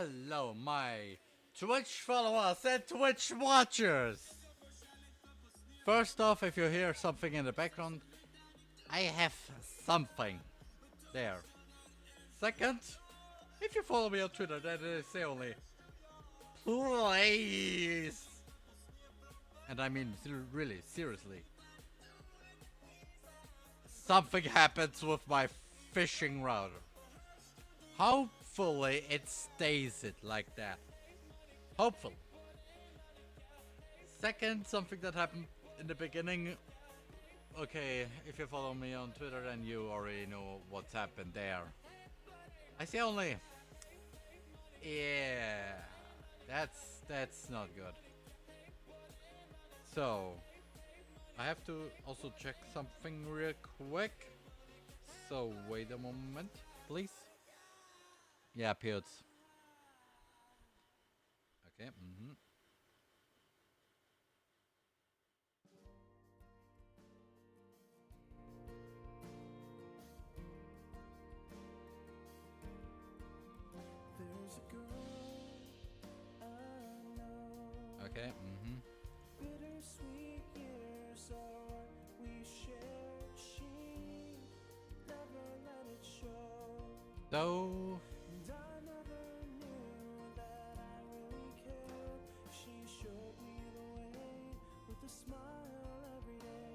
Hello, my Twitch followers and Twitch watchers! First off, if you hear something in the background, I have something there. Second, if you follow me on Twitter, that is the only. Please! And I mean, really, seriously. Something happens with my fishing router. Hopefully it stays it like that. Hopefully. Second, something that happened in the beginning. Okay, if you follow me on Twitter, then you already know what's happened there. I say only. Yeah, that's not good. So, I have to also check something real quick. So, wait a moment, please. Yeah, Putes. Okay, Okay, Bittersweet years are what we shared. She never let it show. So, And I never knew that I really cared. She showed me the way with a smile every day.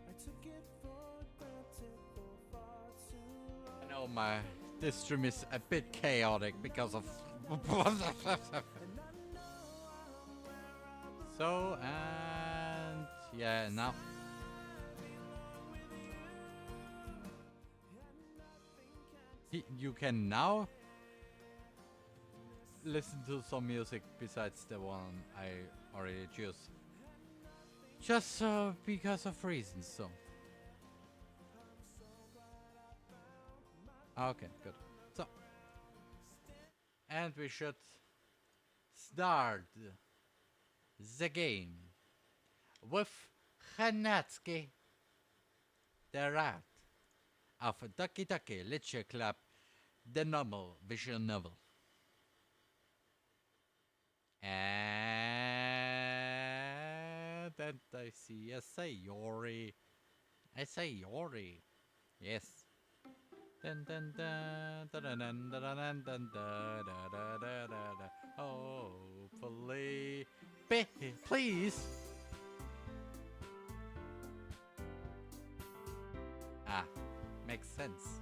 I took it for granted for far too long. I know this stream is a bit chaotic because of. So, and yeah, now. You can now listen to some music besides the one I already choose. Just because of reasons, so. Okay, good. So. And we should start the game with Hanatsuki, the rat of Ducky Ducky Literature Club, the normal visual novel. And I see a Sayori. A Sayori. Yes. Dun dun dun dun dun dun dun dun dun dun dun. Hopefully, please. Ah, makes sense.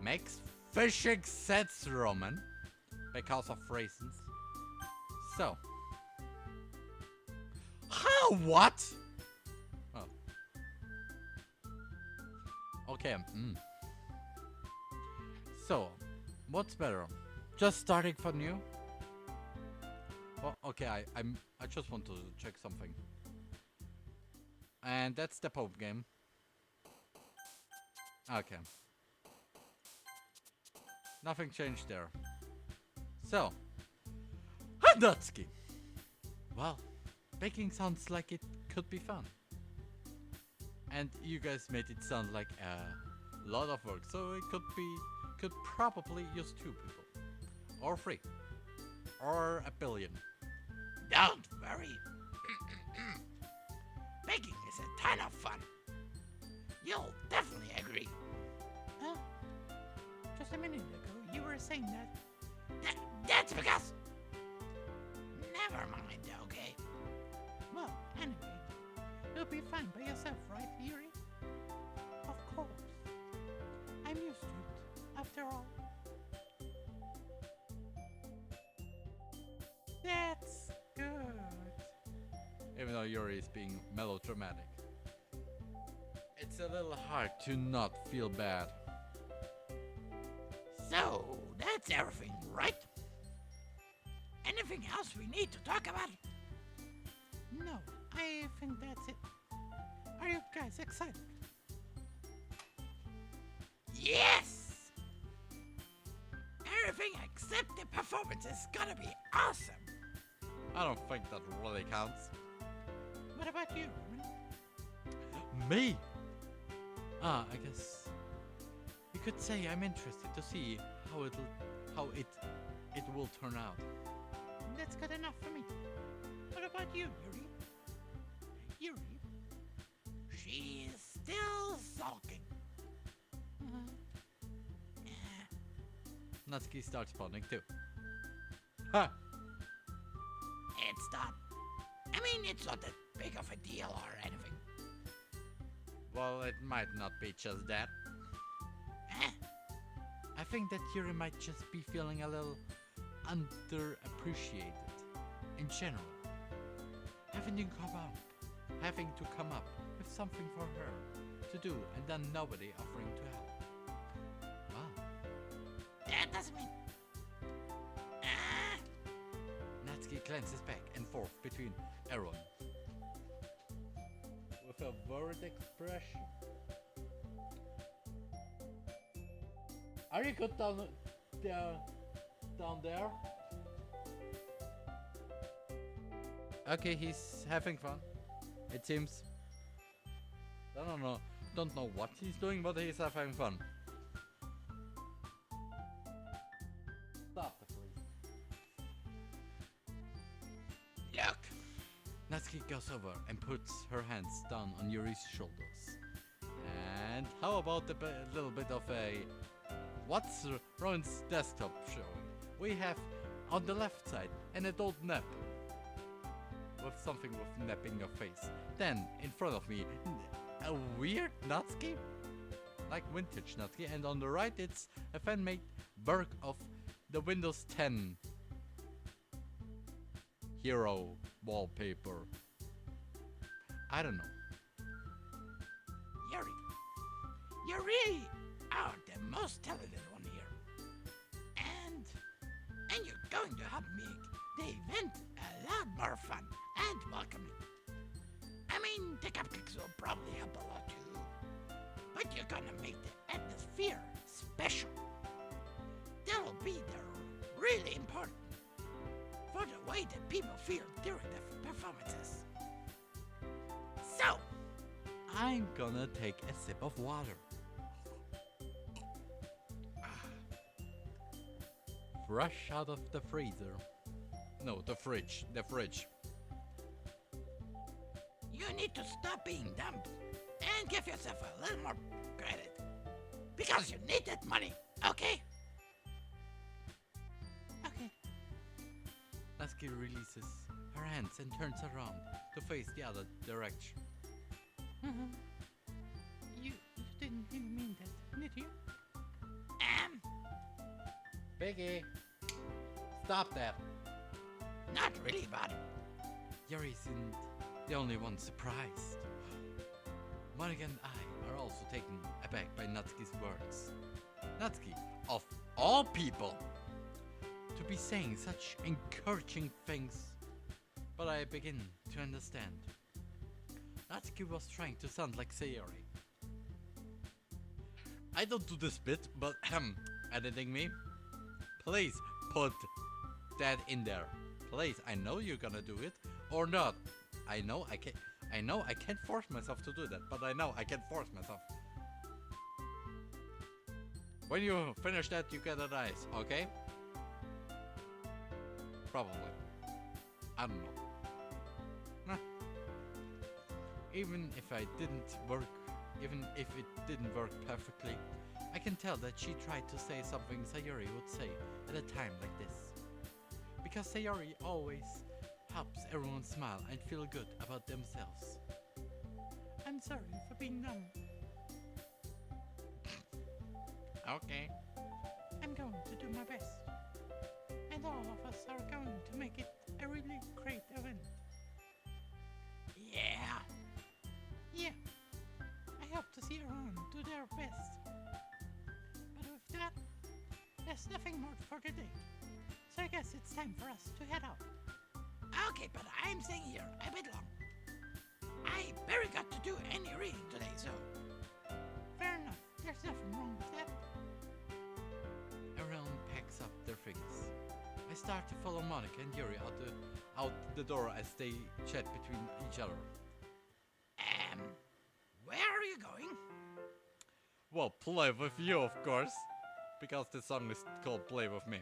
Makes fishing sense, Roman, because of reasons. So, how? What? Oh. Okay. So, what's better? Just starting from new? Oh, okay, I just want to check something. And that's the Pope game. Okay. Nothing changed there. So, Hanatsuki. Well, baking sounds like it could be fun. And you guys made it sound like a lot of work, so it could probably use 2 people. Or 3. Or 1 billion. Don't worry. Baking is a ton of fun. You'll definitely agree. Just a minute ago, you were saying that. That's because... Never mind, okay? Well, anyway, you'll be fine by yourself, right, Yuri? Of course. I'm used to it, after all. That's good. Even though Yuri is being melodramatic. It's a little hard to not feel bad. So, that's everything, right? Anything else we need to talk about? No, I think that's it. Are you guys excited? Yes! Everything except the performance is gonna be awesome. I don't think that really counts. What about you, Roman? Me? I guess you could say I'm interested to see how it will turn out. That's good enough for me. What about you, Yuri? Yuri? She is still sulking. Natsuki starts pondering too. Ha! It's not. I mean, it's not that big of a deal or anything. Well, it might not be just that. Huh? I think that Yuri might just be feeling a little underappreciated in general. Having to come up with something for her to do and then nobody offering to help. Wow. That doesn't mean. Natsuki glances back and forth between Aaron with a worried expression. Are you good down there? Okay, he's having fun. It seems. Don't know what he's doing, but he's having fun. Stop the freeze. Look. Natsuki goes over and puts her hands down on Yuri's shoulders. And how about a little bit of a what's Ron's desktop showing? We have on the left side an adult nap with something with nap in your face. Then in front of me a weird Natsuki, like vintage Natsuki, and on the right it's a fan-made Berg of the Windows 10 hero wallpaper. I don't know. Yuri. You really are the most talented one here. And you're going to help make the event a lot more fun and welcoming. I mean, the cupcakes will probably help a lot too. But you're gonna make the atmosphere special. That'll be the really important for the way that people feel during the performances. So, I'm gonna take a sip of water. Fresh out of the freezer. No, the fridge. you need to stop being dumb and give yourself a little more credit. Because you need that money, okay? Okay. Natsuki releases her hands and turns around to face the other direction. You didn't even mean that, did you? Biggie, stop that. Not really, bud. Yuri isn't the only one surprised. Monica and I are also taken aback by Natsuki's words. Natsuki, of all people, to be saying such encouraging things. But I begin to understand. Natsuki was trying to sound like Sayori. I don't do this bit, but editing me. Please put that in there. Please, I know you're gonna do it or not. I know I can't force myself to do that, but I know I can force myself. When you finish that, you get an ice, okay? Probably. I don't know. Even if it didn't work perfectly, I can tell that she tried to say something Sayori would say at a time like this. Because Sayori always helps everyone smile and feel good about themselves. I'm sorry for being dumb. Okay. I'm going to do my best. And all of us are going to make it a really great event. Yeah. Yeah. I hope to see everyone do their best. But with that, there's nothing more for today. So I guess it's time for us to head out. Okay, but I'm staying here a bit long. I barely got to do any reading today, so... Fair enough. There's nothing wrong with that. Everyone packs up their things. I start to follow Monica and Yuri out the door as they chat between each other. Where are you going? well, play with you, of course. Because this song is called Play With Me.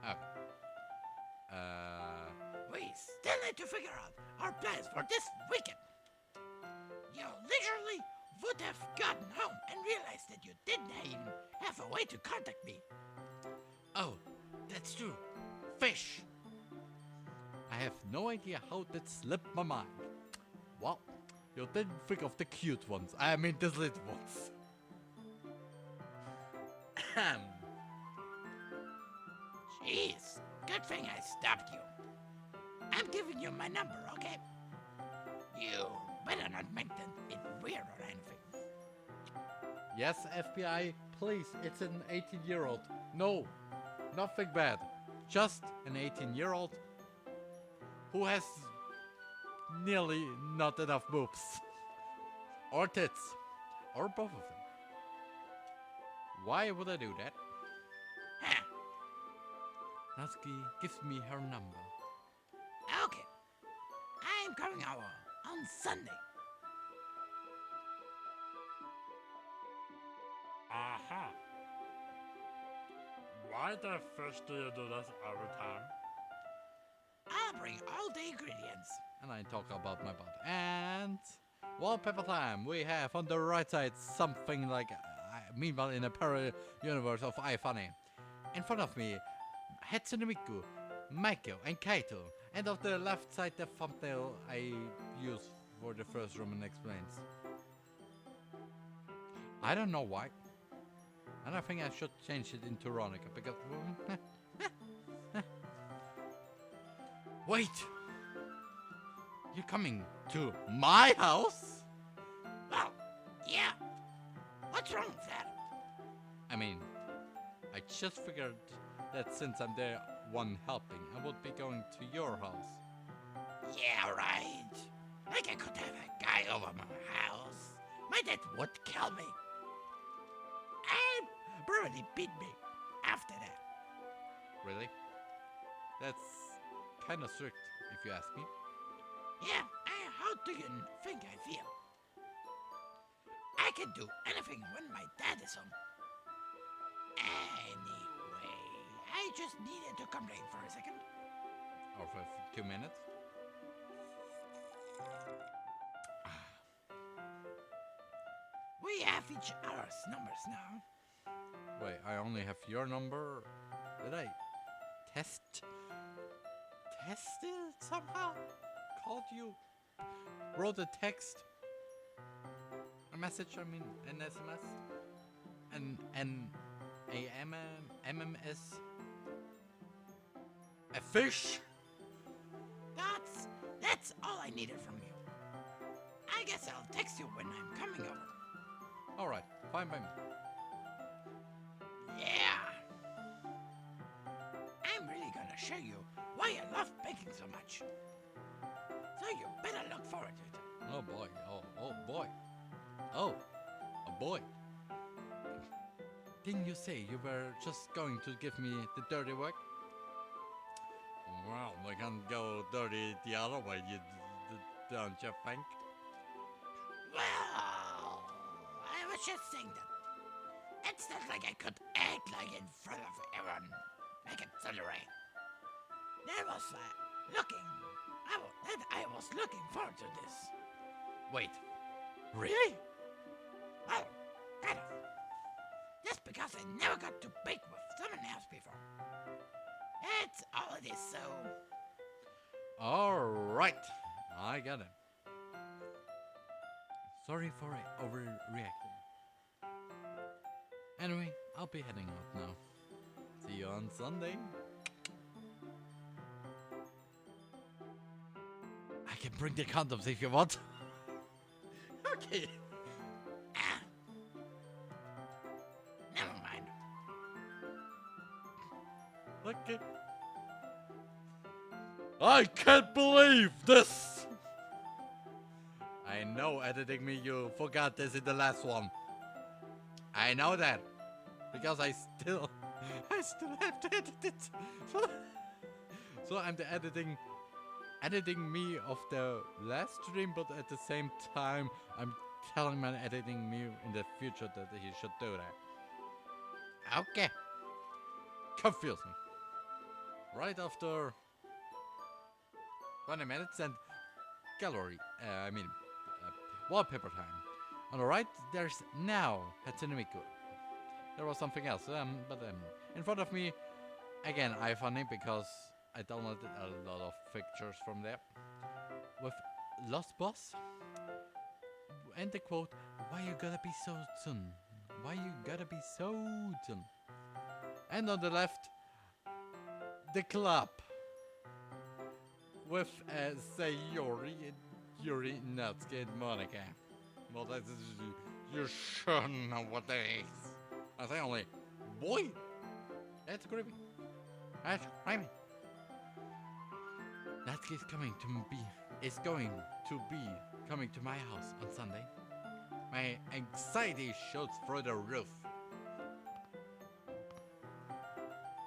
Okay. We still need to figure out our plans for this weekend. You literally would have gotten home and realized that you didn't even have a way to contact me. Oh, that's true. Fish. I have no idea how that slipped my mind. Well, you didn't think of the cute ones. I mean the little ones. Jeez, good thing I stopped you. I'm giving you my number, okay? You better not make it weird or anything. Yes, FBI, please, it's an 18-year-old. No, nothing bad. Just an 18-year-old who has nearly not enough boobs. Or tits. Or both of them. Why would I do that? Huh. Natsuki gives me her number. Okay. I'm coming over on Sunday. Aha. Why the fish do you do this every time? I'll bring all the ingredients. And I talk about my body. And wallpaper time. We have on the right side something like meanwhile in a parallel universe of iFunny. In front of me, Hatsune Miku, Maiko, and Kaito. And of the left side, the thumbnail I use for the first room and explains. I don't know why. And I think I should change it into Ronica because. Wait! You're coming to my house? Well, yeah. What's wrong with that? I mean, I just figured that since I'm the one helping, I would be going to your house. Yeah, right. Like I could have a guy over my house. My dad would kill me. And probably beat me after that. Really? That's kind of strict, if you ask me. Yeah, how do you think I feel? I can do anything when my dad is home. Anyway, I just needed to complain for a second. Or for 2 minutes. We have each other's numbers now. Wait, I only have your number. Did I test it somehow? Called you? Wrote a text? A message, I mean, an SMS? MMS? A fish? That's all I needed from you. I guess I'll text you when I'm coming over. Alright, fine by me. Yeah. I'm really gonna show you why I love baking so much. So you better look forward to it. Oh boy, oh boy. Oh, a boy. Didn't you say you were just going to give me the dirty work? Well, we can't go dirty the other way, don't you think? Well, I was just saying that. It's not like I could act like in front of everyone, make it tolerate. I was looking forward to this. Wait, really? Well, kind of. Just because I never got to bake with someone else before. It's all it is, so. Alright, I got it. Sorry for overreacting. Anyway, I'll be heading out now. See you on Sunday. I can bring the condoms if you want. Okay. Never mind. Okay. I can't believe this! I know, editing me, you forgot this in the last one. I know that. Because I still have to edit it. So I'm the editing me of the last stream, but at the same time I'm telling my editing me in the future that he should do that. Okay. Confuse me. Right after 20 minutes and gallery, wallpaper time. On the right, there's now Hatsune Miku. There was something else, but in front of me, again, iFunny because I downloaded a lot of pictures from there. With Lost Boss. And the quote, "Why you gotta be so soon? Why you gotta be so soon?" And on the left, the club. With Sayori, Yuri, Natsuki, and Monica. Well, that is, you sure know what that is. I say only, boy! That's creepy. That's creepy. Natsuki is going to be coming to my house on Sunday. My anxiety shoots through the roof.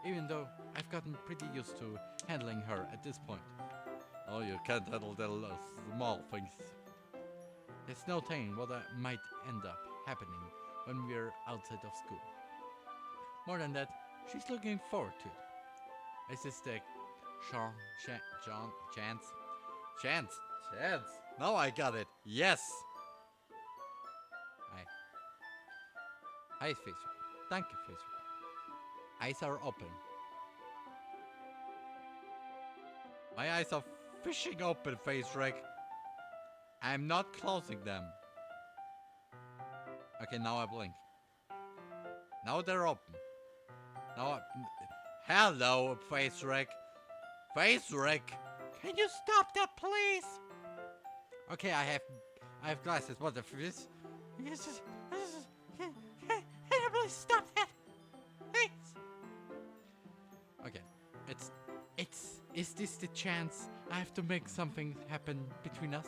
Even though I've gotten pretty used to handling her at this point. Oh, you can't handle the small things. There's no telling what might end up happening when we're outside of school. More than that, she's looking forward to it. Is this the chance? Now I got it. Yes. Hi, Facebook. Thank you, Facebook. Eyes are open. My eyes are fishing open, face Rick. I'm not closing them. Okay, now I blink. Now they're open. Hello, face Rick. Face Rick. Can you stop that, please? Okay, I have glasses. What the this? Can you please stop that? Please. Okay, is this the chance I have to make something happen between us?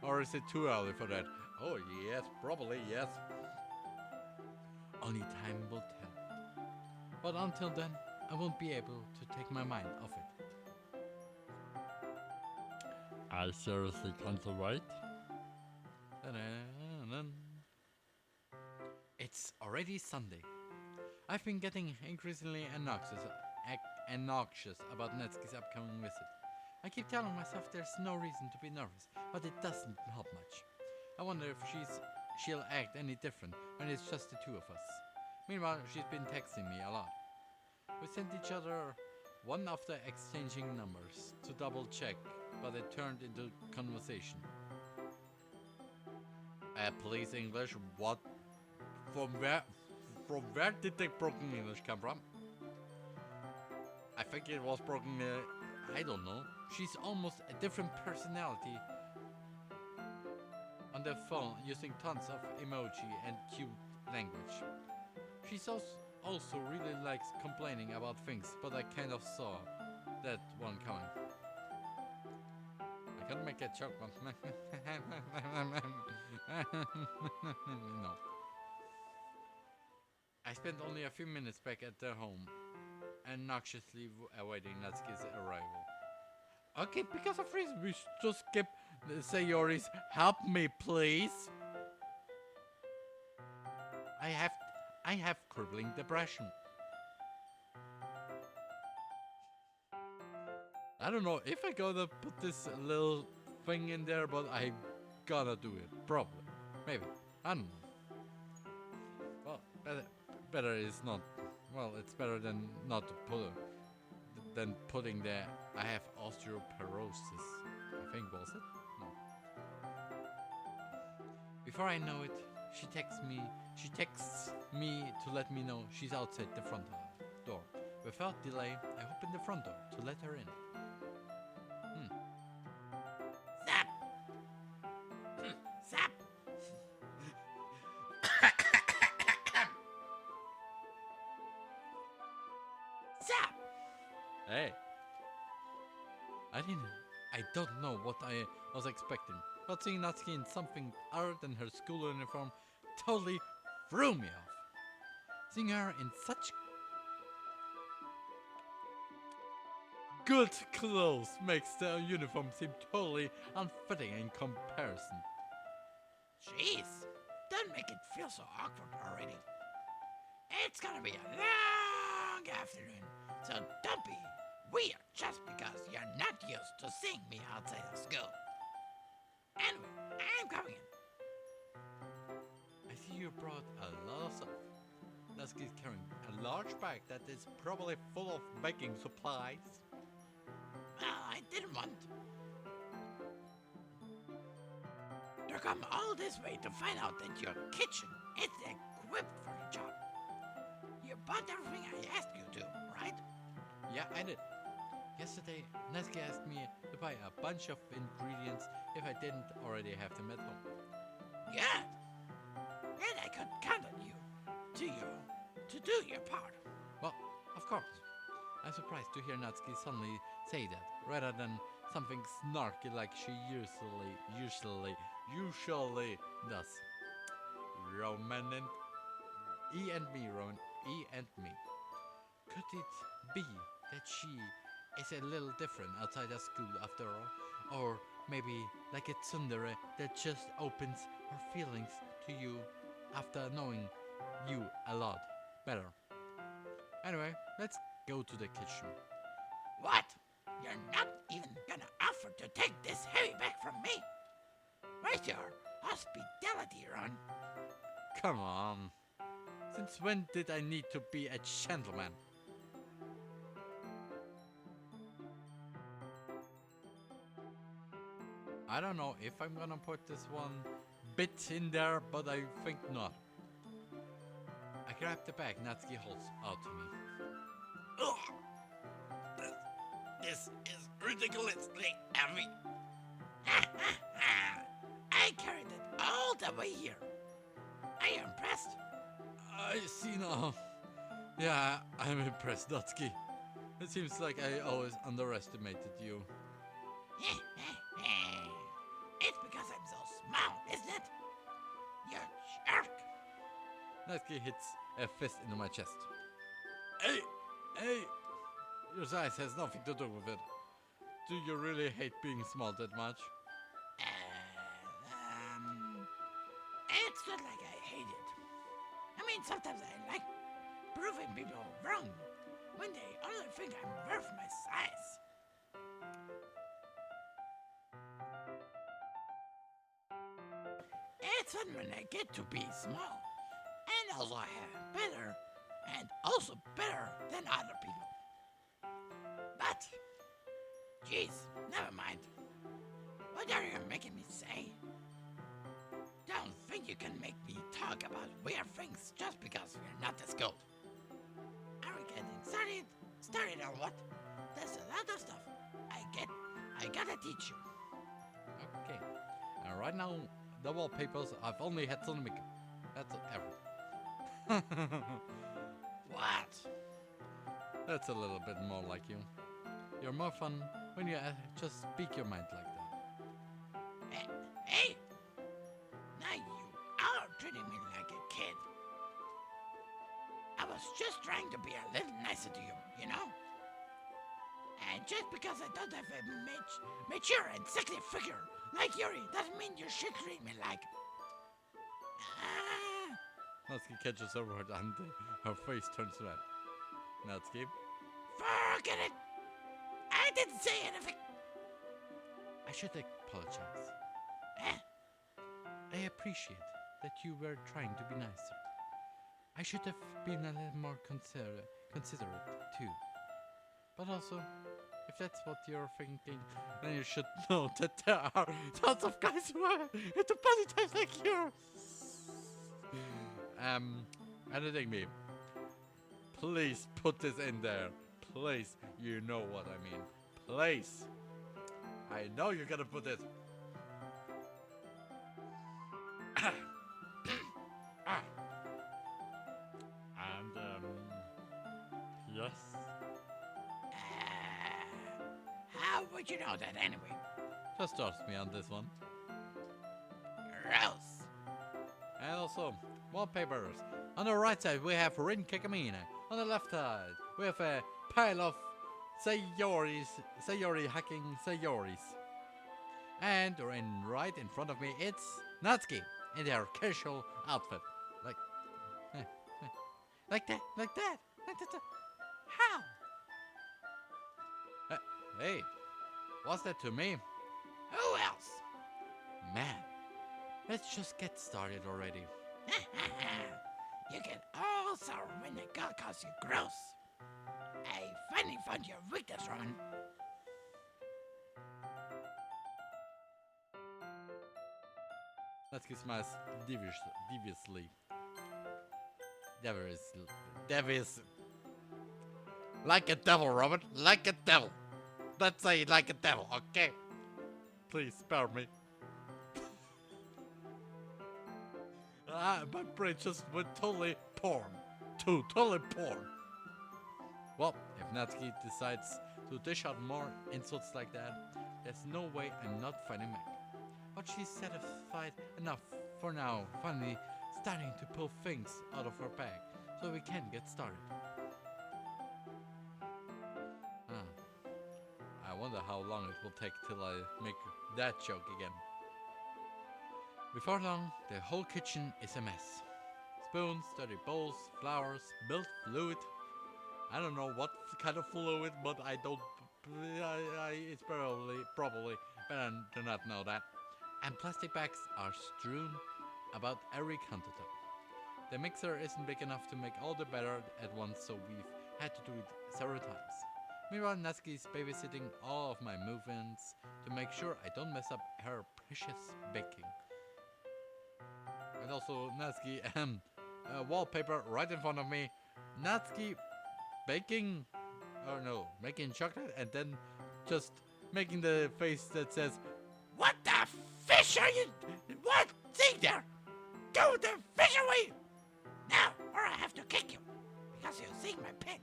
Or is it too early for that? Oh yes, probably yes. Only time will tell. But until then, I won't be able to take my mind off it. I seriously can't wait. It's already Sunday. I've been getting increasingly obnoxious about Netsuki's upcoming visit. I keep telling myself there's no reason to be nervous, but it doesn't help much. I wonder if she'll act any different when it's just the two of us. Meanwhile, she's been texting me a lot. We sent each other one after exchanging numbers to double check, but it turned into conversation. Please English, what? From where did the broken English come from? I think it was broken, I don't know. She's almost a different personality on the phone, using tons of emoji and cute language. She also really likes complaining about things, but I kind of saw that one coming. I can't make a joke, but no. I spent only a few minutes back at their home, obnoxiously awaiting Natsuki's arrival. Okay, because of reason, we should just skip Sayori's "Help me, please." I have crippling depression. I don't know if I gotta put this little thing in there, but I gotta do it. Probably. Maybe. I don't know. Well, better is not. Well, it's better than not to put it, than putting the "I have osteoporosis." I think was it? No. Before I know it, she texts me to let me know she's outside the front door. Without delay, I open the front door to let her in. Zap! Zap! Zap! Hey. I don't know what I was expecting, but seeing Natsuki in something other than her school uniform totally threw me off. Seeing her in such good clothes makes the uniform seem totally unfitting in comparison. Jeez, don't make it feel so awkward already. It's gonna be a long afternoon, so don't be weird just because you're not used to seeing me outside of school. Anyway, I'm coming in. I see you brought a lot of stuff. Natsuki's carrying a large bag that is probably full of baking supplies. Well, I didn't want to come all this way to find out that your kitchen is equipped for the job. You bought everything I asked you to, right? Yeah, I did. Yesterday, Natsuki asked me to buy a bunch of ingredients if I didn't already have them at home. Good. Then I could count on you to do your part. Well, of course. I'm surprised to hear Natsuki suddenly say that, rather than something snarky like she usually does. Roman and E and me, Roman. E and me. Could it be that she is a little different outside of school after all? Or maybe like a tsundere that just opens her feelings to you after knowing you a lot better. Anyway, let's go to the kitchen. What? You're not even gonna offer to take this heavy bag from me? Where's your hospitality, Ron? Come on. Since when did I need to be a gentleman? I don't know if I'm gonna put this one bit in there, but I think not. I grab the bag Natsuki holds out to me. Ugh! This is ridiculously heavy. I carried it all the way here. Are you impressed? I see now. Yeah, I'm impressed, Natsuki. It seems like I always underestimated you. It's because I'm so small, isn't it? You jerk. Natsuki hits a fist into my chest. Hey! Your size has nothing to do with it. Do you really hate being small that much? It's not like I hate it. I mean, sometimes I like proving people wrong when they only think I'm worth my size. It's fun when I get to be small and also have better and also better than other people. But, jeez, never mind. What are you making me say? Don't think you can make me talk about weird things just because we're not as good. Are we getting started? Started on what? There's a lot of stuff I gotta teach you. Okay. And right now, the wallpapers, I've only had some makeup. That's everything. What? That's a little bit more like you. You're more fun when you just speak your mind like that. Hey! Now you are treating me like a kid. I was just trying to be a little nicer to you, you know? And just because I don't have a mature and sexy figure like Yuri doesn't mean you should treat me like... Natsuki catches her word and her face turns red. Natsuki? Forget it! I didn't say anything! I should apologize. I appreciate that you were trying to be nicer. I should have been a little more considerate too. But also, if that's what you're thinking, then you should know that there are tons of guys who are into body types like yours. Anything me. Please put this in there. Please, you know what I mean. Please. I know you're gonna put it. And, yes. How would you know that anyway? Just trust me on this one. Gross. And also, wallpapers. On the right side, we have Rin Kakamine. On the left side, we have a pile of Sayori hacking Sayoris. And right in front of me, it's Natsuki. in their casual outfit. Like, like that. How? Hey, what's that to me? Who else? Man, let's just get started already. You get all sour when the girl calls you gross. I finally found your weakness, Roman. Natsuki smiles deviously. Devious. Like a devil, Robert. Like a devil. Let's say like a devil, okay? Please spare me. My brain just went totally porn. Totally porn. Well, if Natsuki decides to dish out more insults like that, there's no way I'm not fighting back. But she's satisfied enough for now, finally starting to pull things out of her bag so we can get started. I wonder how long it will take till I make that joke again. Before long, the whole kitchen is a mess. Spoons, dirty bowls, flowers, milk, fluid. I don't know what kind of fluid, but I don't. It's probably better to not know that. And plastic bags are strewn about every countertop. The mixer isn't big enough to make all the batter at once, so we've had to do it several times. Meanwhile, Natsuki's babysitting all of my movements to make sure I don't mess up her precious baking. And also, Natsuki, wallpaper right in front of me. Natsuki baking, making chocolate and then just making the face that says, What the fish are you? What? See there? Throw the fish away! Now, or I have to kick you because you're seeing my pen.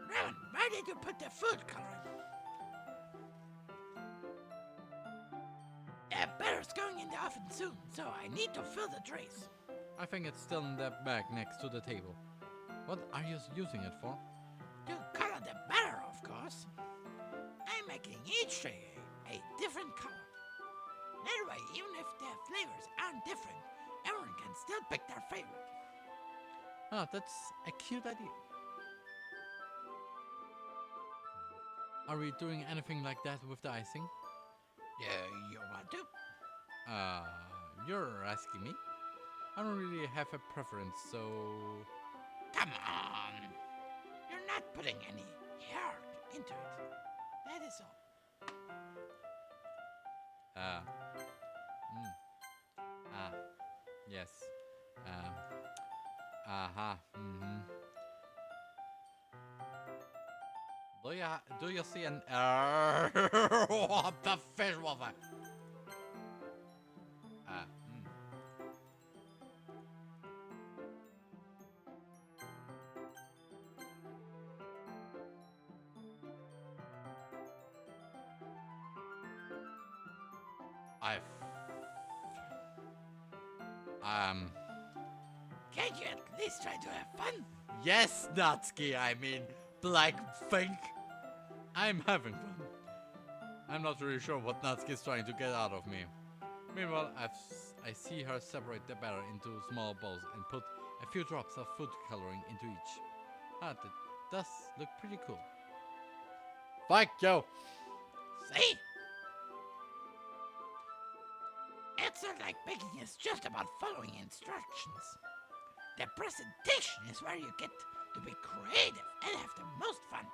Rowan, why did you put the food coloring? The batter's going in the oven soon, so I need to fill the trays. I think it's still in that bag next to the table. What are you using it for? To color the batter, of course. I'm making each tray a different color. That way, even if the flavors aren't different, everyone can still pick their favorite. Ah, that's a cute idea. Are we doing anything like that with the icing? You want to? You're asking me? I don't really have a preference, so... Come on! You're not putting any heart into it. That is all. Yes. Do you see an what the fish was that? Can't you at least try to have fun? Yes, Natsuki, I mean, Black Fink. I'm having fun. I'm not really sure what Natsuki is trying to get out of me. Meanwhile, I see her separate the batter into small bowls and put a few drops of food coloring into each. That does look pretty cool. Fuck you! See? It's not like baking is just about following instructions. The presentation is where you get to be creative and have the most fun.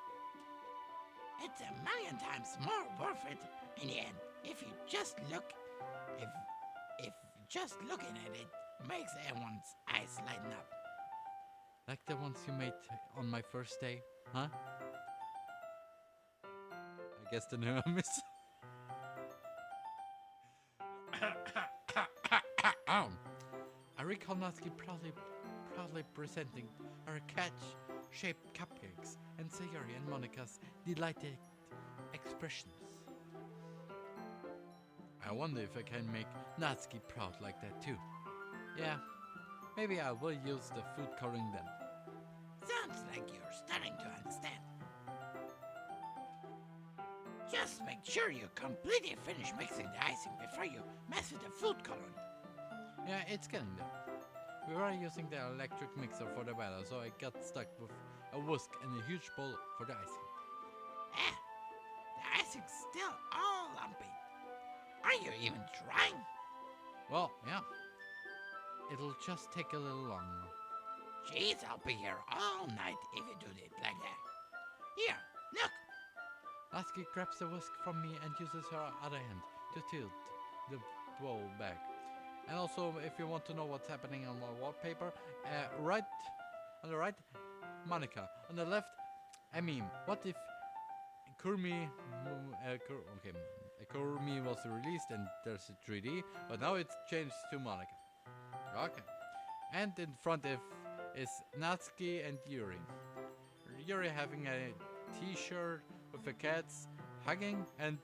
It's a million times more worth it in the end if you just look, if just looking at it makes everyone's eyes lighten up. Like the ones you made on my first day, huh? I guess the name I miss. I recall Natsuki proudly presenting her cat-shaped cupcakes and Sayori and Monica's delighted expressions. I wonder if I can make Natsuki proud like that too. Yeah, maybe I will use the food coloring then. Sounds like you're starting to understand. Just Just make sure you completely finish mixing the icing before you mess with the food coloring. Yeah, it's getting there. We were using the electric mixer for the batter, so I got stuck with a whisk and a huge bowl for the icing. Ah, the icing's still all lumpy. Are you even trying? Well, yeah. It'll just take a little longer. Jeez, I'll be here all night if you do it like that. Here, look. Lasky grabs the whisk from me and uses her other hand to tilt the bowl back. And also, if you want to know what's happening on my wallpaper, right on the right, Monica. On the left, a meme. What if Kurmi was released and there's a 3D, but now it's changed to Monica. Okay. And in front is Natsuki and Yuri. Yuri having a t-shirt with the cats hugging, and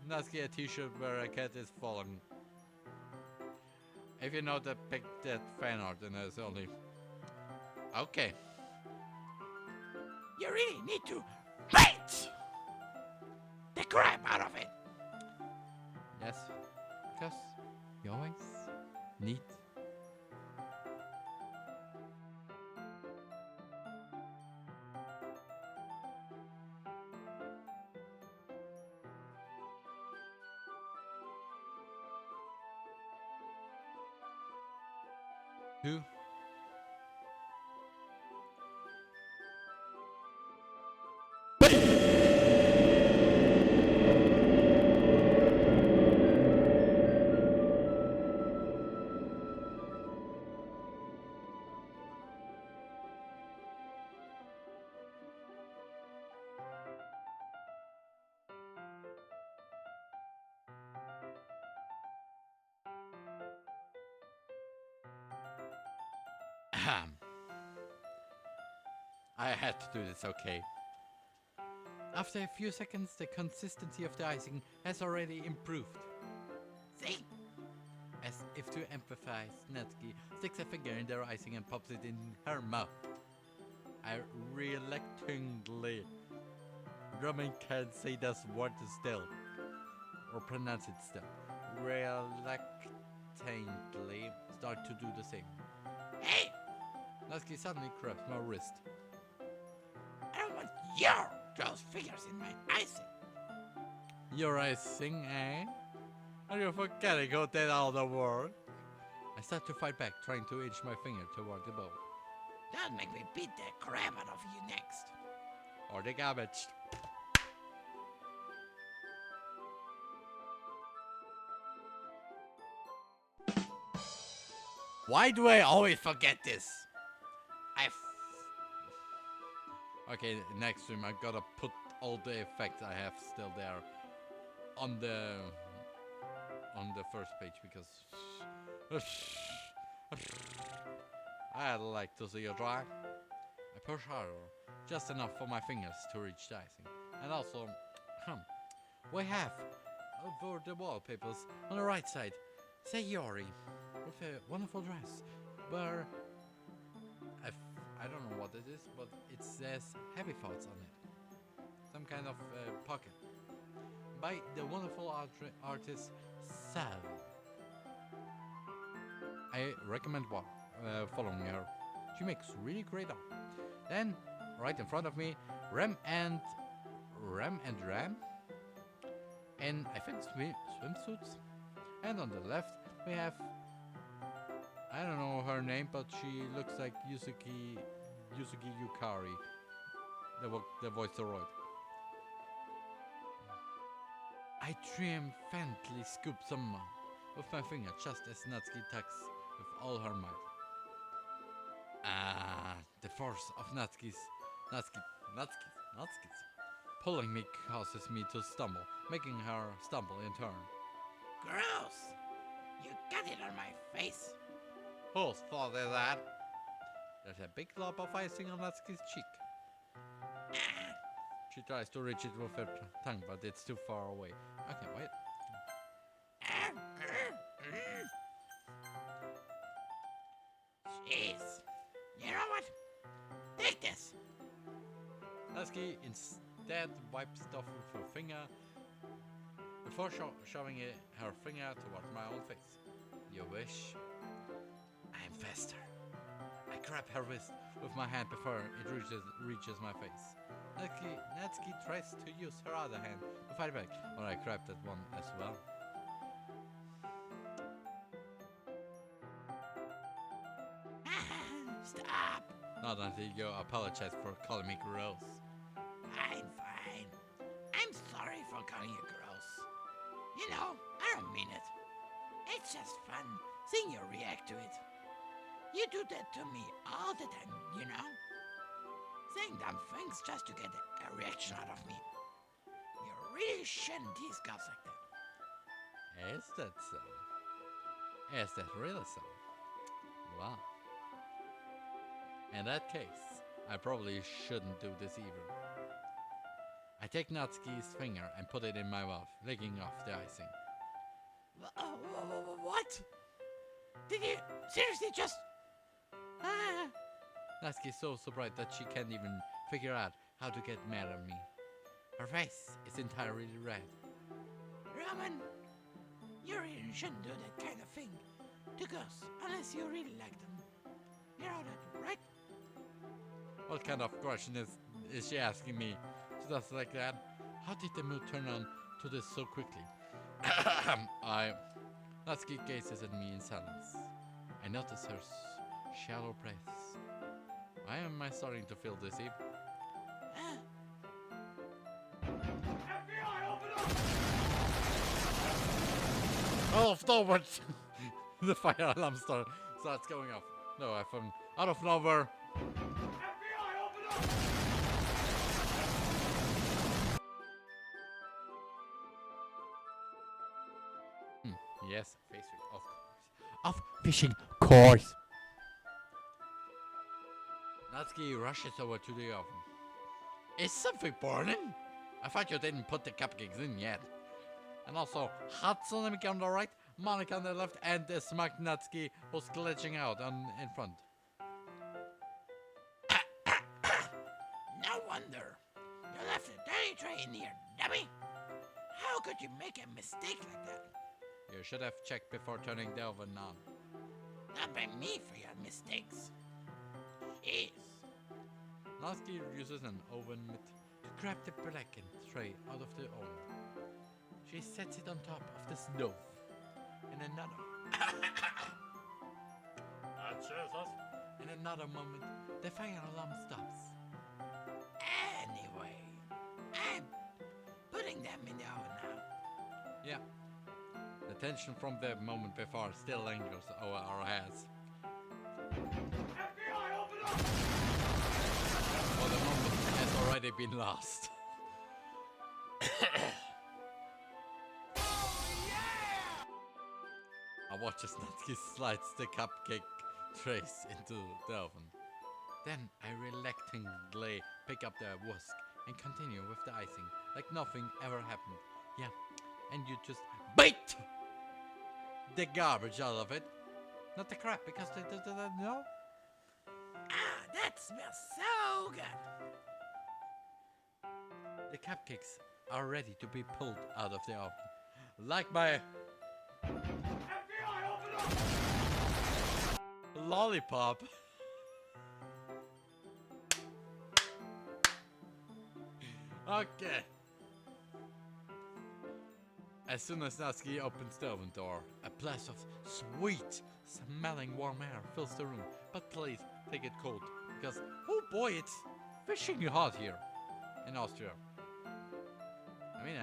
Natsuki a t-shirt where a cat is falling. If you know that fan art, then there's only... Okay. You really need to bite the crap out of it. Yes, because you always need... Who? I had to do this, okay. After a few seconds, the consistency of the icing has already improved. See? As if to emphasize, Natsuki sticks a finger in their icing and pops it in her mouth. I reluctantly, Drumming can't say this word still, or pronounce it still. Reluctantly start to do the same. Hey, Natsuki suddenly grabs my wrist. I don't want your gross fingers in my icing. Your icing, eh? Are you forgetting who did all the work? I start to fight back, trying to inch my finger toward the bowl. Don't make me beat the crap out of you next. Or the garbage. Why do I always forget this? Okay, next time I gotta put all the effects I have still there on the first page, because I'd like to see you try. I push harder, just enough for my fingers to reach the icing. And also, we have over the wallpapers on the right side, Sayori with a wonderful dress, where I don't know what it is, but it says Happy Thoughts on it. Some kind of pocket. By the wonderful artist Sal. I recommend following her. She makes really great art. Then, right in front of me, Ram and Ram, and I think swimsuits. And on the left, we have, I don't know her name, but she looks like Yusuke Yukari, the voiceroid. I triumphantly scoop some with my finger, just as Natsuki tugs with all her might. The force of Natsuki's pulling me causes me to stumble, making her stumble in turn. Gross! You got it on my face. Whose fault is that? There's a big glob of icing on Natsuki's cheek. She tries to reach it with her tongue, but it's too far away. Okay, wait. Jeez. You know what? Take this. Natsuki instead wipes it off with her finger before shoving her finger towards my own face. You wish? I'm faster. I grab her wrist with my hand before it reaches my face. Natsuki tries to use her other hand to fight back, but I grab that one as well. Stop! Not until you apologize for calling me gross. Fine, fine. I'm sorry for calling you gross. You know, I don't mean it. It's just fun seeing you react to it. You do that to me all the time, you know? Saying dumb things just to get a reaction out of me. You really shouldn't tease girls like that. Is that so? Is that really so? Wow. In that case, I probably shouldn't do this either. I take Natsuki's finger and put it in my mouth, licking off the icing. What? Did you seriously just... Natsuki's so surprised that she can't even figure out how to get mad at me. Her face is entirely red. Ramen, you really shouldn't do that kind of thing to girls unless you really like them. You know that, right? What kind of question is she asking me? Just like that? How did the mood turn on to this so quickly? Natsuki gazes at me in silence. I notice her shallow breaths. Why am I starting to feel dizzy? FBI, open up! Oh, no, the fire alarm starts going off. No, I found out of nowhere. FBI, open up! Yes, face it, of course. Of fishing course. Natsuki rushes over to the oven. Is something burning? I thought you didn't put the cupcakes in yet. And also, Hatsune on the right, Monica on the left, and the smug Natsuki was glitching out in front. No wonder. You left a dirty tray in here, dummy. How could you make a mistake like that? You should have checked before turning the oven on. Not by me for your mistakes. Jeez. Natsuki uses an oven mitt to grab the blackened tray out of the oven. She sets it on top of the stove. In another moment, the fire alarm stops. Anyway, I'm putting them in the oven now. Yeah. The tension from the moment before still lingers over our heads. FBI, open up! For the moment has already been lost. I watch as Natsuki slides the cupcake trays into the oven. Then I reluctantly pick up the whisk and continue with the icing like nothing ever happened. Yeah, and you just bite the garbage out of it. Not the crap, because no. That smells so good. The cupcakes are ready to be pulled out of the oven. Like my FBI, open up! lollipop. Okay. As soon as Natsuki opens the oven door, a blast of sweet smelling warm air fills the room. But please take it cold, because oh boy, it's fishing hot here in Austria. I mean,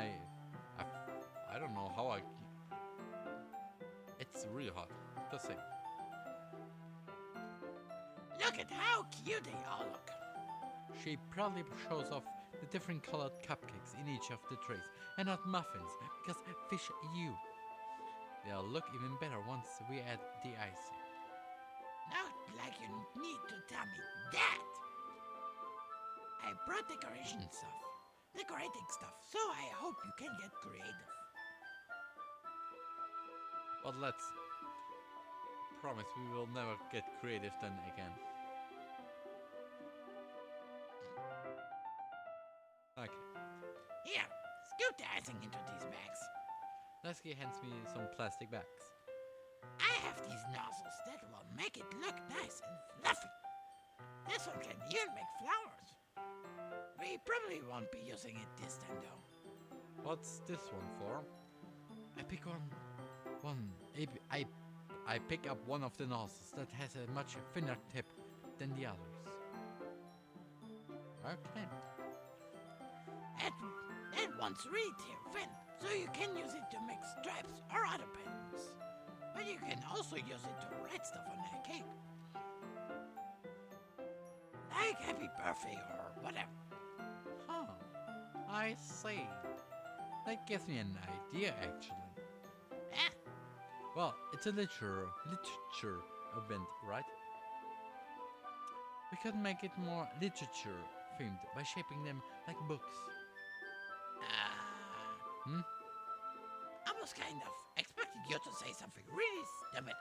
I don't know how it's really hot. Just say. Look at how cute they all look. She proudly shows off the different colored cupcakes in each of the trays, and not muffins, because fish you. They'll look even better once we add the icing. Not like you need to tell me that. I brought decorating stuff, so I hope you can get creative. But let's promise we will never get creative then again. Okay. Here, scoop the icing into these bags. Natsuki hands me some plastic bags. I have these nozzles that will make it look nice and fluffy. This one can even make flowers. We probably won't be using it this time though. What's this one for? I pick I pick up one of the nozzles that has a much thinner tip than the others. Okay. That one's really thin, so you can use it to make stripes or other patterns. But you can also use it to write stuff on a cake. Like happy birthday or whatever. Huh. I see. That gives me an idea, actually. Eh? Well, it's a literature event, right? We could make it more literature themed by shaping them like books. I was kind of expecting you to say something really stupid.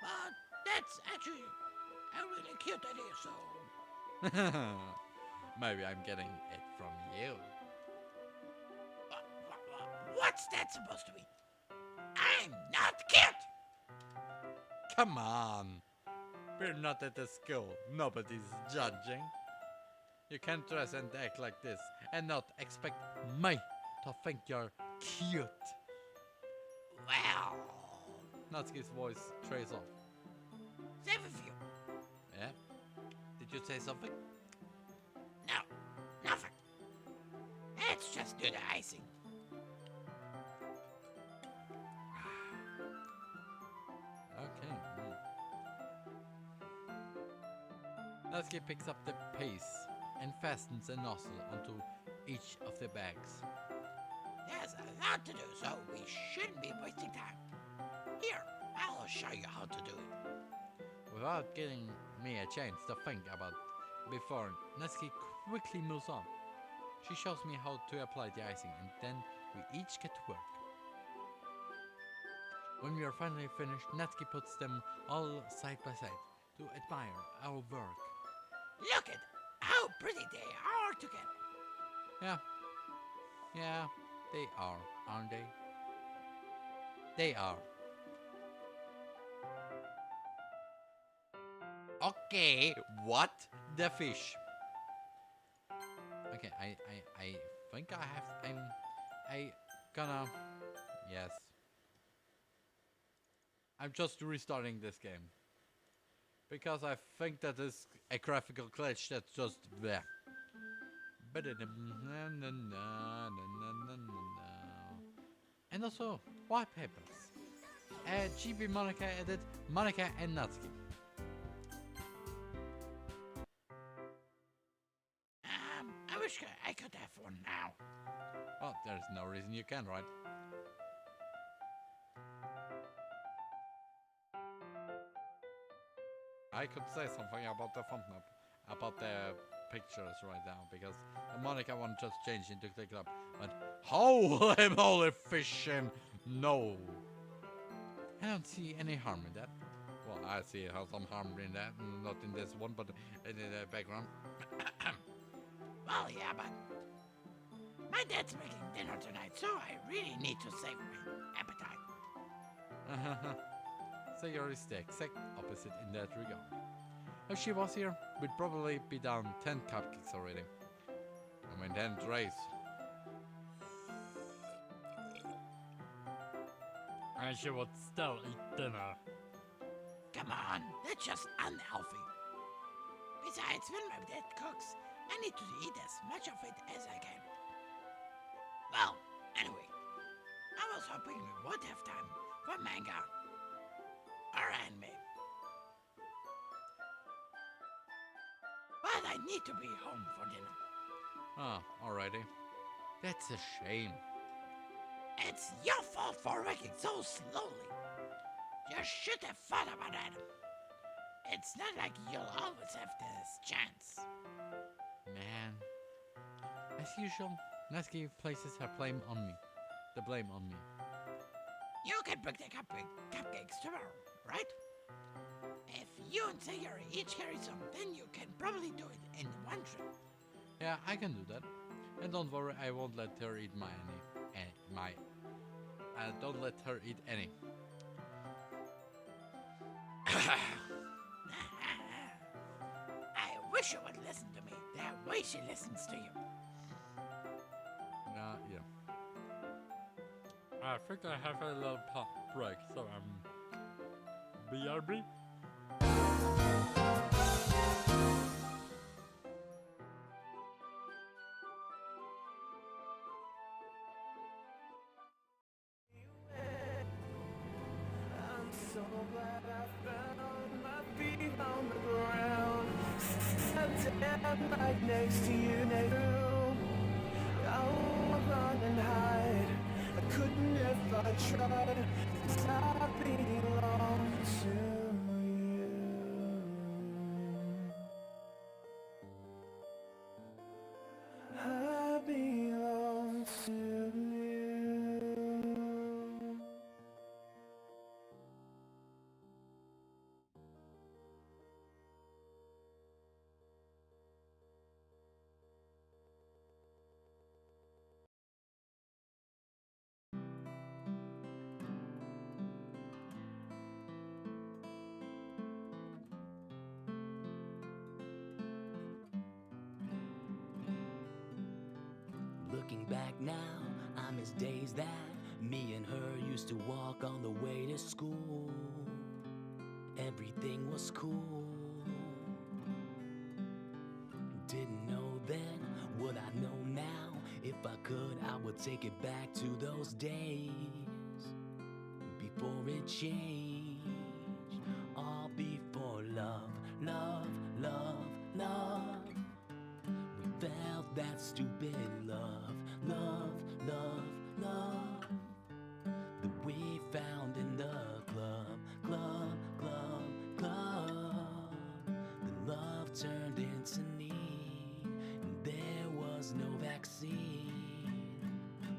But that's actually a really cute idea, so... Maybe I'm getting it from you. What's that supposed to be? I'm not cute! Come on! We're not at a school. Nobody's judging. You can't dress and act like this and not expect me to think you're cute. Well... Natsuki's voice trails off. Same with you. Yeah? Did you say something? No, nothing. Let's just do the icing. Okay. Natsuki picks up the pace and fastens a nozzle onto each of the bags. There's a lot to do, so we shouldn't be wasting time. Here, I'll show you how to do it. Without giving me a chance to think about before, Natsuki quickly moves on. She shows me how to apply the icing, and then we each get to work. When we are finally finished, Natsuki puts them all side by side to admire our work. Look at how pretty they are together. Yeah, they are, aren't they? They are. Okay, what? The fish. Okay, I think I gonna, yes. I'm just restarting this game. Because I think that is a graphical glitch that's just there. And also, wallpapers. GB Monica edit, Monica and Natsuki. I wish I could have one now. Well, there's no reason you can, right? I could say something about the thumbnail, about the pictures right now, because Monica won't just change into the club. But holy moly fishing! No! I don't see any harm in that. Well, I see some harm in that, not in this one, but in the background. Well, yeah, but my dad's making dinner tonight, so I really need to save my appetite. So you're the exact opposite in that regard. If she was here, we'd probably be down 10 cupcakes already. I mean 10 trays. And she would still eat dinner. Come on, that's just unhealthy. Besides, when my dad cooks, I need to eat as much of it as I can. Well, anyway, I was hoping we would have time for manga or anime. But I need to be home for dinner. Ah, alrighty. That's a shame. It's your fault for working so slowly. You should have thought about that. It's not like you'll always have this chance. Man. As usual, Natsuki places her blame on me. The blame on me. You can bring the cupcakes tomorrow, right? If you and Sayori each carry some, then you can probably do it in one trip. Yeah, I can do that. And don't worry, I won't let her eat my Don't let her eat any. I wish you would listen to me the way she listens to you. No, yeah. I think I have a little pop break, so BRB. I'm so glad I found my feet on the ground. I'm right next to you, Nehru. I'll run and hide. I couldn't if I tried. 'Cause I belong to you. I belong to you. Looking back now, I miss days that me and her used to walk on the way to school. Everything was cool. Didn't know then what I know now. If I could, I would take it back to those days before it changed. All before love, love, love, love. We felt that stupid love, love, love, love that we found in the club, club, club, club. The love turned into need, and there was no vaccine.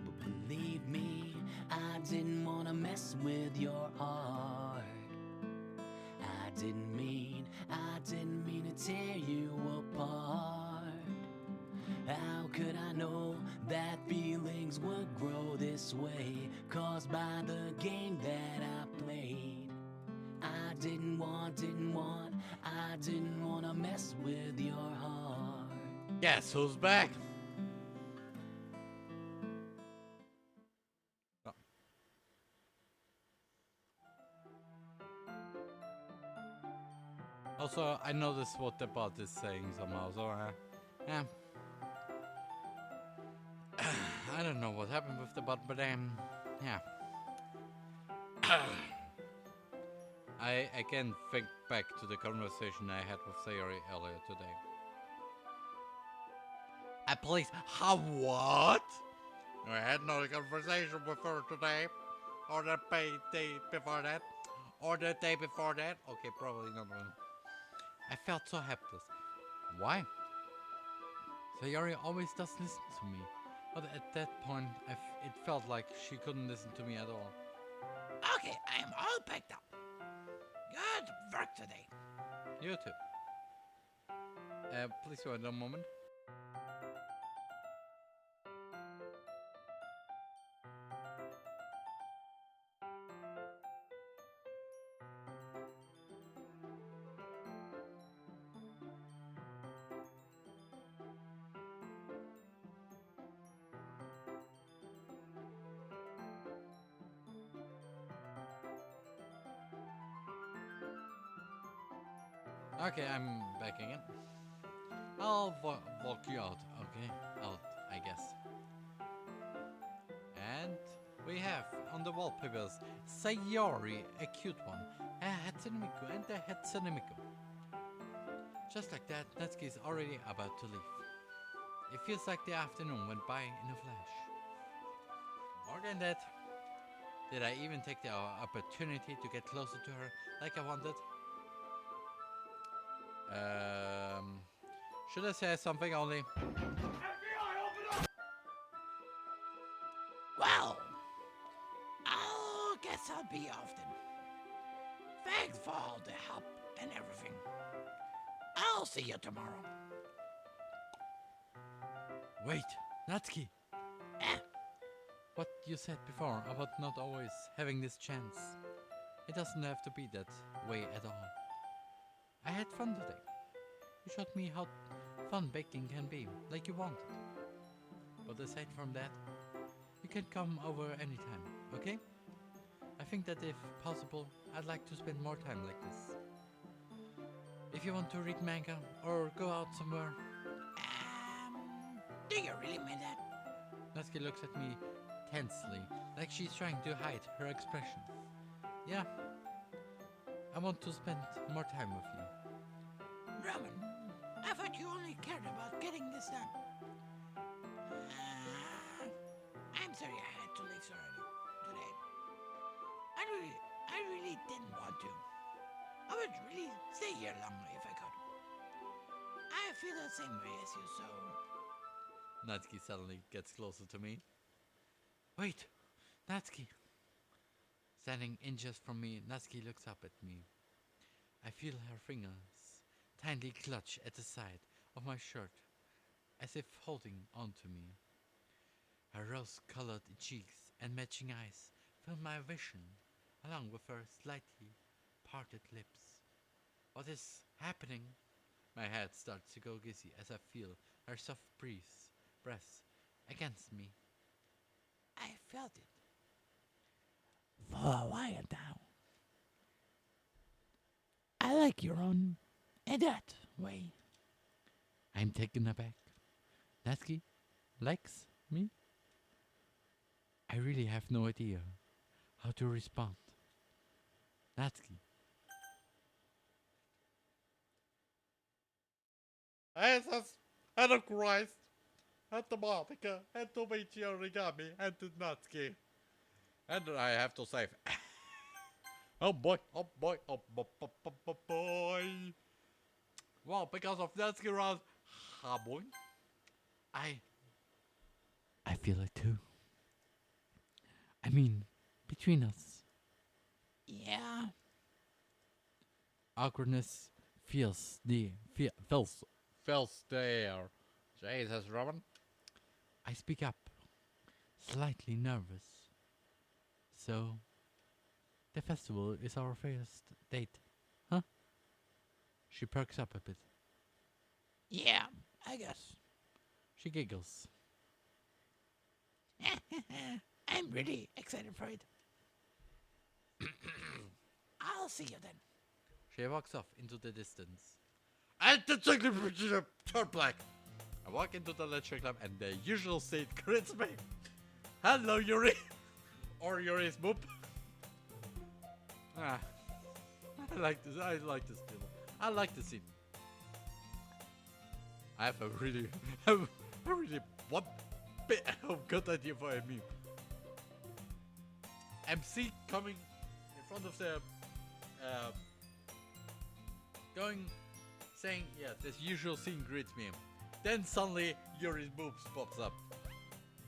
But believe me, I didn't want to mess with your heart. I didn't mean to tear you apart. How could I know that feelings would grow this way? Caused by the game that I played. I didn't want to mess with your heart. Guess who's back? Oh. Also, I noticed what the bot is saying somehow, so yeah. I don't know what happened with the bot, but yeah. I again think back to the conversation I had with Sayori earlier today. Please, how what? I had no conversation with her today, or the day before that, or the day before that. Okay, probably not one. I felt so helpless. Why? Sayori always does listen to me, but at that point, it felt like she couldn't listen to me at all. Okay, I am all packed up. Good work today. You too. Please wait a moment. Okay, I'm back again. I'll walk you out, okay? Out, I guess. And we have on the wallpapers Sayori, a cute one, a Hatsune Miku, and a Hatsune Miku. Just like that, Natsuki is already about to leave. It feels like the afternoon went by in a flash. More than that, did I even take the opportunity to get closer to her like I wanted? Should I say something only? FBI, open up! Well, I guess I'll be often. Thanks for all the help and everything. I'll see you tomorrow. Wait, Natsuki. Eh? what you said before about not always having this chance. It doesn't have to be that way at all. I had fun today. You showed me how fun baking can be, like you wanted. But aside from that, you can come over anytime, okay? I think that if possible, I'd like to spend more time like this. If you want to read manga or go out somewhere. Do you really mean that? Natsuki looks at me tensely, like she's trying to hide her expression. Yeah, I want to spend more time with you. Roman, I thought you only cared about getting this done. I'm sorry I had to leave so early today. I really didn't want to. I would really stay here longer if I could. I feel the same way as you, so... Natsuki suddenly gets closer to me. Wait, Natsuki. Standing inches from me, Natsuki looks up at me. I feel her fingers tightly clutch at the side of my shirt, as if holding on to me. Her rose-colored cheeks and matching eyes fill my vision, along with her slightly parted lips. What is happening? My head starts to go dizzy as I feel her soft breath against me. I felt it. For a while now. I like your own in that way. I'm taken aback. Natsuki likes me? I really have no idea how to respond. Natsuki. Jesus and of Christ and the Monica and to meet you origami and to Natsuki. And I have to say, oh boy, oh boy, oh boy, boy. Well, because of Natsuki around, ah boy. I feel it too. I mean, between us. Yeah. Awkwardness feels there. Jesus, Robin. I speak up, slightly nervous. So, the festival is our first date, huh? She perks up a bit. Yeah, I guess. She giggles. I'm really excited for it. I'll see you then. She walks off into the distance. And the chicken turn black. I walk into the lecture club and the usual seat greets me. Hello, Yuri. Or Yuri's boop. Ah, I like this. I like this deal. I like the scene. I have a really one bit of good idea for a meme. MC coming in front of the Saying, yeah, this usual scene greets me. Then suddenly Yuri's boobs pops up.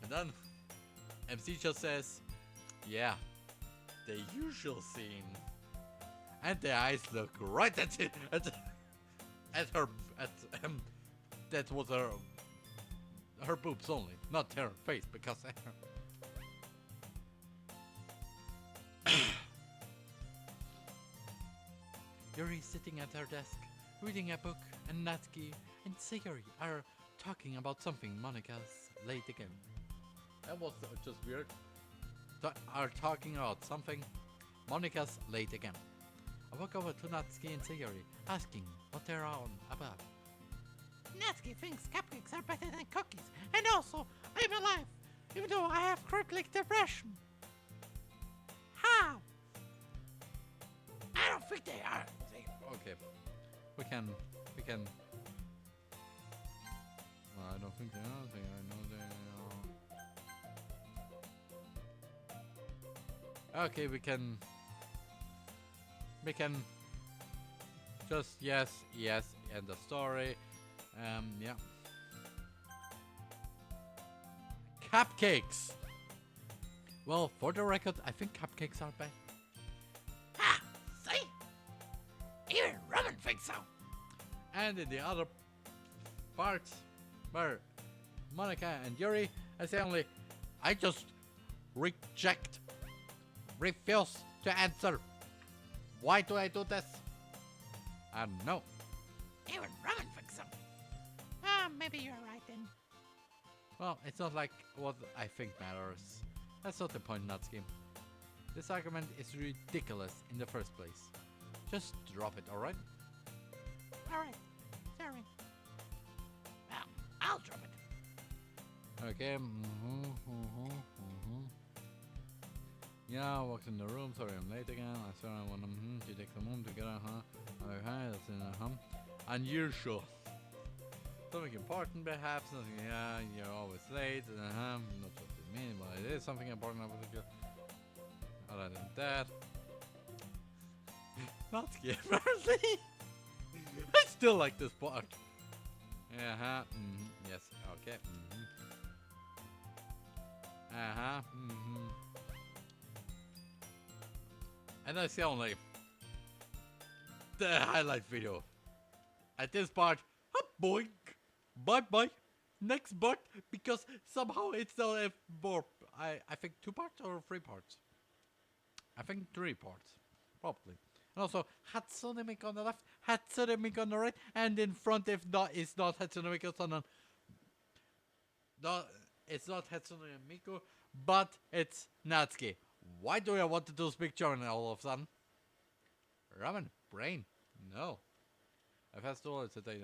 And then MC just says, yeah, the usual scene. And the eyes look right at it, that was her boobs only, not her face, because Yuri's sitting at her desk, reading a book, and Natsuki and Sayori are talking about something. Monica's late again. that was just weird. Are talking about something. Monica's late again. I walk over to Natsuki and Sayori, asking what they're on about. Natsuki thinks cupcakes are better than cookies, and also, I'm alive, even though I have cryptic depression. How? I don't think they are. Okay, we can. Well, I don't think they are. I know they are. Okay, we can just yes, end the story. Yeah. Cupcakes. Well, for the record, I think cupcakes are bad. Ha! See? Even Roman thinks so. And in the other part, where Monica and Yuri, I say only, I just reject, refuse to answer. Why do I do this? I don't know. Even Ramen thinks so. Ah, maybe you're right then. Well, it's not like what I think matters. That's not the point, Natsuki. This argument is ridiculous in the first place. Just drop it, alright? Alright, sorry. Well, I'll drop it. Okay. Yeah, I walked in the room. Sorry, I'm late again. I swear I want to take the moment to get okay, that's in unusual. Something important, perhaps. Nothing. Yeah, you're always late. Not what you mean, but it is something important. Other than that, not scared. Apparently, I still like this part. Yeah. Yes. Okay. And that's the only the highlight video. At this part, boink, bye. Next part, because somehow it's not a more. I think 2 parts or 3 parts. I think 3 parts, probably. And also Hatsune Miku on the left, Hatsune Miku on the right, and in front, if not, it's not Hatsune Miku, it's not Hatsune Miku, but it's Natsuki. Why do I want to do speak German all of a sudden? Ramen, brain, no. I fast all today,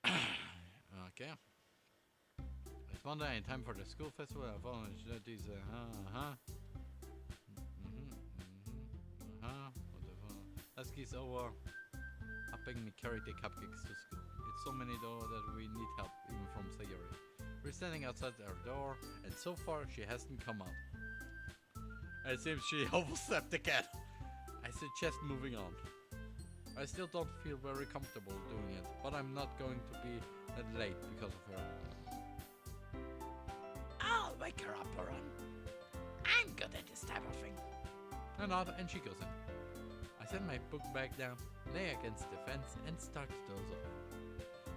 Okay. It's Monday and time for the school festival. I've only these, Natsuki's over helping me carry the cupcakes to school. It's so many though that we need help, even from Sayori. We're standing outside our door, and so far she hasn't come out. It seems she overslept the cat. I suggest moving on. I still don't feel very comfortable doing it, but I'm not going to be that late because of her. I'll wake her up, Baron. I'm good at this type of thing. And she goes in. I set my book bag down, lay against the fence, and start to doze off.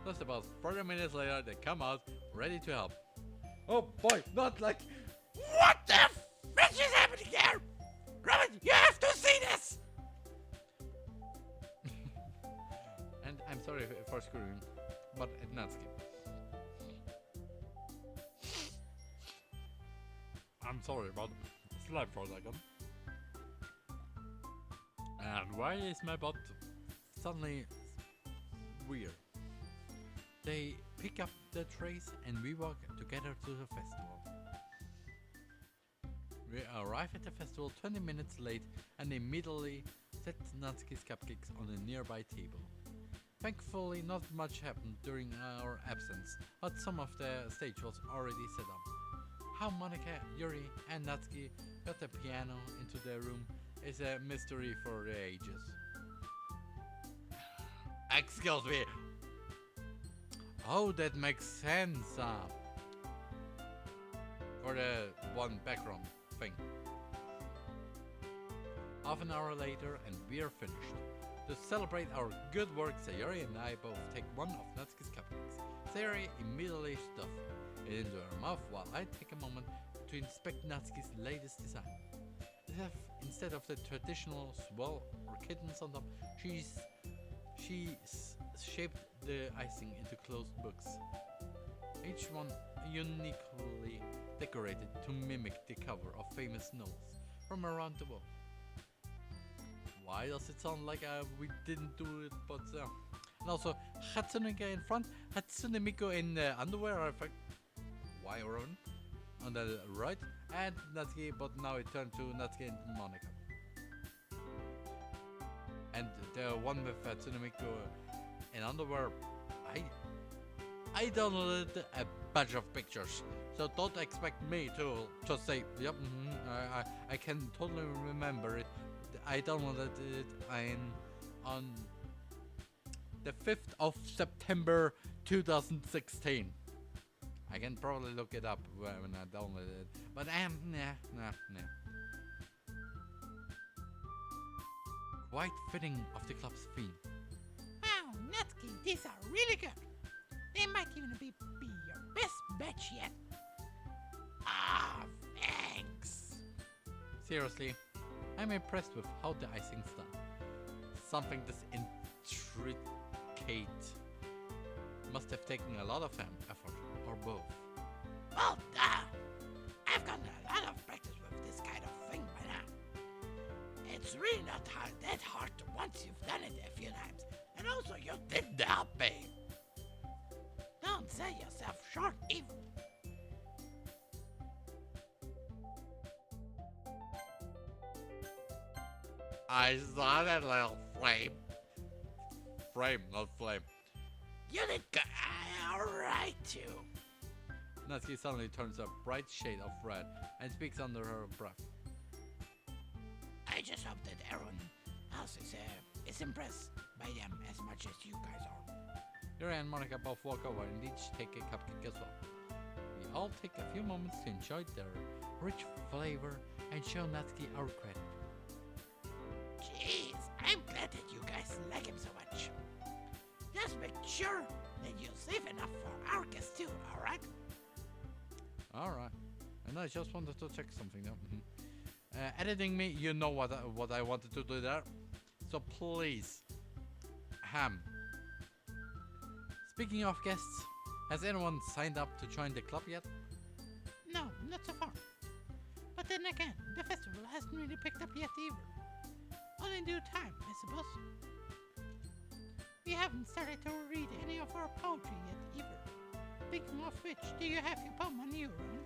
Just about 40 minutes later, they come out, ready to help. Oh boy, not like... What the frick is happening here? Robin, you have to see this! And I'm sorry for screwing, but it's Natsuki. I'm sorry, but slide for a second. And why is my butt suddenly weird? They pick up the trays and we walk together to the festival. We arrive at the festival 20 minutes late and immediately set Natsuki's cupcakes on a nearby table. Thankfully, not much happened during our absence, but some of the stage was already set up. How Monika, Yuri, and Natsuki got the piano into their room is a mystery for the ages. Excuse me. Oh, that makes sense. For the one background thing. Half an hour later and we're finished. To celebrate our good work, Sayori and I both take one of Natsuki's cupcakes. Sayori immediately stuffs it into her mouth while I take a moment to inspect Natsuki's latest design. Instead of the traditional swirl or kittens on top, she shaped the icing into closed books. Each one uniquely decorated to mimic the cover of famous novels from around the world. Why does it sound like we didn't do it, but and also Hatsune in front, Hatsune Miku in underwear, I think. Why Ron? On the right, and Natsuki, but now it turned to Natsuki and Monika. And the one with Hatsune Miku in underwear, I downloaded a bunch of pictures, so don't expect me to just say, yep, I can totally remember it. I downloaded it on the 5th of September 2016. I can probably look it up when I downloaded it, but nah. Quite fitting of the club's theme. Wow, Natsuki, these are really good. They might even be your best batch yet. Ah, thanks. Seriously, I'm impressed with how the icing's done. Something this intricate must have taken a lot of effort, or both. Well, I've gotten a lot of practice with this kind of thing by now. It's really not that hard once you've done it a few times. And also, you didn't help me. Don't sell yourself short, even. I saw that little flame. Frame, not flame. You did good. Alright, too. Natsuki suddenly turns a bright shade of red and speaks under her breath. I just hope that everyone else is impressed by them as much as you guys are. Yuri and Monica both walk over and each take a cupcake as well. We all take a few moments to enjoy their rich flavor and show Natsuki our credit. Jeez, I'm glad that you guys like him so much. Just make sure that you save enough for our guests too, alright? Alright. And I just wanted to check something now. Editing me, you know what I wanted to do there. So please, Ham. Speaking of guests, has anyone signed up to join the club yet? No, not so far. But then again, the festival hasn't really picked up yet either. All in due time, I suppose. We haven't started to read any of our poetry yet either. Speaking of which, do you have your poem on you, Ron?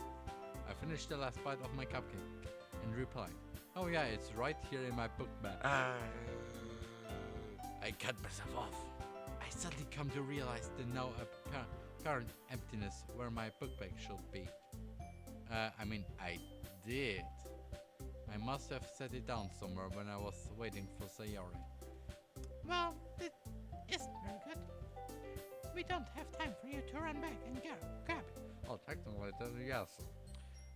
I finished the last bite of my cupcake and replied, "Oh yeah, it's right here in my book bag." I cut myself off. I suddenly come to realize the now apparent emptiness where my book bag should be. I did. I must have set it down somewhere when I was waiting for Sayori. Well, that isn't very good. We don't have time for you to run back and grab it. Oh, technically, yes.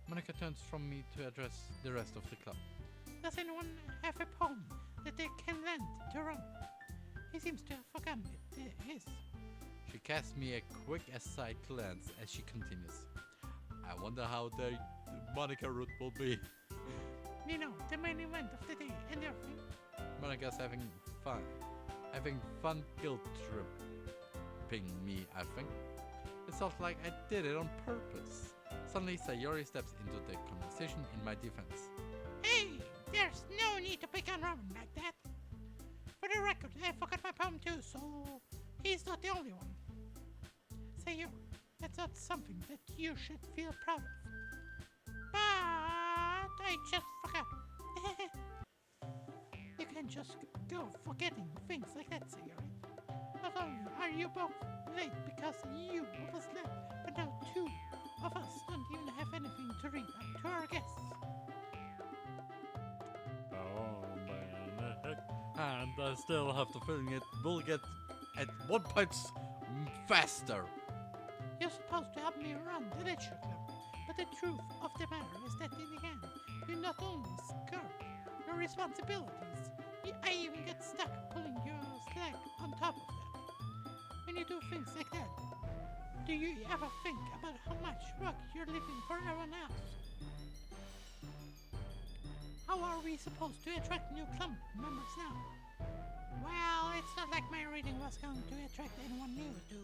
Monica turns from me to address the rest of the club. Does anyone have a poem that they can lend to Ron? He seems to have forgotten his. She casts me a quick aside glance as she continues. I wonder how the Monica route will be. You know, the main event of the day and everything. Monica's having fun guilt tripping me, I think. It felt like I did it on purpose. Suddenly, Sayori steps into the conversation in my defense. Hey, there's no need to pick on Robin like that. For the record, I forgot my poem too, so he's not the only one. Sayori, that's not something that you should feel proud of. But I just forgot. You can't just go forgetting things like that, Sayori. Not only are you both late because you overslept, but now two of us don't even have anything to read out to our guests. Oh man, and I still have the feeling it will get at 1 point faster. You're supposed to help me run the lecture club, but the truth of the matter is that in the end, you not only skirt your responsibilities, I even get stuck pulling your slack on top of that. When you do things like that, do you ever think about how much work you're leaving for everyone else? How are we supposed to attract new club members now? Well, it's not like my reading was going to attract anyone new to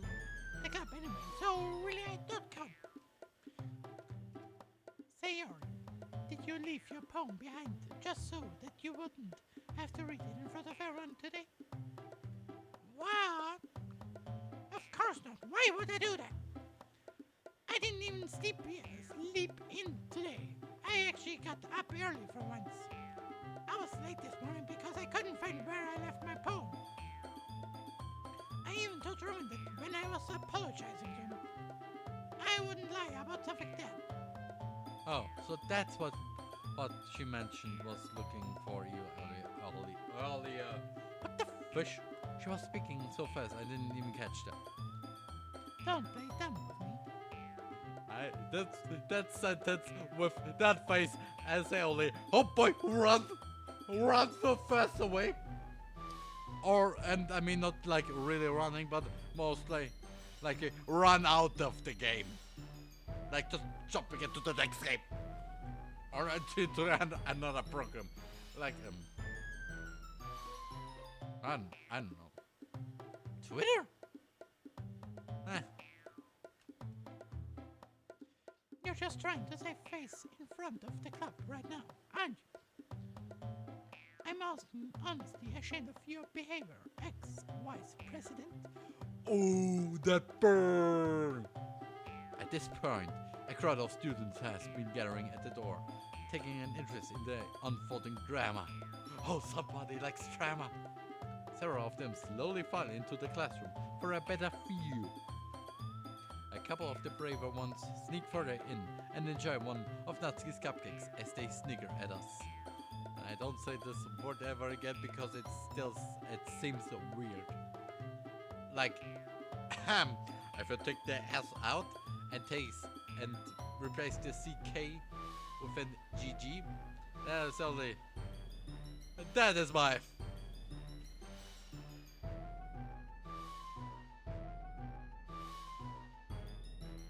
the club anyway, so really I don't come. Sayori, did you leave your poem behind just so that you wouldn't have to read it in front of everyone today? What? Of course not. Why would I do that? I didn't even sleep in today. I actually got up early for once. I was late this morning because I couldn't find where I left my poem. I even told Roman that when I was apologizing to him, I wouldn't lie about something like that. Oh, so that's what she mentioned was looking for you earlier. What the Fish? She was speaking so fast I didn't even catch that. Don't play dumb with me. That sentence with that face and say only, "Oh boy, run so fast away." Not like really running, but mostly like run out of the game. Like just jumping into the next game. Or into another program. Like, I don't know. Twitter? You're just trying to save face in front of the club right now, aren't you? I'm honestly ashamed of your behavior, ex-vice president. Oh, that burn! At this point, a crowd of students has been gathering at the door, taking an interest in the unfolding drama. Oh, somebody likes drama! Several of them slowly file into the classroom for a better view. A couple of the braver ones sneak further in and enjoy one of Natsuki's cupcakes as they snigger at us. I don't say this word ever again because it seems so weird. Like, if you take the S out and replace the CK with an GG, that is my.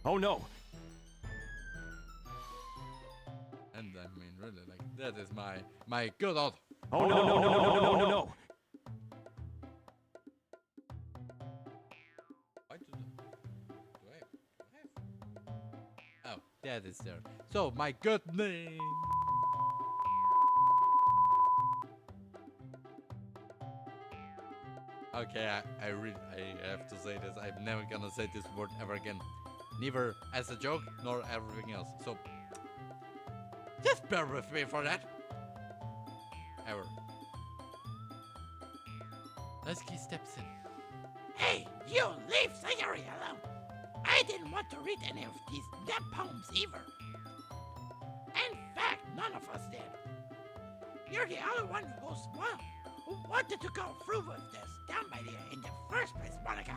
Oh no! And I mean, really, like, that is my good old. Oh no, no, no, no, no, no, no, no! Why do I have? Oh, that is there. So, my good name. Okay, I have to say this. I'm never gonna say this word ever again. Neither as a joke nor everything else. So, just bear with me for that. Ever. Natsuki steps in. Hey, you leave Sayori alone. I didn't want to read any of these damn poems either. In fact, none of us did. You're the only one who wanted to go through with this damn idea in the first place, Monica.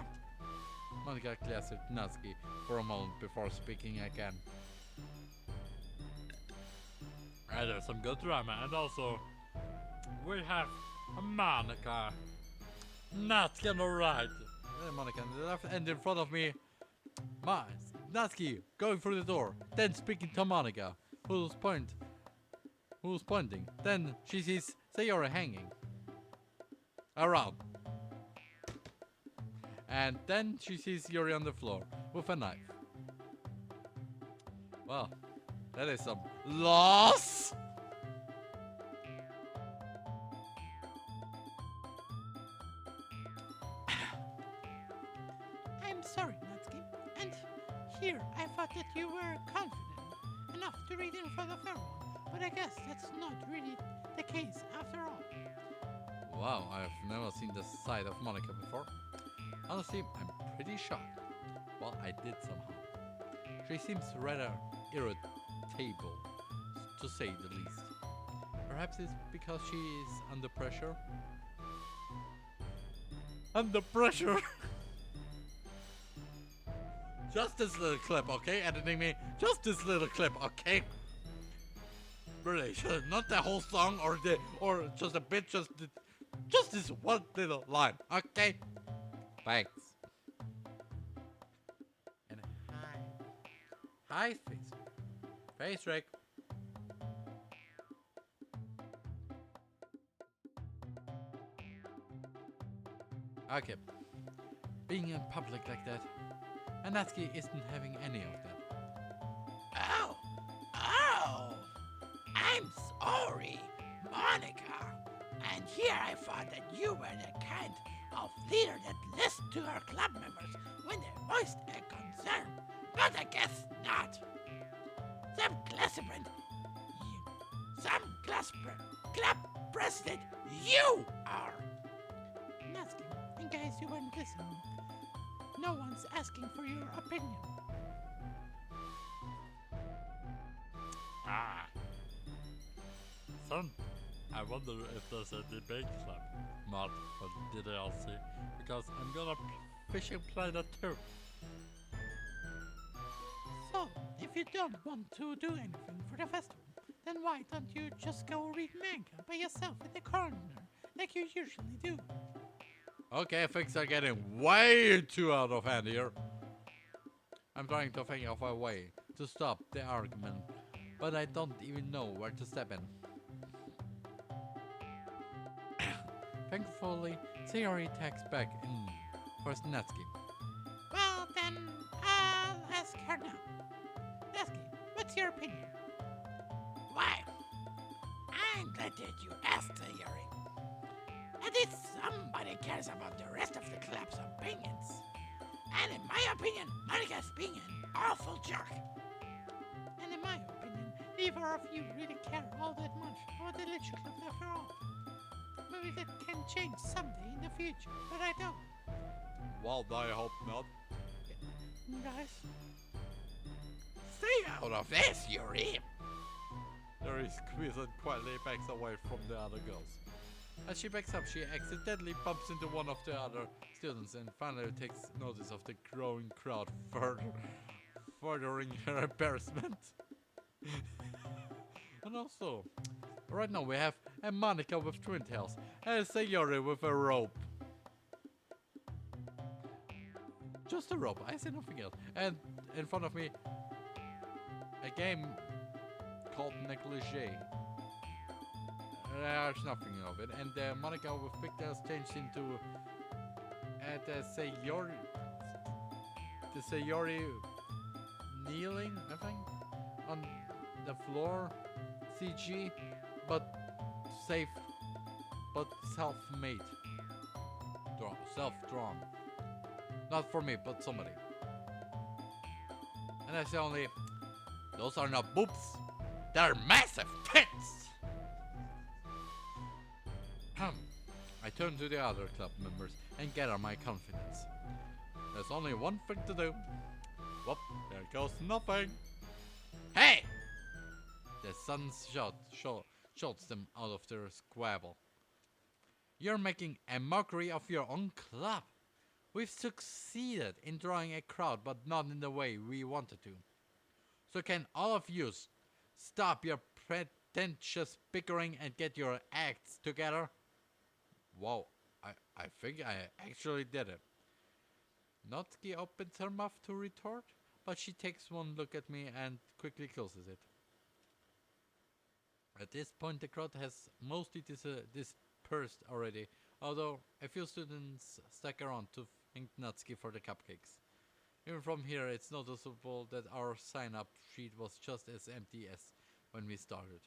Monica glares at Natsuki for a moment before speaking again. There's some good drama, and also we have Monica. Natsuki on the right. Monica on the left, and in front of me, Natsuki going through the door, then speaking to Monica, who's pointing. Then she sees Sayori hanging around. And then she sees Yuri on the floor with a knife. Well, that is some loss! I'm sorry, Natsuki. And here, I thought that you were confident enough to read in front of everyone. But I guess that's not really the case after all. Wow, I've never seen this side of Monica before. Honestly, I'm pretty shocked. Well, I did somehow. She seems rather irritable, to say the least. Perhaps it's because she is under pressure? Under pressure. Just this little clip, okay? Editing me. Just this little clip, okay? Really, not the whole song or just a bit, just this one little line, okay? Thanks. And hi face Rick. Okay, being in public like that, and Natsuki isn't having any of that. Oh, I'm sorry, Monica. And here I thought that you were the kind of leader that listened to her club members when they voiced a concern. But I guess not. Club president, you are. Natsuki, in case you weren't listening, no one's asking for your opinion. Son, I wonder if there's a debate club mod for DDLC, because I'm gonna fishing play that too. So, if you don't want to do anything for the festival, then why don't you just go read manga by yourself in the corner, like you usually do? Okay, things are getting way too out of hand here. I'm trying to think of a way to stop the argument, but I don't even know where to step in. Thankfully, Sayori texts back in for Natsuki. Well, then, I'll ask her now. Natsuki, what's your opinion? Why? I'm glad that you asked, Yuri. At least somebody cares about the rest of the club's opinions. And in my opinion, Monica's being an awful jerk. And in my opinion, neither of you really care all that much about the Literature Club after all. Maybe that can change someday in the future, but I don't. Well, I hope not. Guys? Stay out of this, Yuri! Yuri squeezes and quietly backs away from the other girls. As she backs up, she accidentally bumps into one of the other students and finally takes notice of the growing crowd, furthering her embarrassment. And also, right now we have a Monica with twin tails and a Sayori with a rope. Just a rope, I say nothing else. And in front of me, a game called Negligee. There's nothing of it. And Monica with big tails changed into the Sayori kneeling, I think, on the floor, CG, but safe, but self-made, self-drawn. Not for me, but somebody. And I say only, those are not boobs, they're massive tits! I turn to the other club members and gather my confidence. There's only one thing to do. Whoop, there goes nothing. Hey! The sun shouts them out of their squabble. You're making a mockery of your own club. We've succeeded in drawing a crowd, but not in the way we wanted to. So can all of you stop your pretentious bickering and get your acts together? Wow, I think I actually did it. Natsuki opens her mouth to retort, but she takes one look at me and quickly closes it. At this point, the crowd has mostly dispersed already, although a few students stuck around to thank Natsuki for the cupcakes. Even from here, it's noticeable that our sign-up sheet was just as empty as when we started.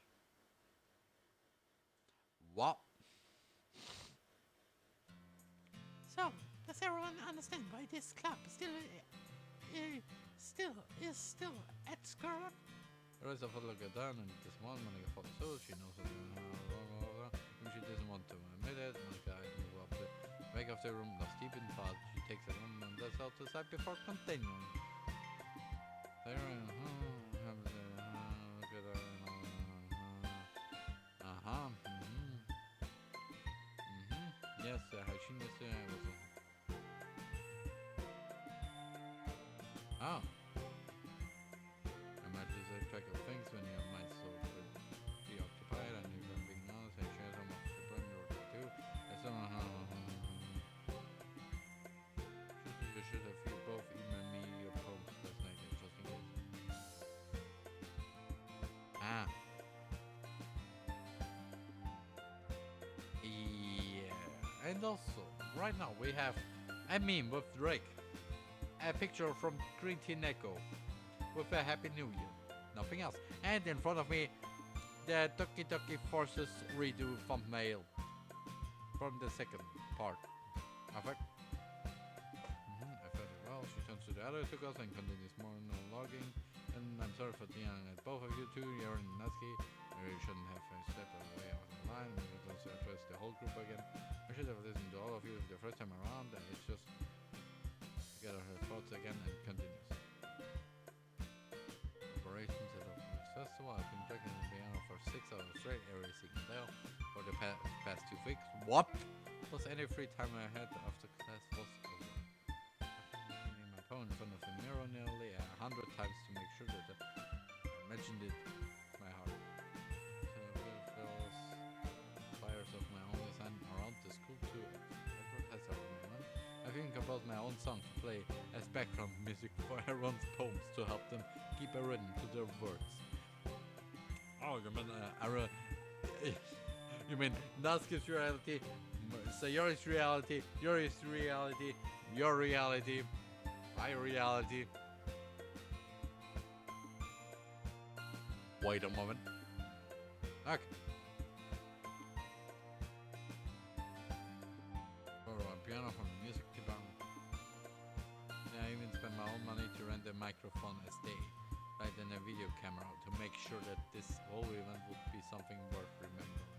What? So, does everyone understand why this club still is still at square one? The rest of us look down and this one Monica follows suit. She knows that when she doesn't want to admit it. Monica moves up the back of the room, lost deep in thought. She takes a room and that's out to the side before continuing. Yes, oh. I might lose track of things when your mind's so preoccupied and you're going to be honest. I share some of the brain work too. I don't know how. You should have you both emailed me your poems last night just in case. Ah. Yeah. And also, right now we have a meme with Drake. A picture from Green Tea Neko with a Happy New Year. Nothing else. And in front of me, the Toki Toki Forces redo thumbnail from the second part. Perfect. I felt it well. She turns to the other two girls and continues more logging. And I'm sorry for the at both of you two. You're in Natsuki. You shouldn't have stepped away off the line. We can also address the whole group again. I should have listened to all of you the first time around. And it's just gather her thoughts again and continues. Operations at the festival. I've been playing the piano for 6 hours straight every single day for the past 2 weeks. What? Plus any free time I had after class was over. I've been my phone in front of the mirror nearly 100 times to make sure that I mentioned it to my heart. So fires of my own design around the school too. Advertise our moment. I think about my own song to play as background music for everyone's poems to help them keep a rhythm to their words. Oh, you mean you mean Natsuki's reality, Sayori's reality, Yuri's reality, your reality, my reality. Wait a moment. Okay. Piano from music department. Yeah, I even spent my own money to rent a microphone as they right in a video camera to make sure that this whole event would be something worth remembering.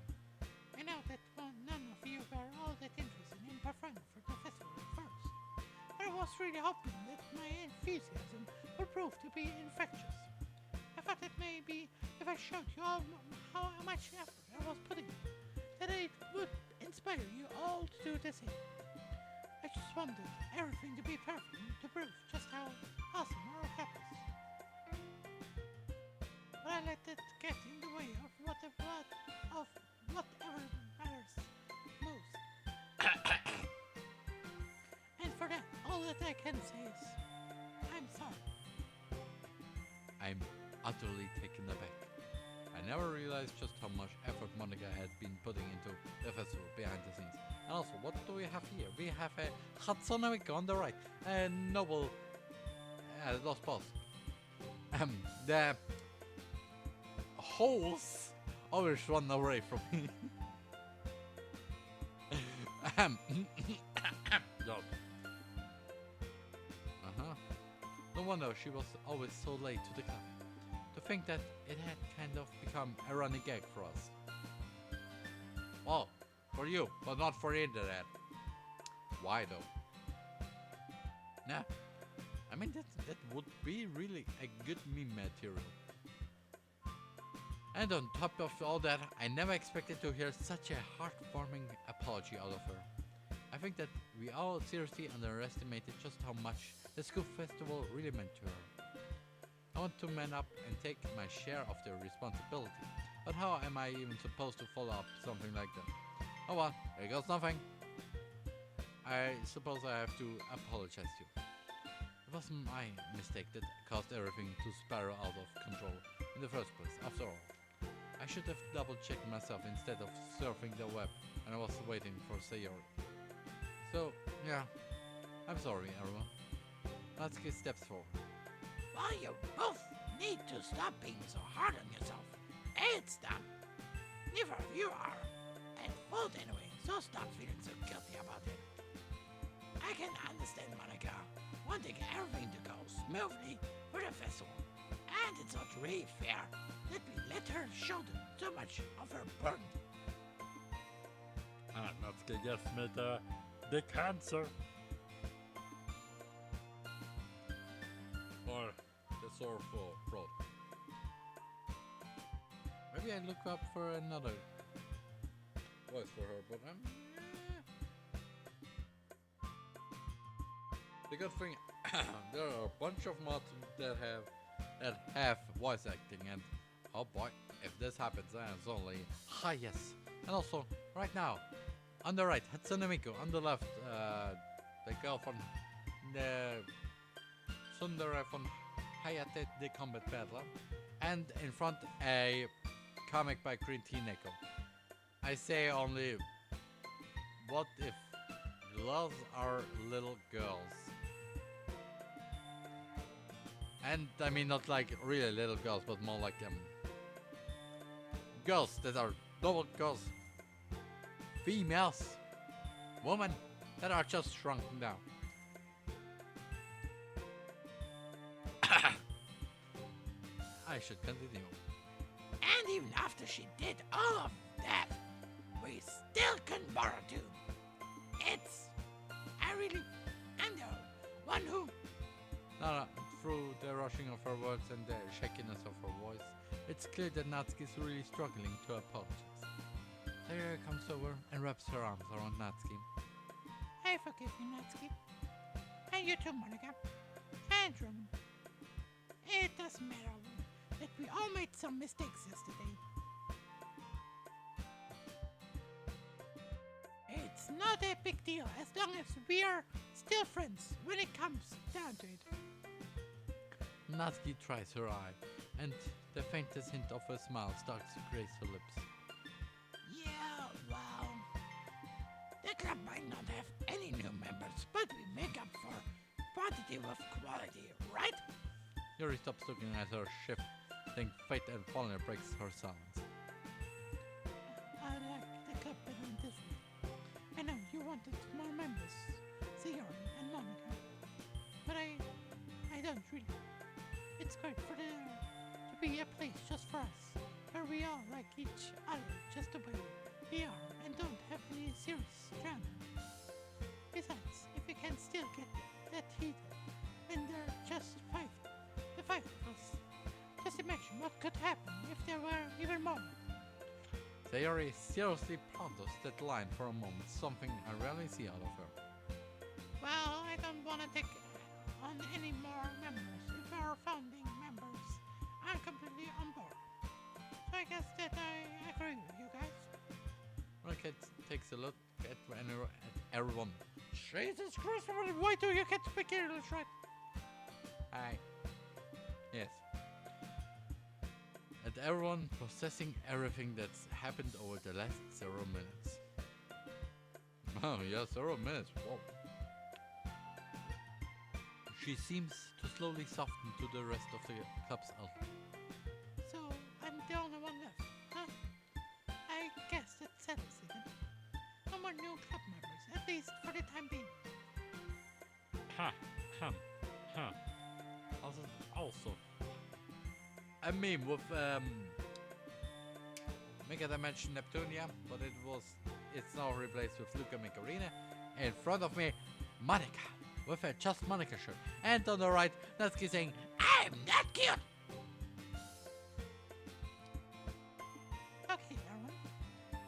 I know that none of you were all that interested in performing for the festival at first, but I was really hoping that my enthusiasm would prove to be infectious. I thought that maybe if I showed you all how much effort I was putting in, that it would inspire you all to do the same. I just wanted everything to be perfect to prove just how awesome our cap is. But I let it get in the way of whatever matters most. And for that, all that I can say is, I'm sorry. I'm utterly taken aback. I never realized just how much effort Monica had been putting into the festival behind the scenes. And also, what do we have here? We have a Hatsune Miku on the right, a noble lost boss. The holes always run away from me. No wonder she was always so late to the club. To think that it had kind of become a running gag for us. Well, for you, but not for the internet. Why though? Nah, I mean that would be really a good meme material. And on top of all that, I never expected to hear such a heartwarming apology out of her. I think that we all seriously underestimated just how much the school festival really meant to her. I want to man up and take my share of the responsibility, but how am I even supposed to follow up something like that? Oh well, there goes nothing. I suppose I have to apologize to you. It wasn't my mistake that caused everything to spiral out of control in the first place, after all. I should have double-checked myself instead of surfing the web and I was waiting for Sayori. So, yeah, I'm sorry everyone. Natsuki steps forward. Well, you both need to stop being so hard on yourself. It's done. Neither of you are at fault anyway, so stop feeling so guilty about it. I can understand Monica wanting everything to go smoothly for the festival, and it's not really fair that we let her shoulder so much of her burden. Natsuki gives me the cancer. Or the sore throat. Maybe I look up for another voice for her, but the good thing, there are a bunch of mods that have voice acting, and oh boy, if this happens, then it's only highest. And also, right now, on the right, Hatsune Miku, on the left, the girl from the Sundara from Hayate the Combat Battler, and in front a comic by Green Tea Neko. I say only, what if gloves are little girls? And I mean not like really little girls, but more like girls that are double girls, females, women that are just shrunken down. I should continue. And even after she did all of that, we still couldn't borrow too. I'm the one who... No, through the rushing of her words and the shakiness of her voice, it's clear that Natsuki is really struggling to apologize. Sayori comes over and wraps her arms around Natsuki. I forgive you, Natsuki. And you too, Monica. And Roman. It doesn't matter that we all made some mistakes yesterday. It's not a big deal as long as we're still friends when it comes down to it. Natsuki tries her eye, and the faintest hint of a smile starts to grace her lips. Yeah, well, the club might not have any new members, but we make up for quantity with quality, right? Yuri stops looking at her shifting fate and finally breaks her silence. I like the club better in this way. I know you wanted more members, Theorem and Monica, but I don't really. It's great for there to be a place just for us, where we all like each other just the way we are and don't have any serious drama. Besides, if we can still get that heated when there are just the five of us, just imagine what could happen if there were even more. Sayori seriously ponders that line for a moment, something I rarely see out of her. Well, I don't want to take on any more members if our founding members aren't completely on board. So I guess that I agree with you guys. Monica takes a look at everyone. Jesus Christ, why do you get to speak English, right? Hi. Yes. And everyone processing everything that's happened over the last 0 minutes. Oh, yeah, 0 minutes. Whoa. She seems to slowly soften to the rest of the club's outlook. So I'm the only one left, huh? I guess that settles it then. No more new club members, at least for the time being. Also, a meme with Mega Dimension Neptunia, but it's now replaced with Luca Macarena. In front of me, Monica with a Just Monica shirt, and on the right, Natsuki saying, I'm not cute! Okay, everyone.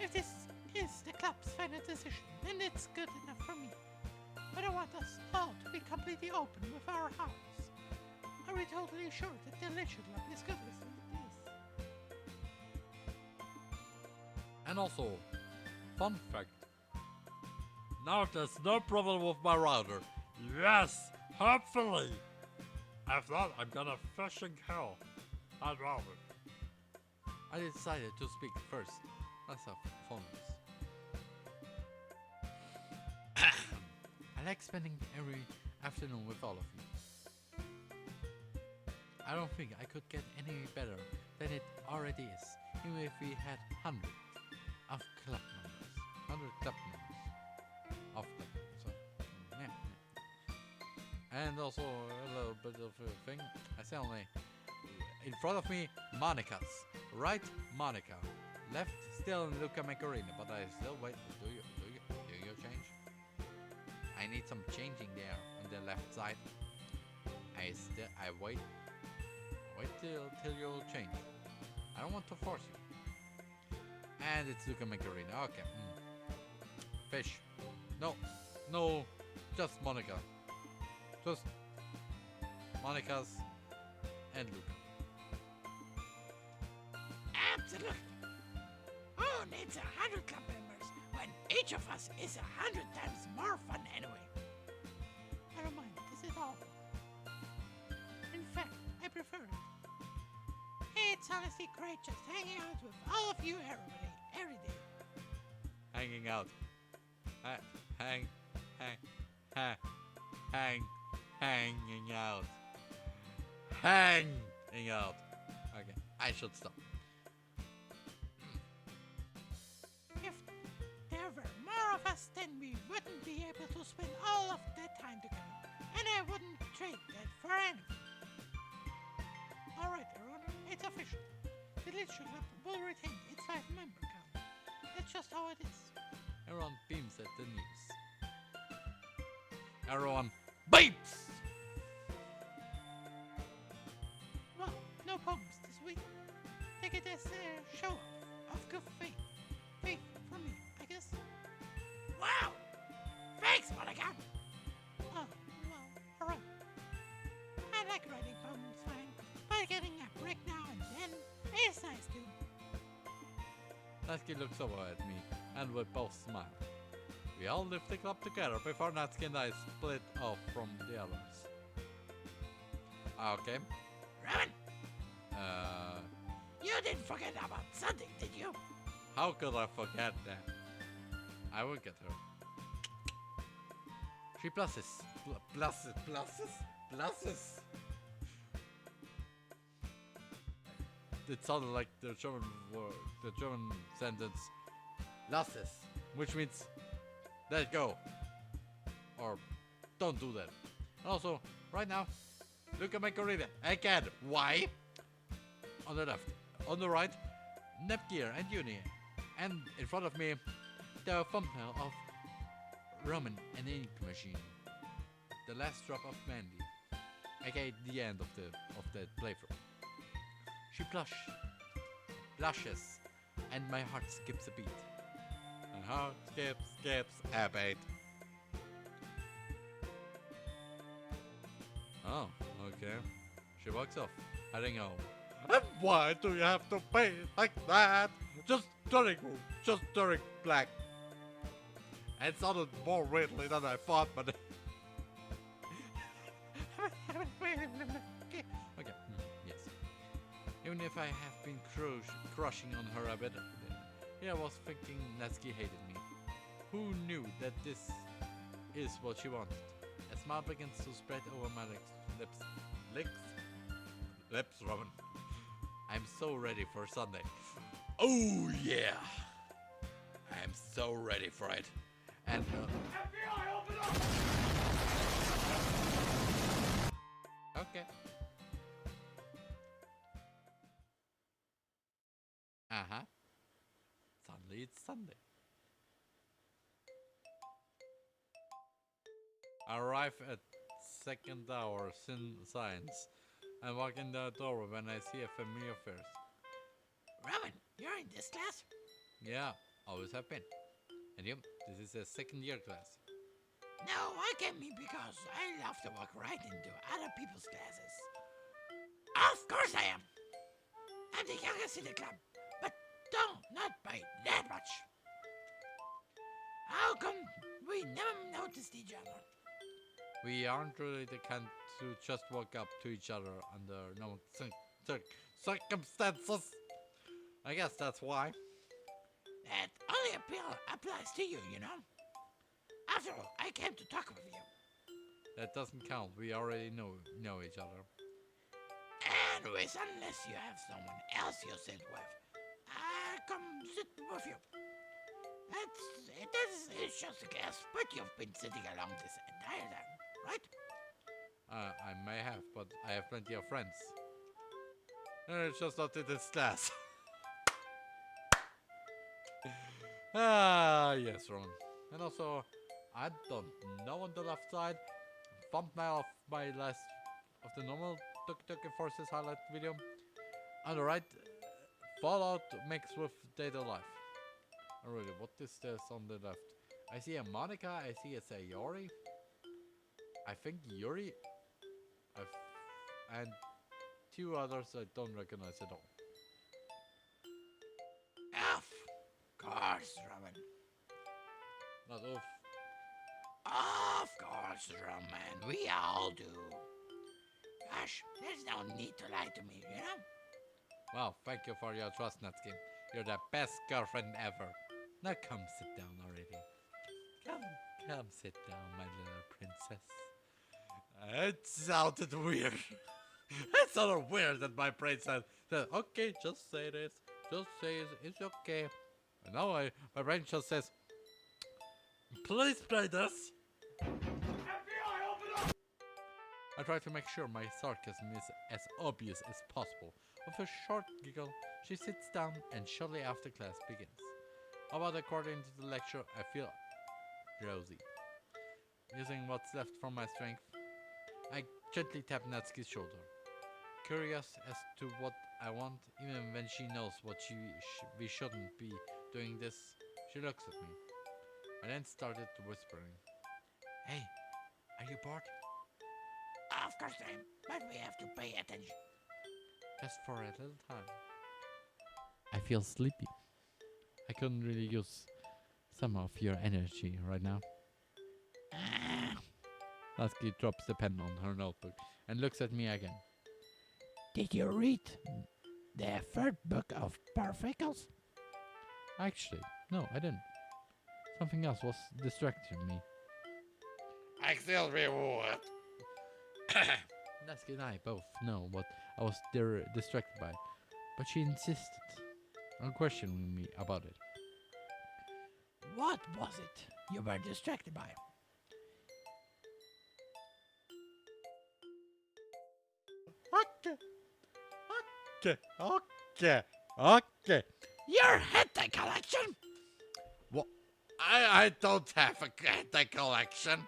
If this is the club's final decision, then it's good enough for me. But I want us all to be completely open with our hearts. Are we totally sure that the Leisure Club is good as it is? And also, fun fact, now there's no problem with my router. Yes, hopefully. If not, I'm gonna fish in hell. I'd rather. I decided to speak first. Let's have fun. I like spending every afternoon with all of you. I don't think I could get any better than it already is, even if we had hundreds of club members. 100 club members. Of them. So, yeah. And also a little bit of a thing. I say only in front of me, Monica's. Right, Monica. Left, still Luca Macarena, but I still wait. Do you change? I need some changing there on the left side. I wait till you change. I don't want to force you. And it's Luca Macarena. Okay. Fish. No, just Monica. Just Monica's and Luca. Absolutely. Who needs 100 club members when each of us is 100 times more fun anyway? I don't mind this at all. In fact, I prefer it. It's honestly great just hanging out with all of you every day. Hanging out. Hanging out. Hanging out. Okay, I should stop. If there were more of us, then we wouldn't be able to spend all of that time together, and I wouldn't trade that for anything. Alright, everyone, it's official. The Leisure Club will retain its 5-member count. That's just how it is. Everyone beams at the news. Everyone beeps! Well, no poems this week. Take it as a show of good faith. Faith from me, I guess. Wow! Thanks, Monica! Oh, well, alright. I like writing poems fine, but getting a break now and then is nice too. Natsuki looks over at me, and we both smile. We all lived the club together before Natsuki and I split off from the others. Okay. Roman, Uh, you didn't forget about Sunday, did you? how could I forget that? I will get her. She blushes. Blushes. It sounded like the German word, the German sentence, lasses, which means let it go, or don't do that. Also, right now, look at my corrida. Again, why? On the left, on the right, Nepgear and Uni, and in front of me, the thumbnail of Roman and the ink machine. The last drop of Mandy, aka the end of the playthrough. She blushes, and my heart skips a beat. My heart skips a beat. Oh, okay. She walks off, heading home. And why do you have to pay like that? Just drink black. It sounded more weirdly than I thought, but okay, yes. Even if I have been crushing on her a bit, I was thinking Natsuki hated me. Who knew that this is what she wanted? A smile begins to spread over my lips, Robin. I'm so ready for Sunday. Oh yeah! I'm so ready for it. And FBI, open up! okay. Uh-huh. Suddenly it's Sunday. I arrive at second hour science and walk in the door when I see a familiar face. Roman, you're in this class? Yeah, always have been. And you, this is a second year class. No, I came here because I love to walk right into other people's classes. Of course I am. I'm the youngest in the club, but not by that much. How come we never noticed each other? We aren't really the kind to just walk up to each other under no circumstances. I guess that's why. That only applies to you, you know? After all, I came to talk with you. That doesn't count. We already know each other. Anyways, unless you have someone else you sit with, I come sit with you. It's just a guess, but you've been sitting along this entire time, right? I may have, but I have plenty of friends. It's just not in this class. Yes, Ron. And also, I don't know on the left side, thumbnail of my last of the normal Tuki Forces highlight video. On the right, Fallout mixed with Data Life. Oh, really, what is this on the left? I see a Monica, I see a Sayori. I think Yuri. And two others I don't recognize at all. Of course, Roman. Not off. Of course, Roman. We all do. Gosh, there's no need to lie to me, you know? Wow, thank you for your trust, Natsuki. You're the best girlfriend ever. Now come sit down already. Come sit down, my little princess. It sounded weird. It sounded weird that my brain said, okay, just say this. Just say it's okay. And now my brain just says, please play this. FBI, open up! I try to make sure my sarcasm is as obvious as possible. With a short giggle, she sits down and shortly after class begins. About a quarter into the lecture, I feel drowsy. Using what's left from my strength, I gently tap Natsuki's shoulder. Curious as to what I want, even when she knows what we shouldn't be doing this, she looks at me. I then started whispering. Hey, are you bored? Of course I am, but we have to pay attention. Just for a little time. I feel sleepy. I couldn't really use some of your energy right now. Lasky drops the pen on her notebook and looks at me again. Did you read the third book of Perfecals? Actually, no, I didn't. Something else was distracting me. Excuse me, what? Lasky and I both know what I was distracted by, but she insisted on questioning me about it. What was it you were distracted by? Okay. Your hentai collection? What? I don't have a hentai collection.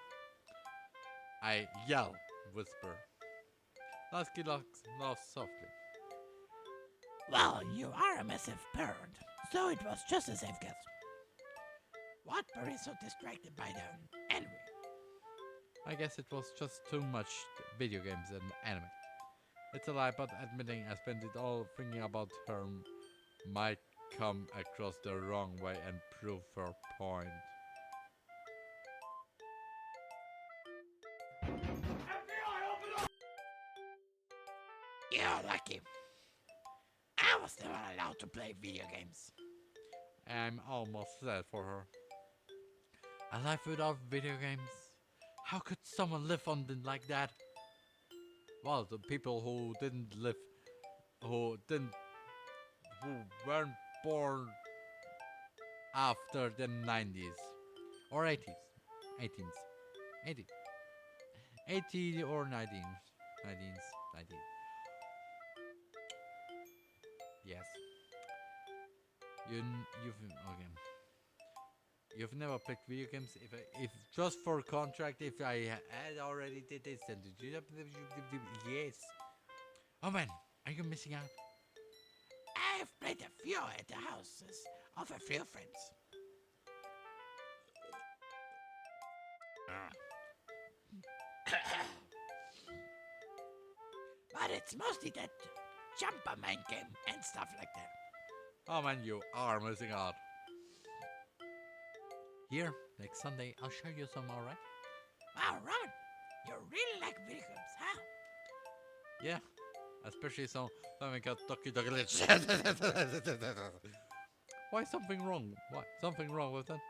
I yell, whisper. Lasky laughs softly. Well, you are a massive parent, so it was just a safe guess. What were you so distracted by them, anyway? I guess it was just too much video games and anime. It's a lie, but admitting I spent it all thinking about her might come across the wrong way and prove her point. FBI, open up! You're lucky. I was never allowed to play video games. I'm almost sad for her. A life without video games? How could someone live on them like that? Well, the people who weren't born after the 90s or 80s, 80 or 19s, 90s. Yes. You've never played video games. If just for contract, if I had already did this, then yes. Oh man, are you missing out? I've played a few at the houses of a few friends. But it's mostly that Jumperman game and stuff like that. Oh man, you are missing out. Here, next Sunday, I'll show you some, alright? Wow, Ron, you really like video games, huh? Yeah, especially something got Doki Doki. Why something wrong? What? Something wrong with that?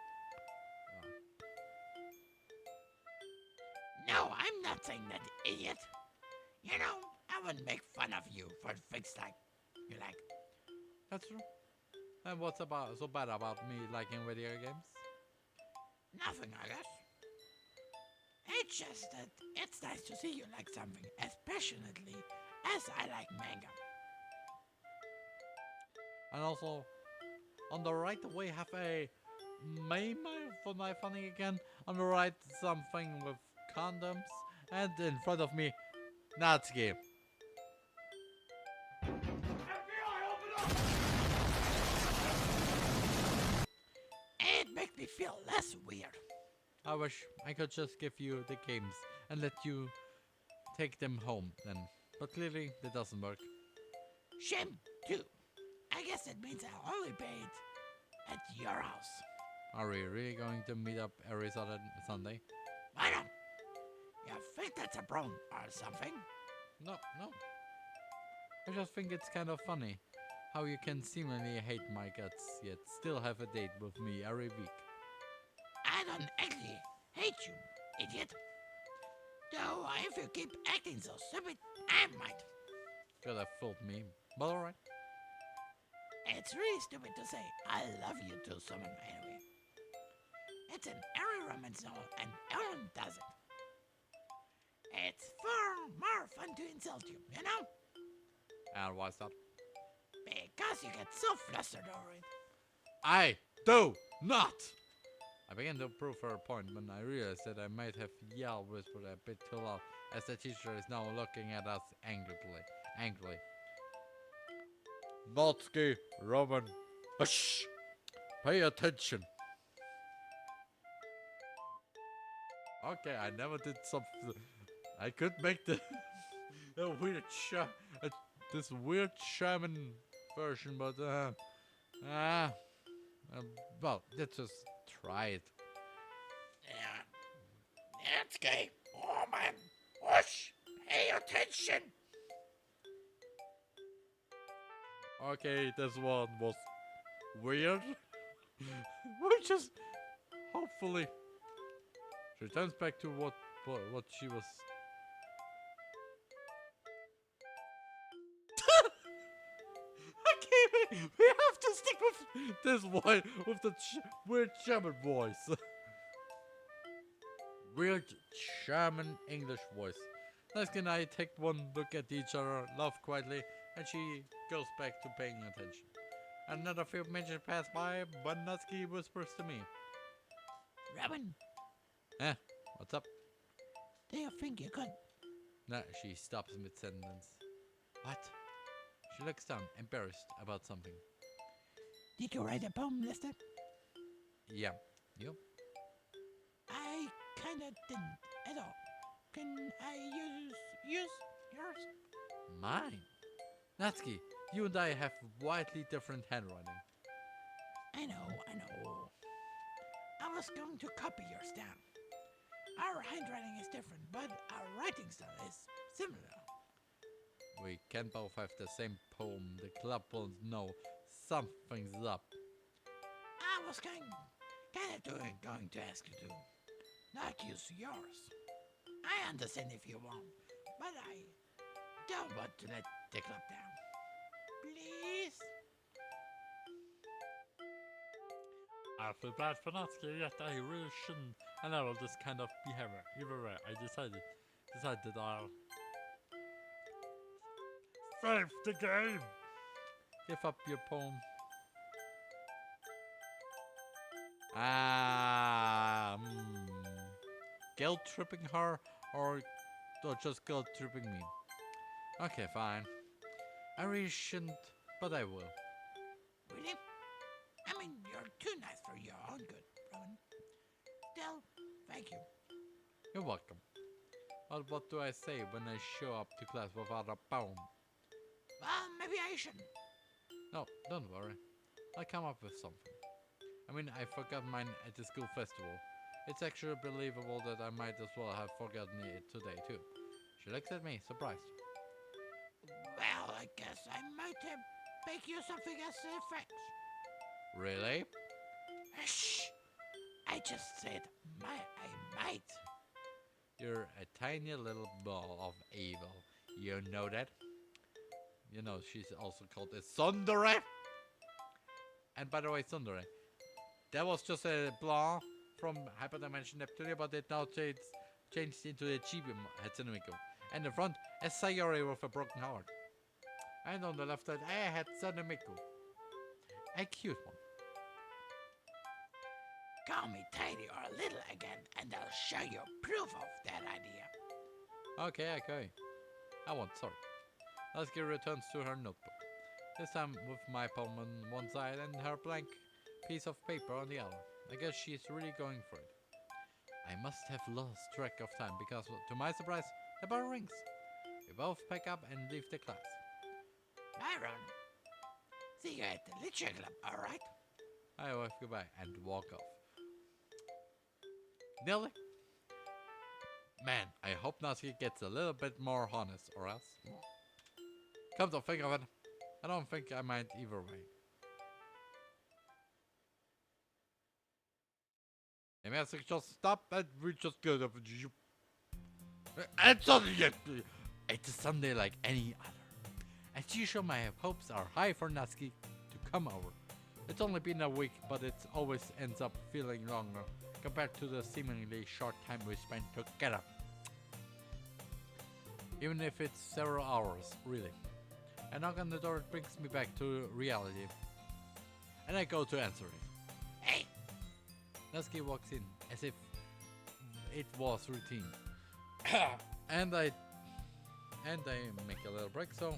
No, I'm not saying that, idiot. You know, I wouldn't make fun of you for things like you like. That's true. And what's so bad about me liking video games? Nothing, I guess. It's just that it's nice to see you like something as passionately as I like manga. And also, on the right we have a meme for my funny again. On the right, something with condoms, and in front of me, Natsuki. FBI, open up! It makes me feel less weird. I wish I could just give you the games and let you take them home then. But clearly that doesn't work. Shame, too. I guess it means I'll only pay it at your house. Are we really going to meet up every Sunday? Why not? You think that's a problem or something? No. I just think it's kind of funny how you can seemingly hate my guts yet still have a date with me every week. I don't actually hate you, idiot. Though if you keep acting so stupid, I might. Could have fooled me, but alright. It's really stupid to say I love you to someone anyway. It's an every romance novel and everyone does it. It's far more fun to insult you, you know? And why's that? Because you get so flustered over it. I do not! I began to prove her point when I realized that I might have whispered a bit too loud as the teacher is now looking at us angrily. Natsuki, Roman, hush! Pay attention! Okay, I never did something. I could make the weird this weird Sherman version, but well, let's just try it. Yeah. Natsuki. Oh man. Whoosh. Pay attention. Okay, this one was weird. We just hopefully she returns back to what she was. I can't. We have to stick with this voice, with the weird German voice. Weird German English voice. Natsuki and I take one look at each other, laugh quietly, and she goes back to paying attention. Another few minutes pass by, but Natsuki whispers to me. Robin, Eh, what's up? do you think you could? No, she stops mid-sentence. What? She looks down, embarrassed about something. Did you write a poem, Lester? Yeah. You? I kinda didn't at all. Can I use yours? Mine? Natsuki, you and I have widely different handwriting. I know. I was going to copy yours down. Our handwriting is different, but our writing style is similar. We can both have the same poem. The club will know something's up. I was going to ask you to not use yours. I understand if you want, but I don't want to let the club down. Please? I feel bad for Natsuki, yet I really shouldn't allow this kind of behavior. Either way, I decided I'll save the game. Give up your poem. Guilt tripping her or just guilt tripping me? Okay, fine. I really shouldn't, but I will. Really? I mean, you're too nice for your own good, Rowan. Still, thank you. You're welcome. But what do I say when I show up to class without a poem? Well, maybe I shouldn't. No, don't worry. I'll come up with something. I mean, I forgot mine at the school festival. It's actually believable that I might as well have forgotten it today too. She looks at me, surprised. Well, I guess I might make you something as effects. Really? Shh! I just said I might. You're a tiny little ball of evil. You know that? You know, she's also called a tsundere. And by the way, tsundere, that was just a blanc from Hyperdimension Neptunia, but it now changed into a chibi Hatsune Miku. And in front, a Sayori with a broken heart. And on the left side, I had Hatsune Miku. A cute one. Call me tiny or little again, and I'll show you proof of that idea. Okay. I won't, sorry. Natsuki returns to her notebook. This time with my poem on one side and her blank piece of paper on the other. I guess she's really going for it. I must have lost track of time because, to my surprise, the bell rings. We both pack up and leave the class. Bye, Ron. See you at the Literature Club, alright? I wave goodbye and walk off. Nearly. Man, I hope Natsuki gets a little bit more honest, or else. Come to think of it, I don't think I mind either way. Maybe I should just stop and we just go to you. It's a Sunday like any other. As usual, my hopes are high for Natsuki to come over. It's only been a week, but it always ends up feeling longer compared to the seemingly short time we spent together. Even if it's several hours, really. A knock on the door brings me back to reality. And I go to answer it. Hey! Natsuki walks in as if it was routine. and I make a little break, so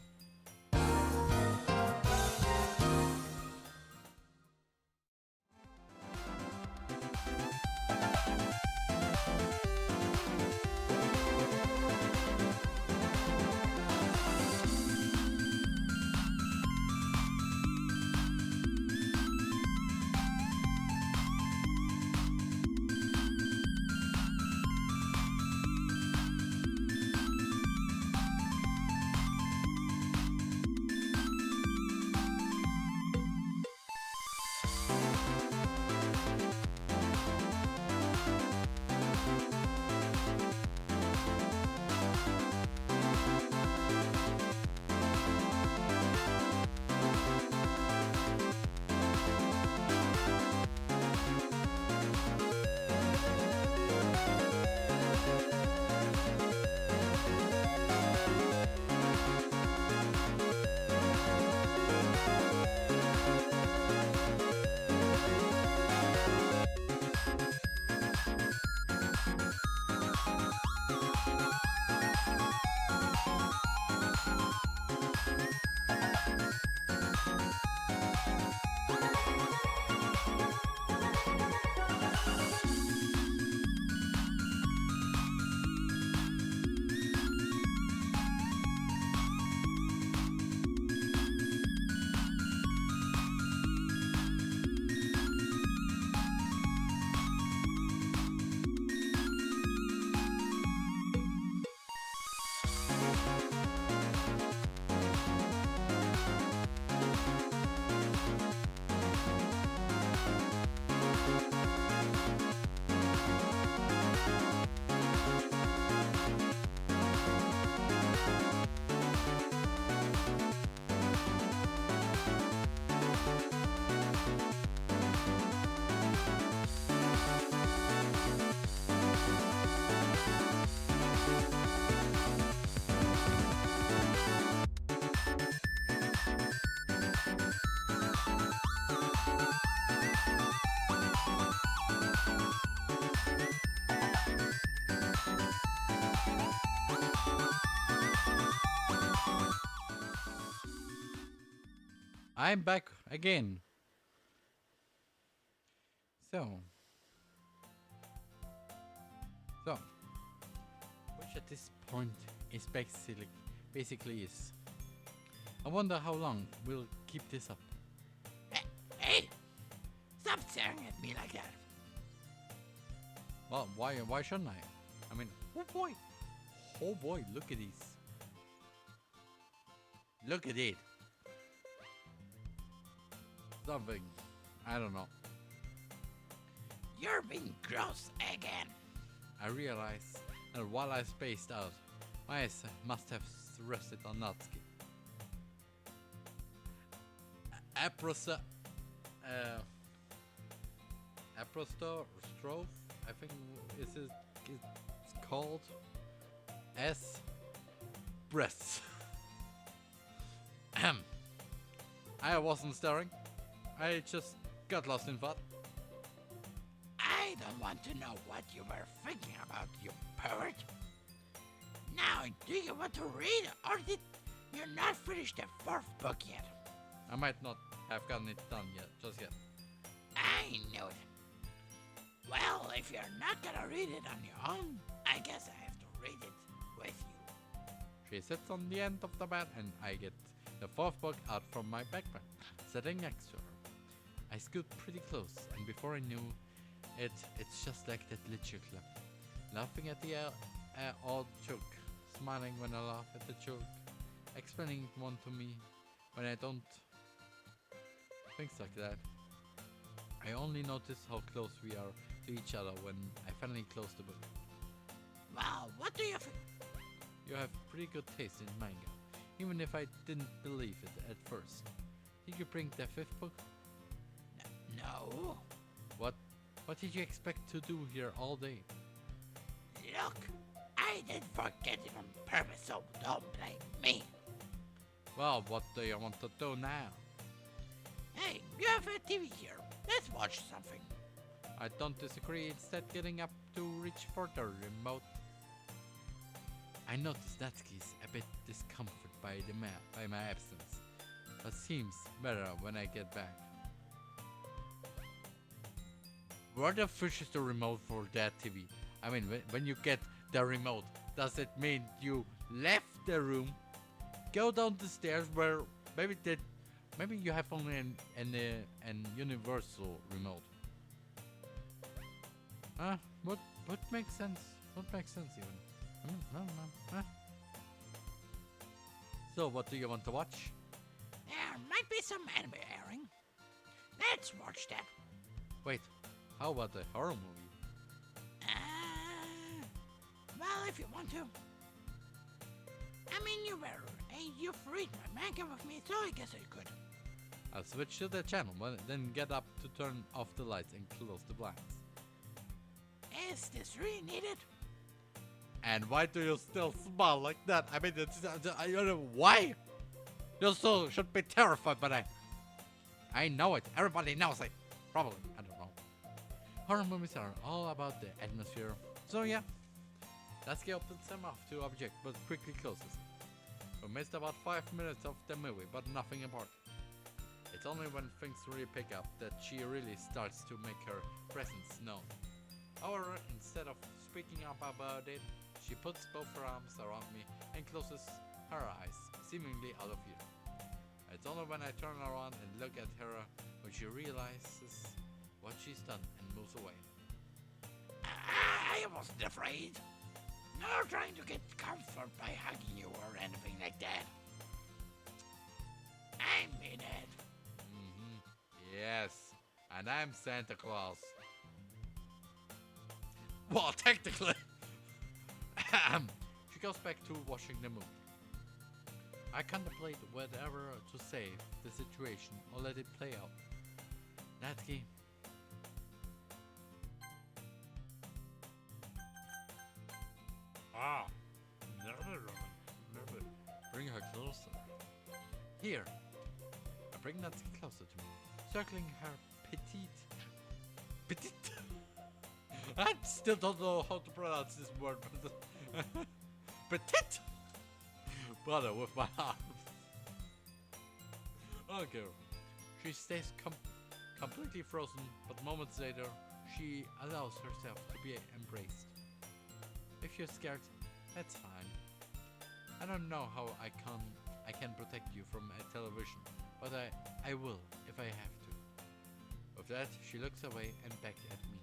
I'm back again. So, which at this point is basically is. I wonder how long we'll keep this up. Hey! Stop staring at me like that. Well, why shouldn't I? I mean, oh boy, look at these. Look at it. Something, I don't know. You're being gross again. I realize that while I spaced out, my eyes must have rested on Natsuki. Apostrophe, I think it's called as breasts. I wasn't staring. I just got lost in thought. I don't want to know what you were thinking about, you pervert. Now, do you want to read, or did you not finish the fourth book yet? I might not have gotten it done just yet. I knew it. Well, if you're not gonna read it on your own, I guess I have to read it with you. She sits on the end of the bed and I get the fourth book out from my backpack, sitting next to her. I scoot pretty close, and before I knew it, it's just like that literature club. Laughing at the odd joke, smiling when I laugh at the joke, explaining one to me when I don't. Things like that. I only notice how close we are to each other when I finally close the book. Well, what do you think? You have pretty good taste in manga, even if I didn't believe it at first. Did you bring the fifth book? No. What did you expect to do here all day? Look, I didn't forget it on purpose, so don't blame me. Well, what do you want to do now? Hey, you have a TV here. Let's watch something. I don't disagree, instead getting up to reach for the remote. I notice Natsuki's a bit discomforted by my absence, but seems better when I get back. Where the fish is the remote for that TV? I mean, when you get the remote, does it mean you left the room, go down the stairs where maybe you have only an universal remote? What makes sense? What makes sense even? I don't know. Huh? So what do you want to watch? There might be some anime airing. Let's watch that. Wait, how about a horror movie? Well, if you want to. I mean, you've read my manga with me, so I guess I could. I'll switch to the channel, then get up to turn off the lights and close the blinds. Is this really needed? And why do you still smile like that? I mean, I don't know why. You still should be terrified, but I know it. Everybody knows it. Probably. I don't know. Horror movies are all about the atmosphere. So yeah. Natsuki opens them off to object, but quickly closes. We missed about 5 minutes of the movie, but nothing important. It's only when things really pick up that she really starts to make her presence known. However, instead of speaking up about it, she puts both her arms around me and closes her eyes, seemingly out of fear. It's only when I turn around and look at her when she realizes what she's done and moves away. I wasn't afraid. Nor trying to get comfort by hugging you or anything like that. I mean it. Yes, and I'm Santa Claus. Well, technically. She goes back to watching the movie. I contemplate whether to save the situation or let it play out. Natsuki. Never. Bring her closer. Here. I bring Natsuki closer to me, circling her petite. I still don't know how to pronounce this word. Petite. Brother with my arms. Okay. She stays completely frozen, but moments later, she allows herself to be embraced. If you're scared, that's fine. I don't know how I can protect you from a television, but I will if I have to. With that, she looks away and back at me.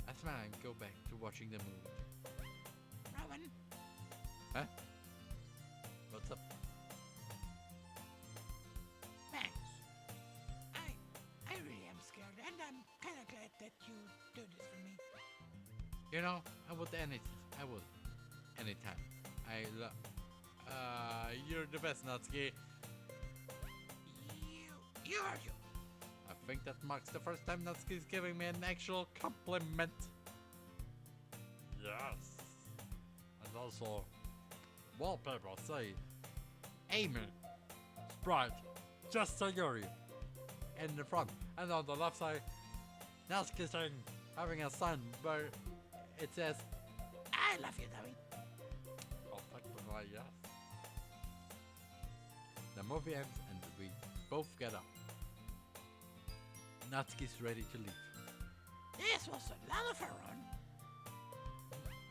I smile and go back to watching the movie. Rowan, Huh? What's up? thanks. I really am scared, and I'm kind of glad that you do this for me. You know, I would anytime. You're the best, Natsuki. You are you. I think that marks the first time Natsuki's giving me an actual compliment. Yes. And also, wallpaper say, Amy, Sprite, just Sayuri. In the front. And on the left side, Natsuki saying, having a sign where it says, I love you, Tommy. oh, technically, yes. The movie ends and we both get up. Natsuki's ready to leave. This was a lot of fun.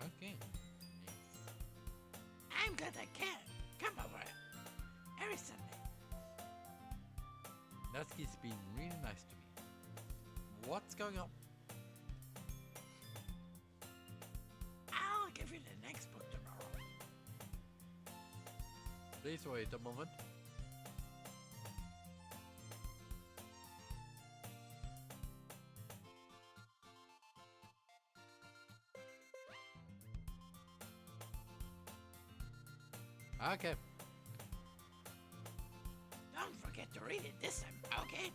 Okay. I'm glad I can come over every Sunday. Natsuki's been really nice to me. What's going on? I'll give you the next book tomorrow. Please wait a moment. Okay. Don't forget to read it this time, okay?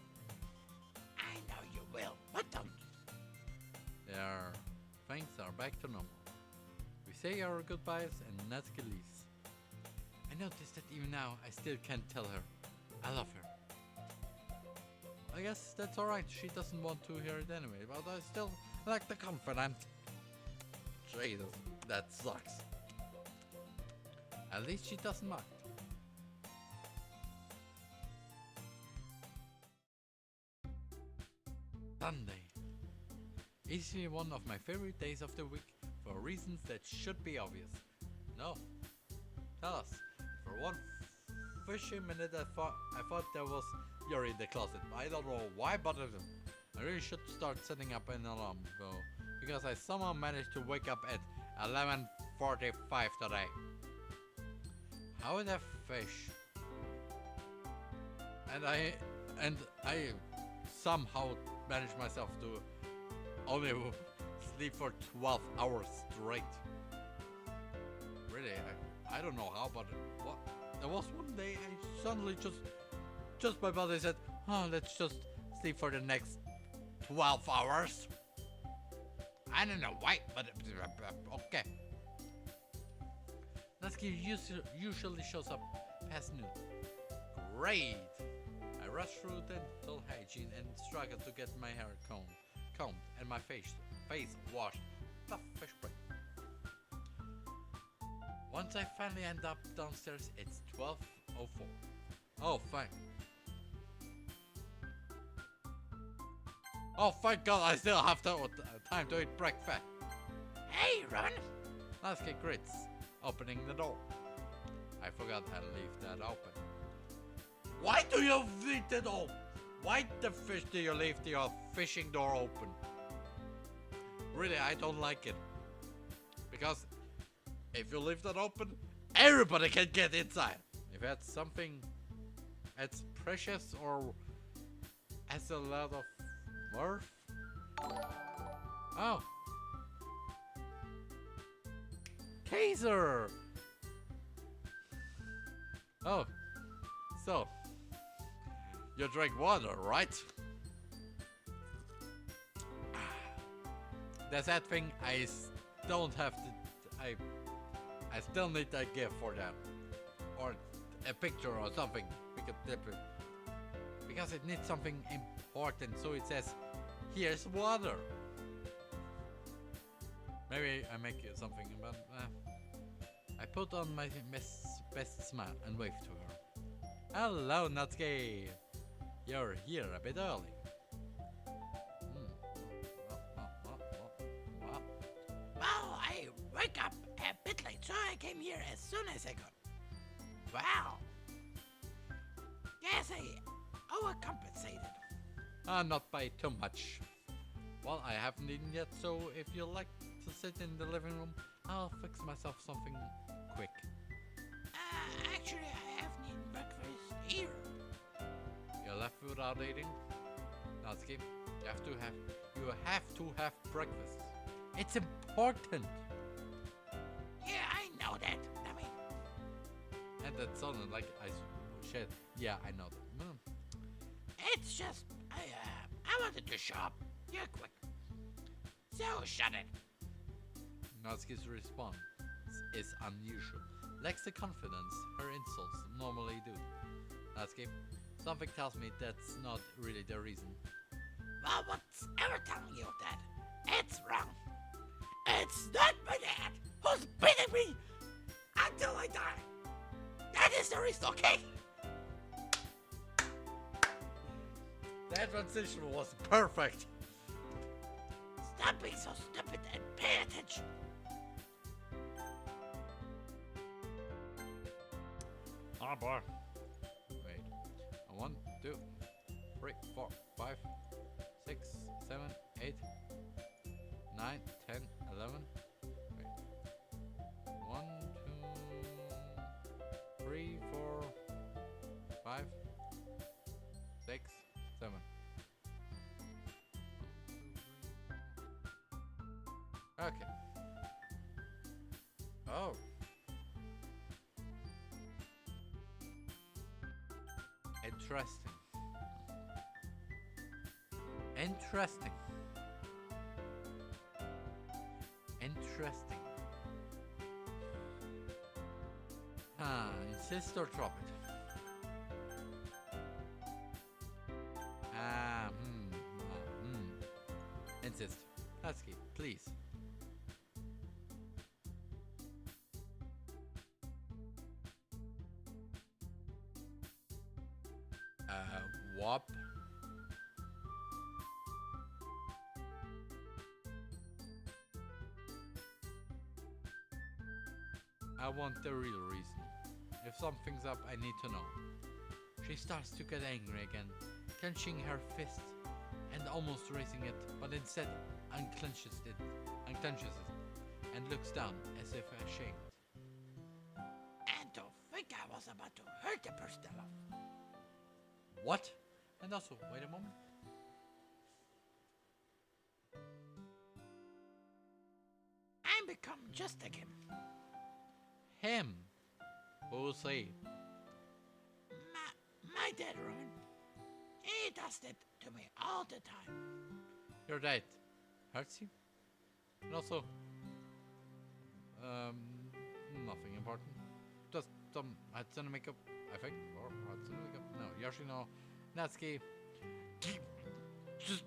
I know you will, but don't. There. Things are back to normal. We say our goodbyes and Natsuki leaves. I noticed that even now I still can't tell her I love her. I guess that's alright, she doesn't want to hear it anyway, but I still like the confidant. Jesus, that sucks. At least she doesn't mind. Sunday. Easily one of my favorite days of the week for reasons that should be obvious. No. Tell us. For one fishy minute I thought there was Yuri in the closet. I don't know why, but I really should start setting up an alarm though, because I somehow managed to wake up at 11:45 today. How in the fish? And I somehow managed myself to only sleep for 12 hours straight. Really, I don't know how, but what? There was one day I suddenly just my body said, oh, let's just sleep for the next 12 hours. I don't know why, but okay. Natsuki usually shows up past noon. Great! I rush through dental hygiene and struggle to get my hair combed and my face washed. The fish break. Once I finally end up downstairs, it's 12:04. Oh, fine. Oh, thank God, I still have time to eat breakfast. Hey, Ron. Natsuki grits, opening the door. I forgot I leave that open. Why do you leave it open? Why the fish do you leave your fishing door open? Really, I don't like it. Because if you leave that open, everybody can get inside. If that's something that's precious or has a lot of worth. Oh. Taser! Oh. So. You drink water, right? That's that thing I don't have to... I still need a gift for that. Or a picture or something. We could tip it. Because it needs something important, so it says, here's water. Maybe I make you something, but I put on my best smile and wave to her. Hello, Natsuki. You're here a bit early. Well. Well, I woke up a bit late, so I came here as soon as I could. Wow. Guess I overcompensated. Not by too much. Well, I haven't eaten yet, so if you'd like to sit in the living room, I'll fix myself something quick. Actually, I haven't eaten breakfast either. You left without eating? Natsuki, you have to have breakfast. It's important. Yeah, I know that. I mean, And that sounded like shit. Yeah, I know that. it's just I wanted to show up. Yeah, quick. So shut it. Natsuki's response is unusual. Lacks the confidence her insults normally do. Natsuki, something tells me that's not really the reason. Well, what's ever telling you that? It's wrong. It's not my dad who's beating me until I die. That is the reason, okay? That transition was perfect. Stop being so stupid and pay attention. Oh boy. Wait. 1, 2, 3, 4, 5, 6, 7, 8, 9, 10, 11. Wait. 1, 2, 3, 4, 5, 6, 7. Okay. Oh. Interesting. Interesting. Interesting. Insist or drop it? Insist. Natsuki, please. Wop. I want the real reason. If something's up, I need to know. She starts to get angry again, clenching her fist and almost raising it, but instead unclenches it, and looks down as if ashamed. And to think I was about to hurt the person I love. What? And also, wait a moment. I'm become just like him. Him. Who's he? My dad, Roman. He does that to me all the time. Your dad hurts you? And also, nothing important. Just some Hatsune makeup, I think. Or Hatsune makeup. No, Yoshino, Natsuki. Just,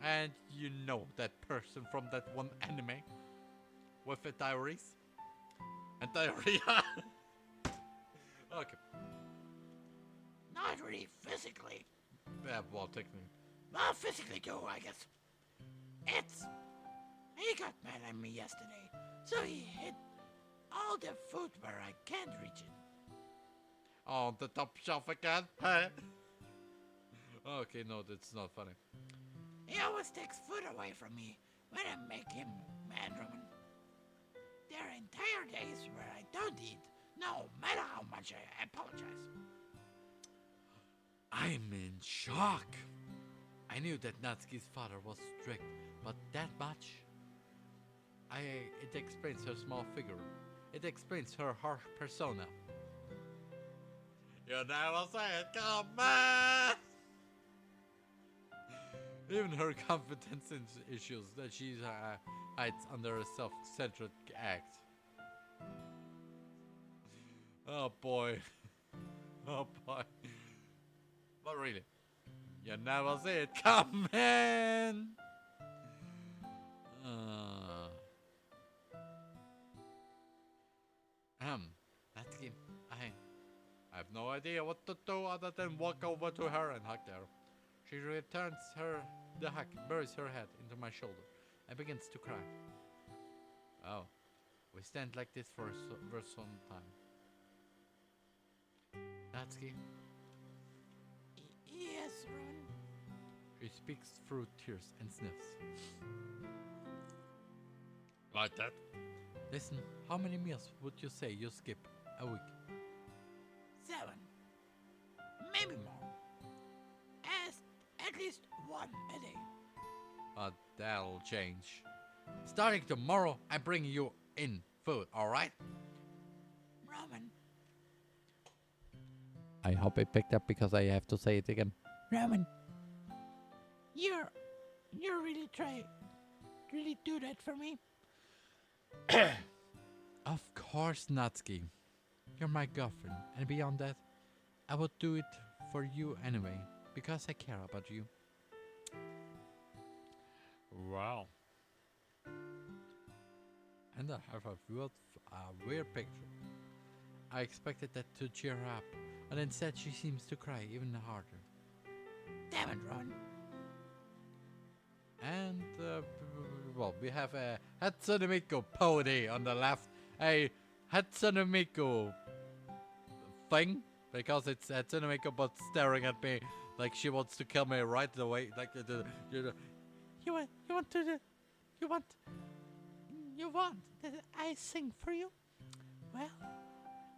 And you know that person from that one anime with the diaries and diarrhea. Okay. Not really physically. Yeah, well, technically. Well, physically too, I guess. He got mad at me yesterday, so he hid all the food where I can't reach it. On the top shelf again? Huh? Okay, no, that's not funny. He always takes food away from me when I make him mad, Roman. There are entire days where I don't eat, no matter how much I apologize. I'm in shock. I knew that Natsuki's father was strict, but that much? It explains her small figure. It explains her harsh persona. You never say it, come on! Even her confidence issues that she hides under a self-centered act. Oh boy. Oh boy. But really, you never see it coming. Natsuki, I have no idea what to do other than walk over to her and hug her. She returns the hug, buries her head into my shoulder, and begins to cry. Oh, we stand like this for some time. Natsuki, Yes, Ron. she speaks through tears and sniffs. like that? Listen, how many meals would you say you skip a week? 7. Maybe more. At least 1 a day. But that'll change. Starting tomorrow, I'm bringing you in food, alright? Roman. I hope it picked up because I have to say it again. Roman. You're really really do that for me? Of course, Natsuki. You're my girlfriend, and beyond that, I would do it for you anyway, because I care about you. Wow. And I have a weird picture. I expected that to cheer her up, but instead she seems to cry even harder. Damn it, Ron. And, well, we have a Hatsune Miku pony on the left, a Hatsune Miku thing, because it's Hatsune Miku but staring at me like she wants to kill me right away, like You want that I sing for you? Well,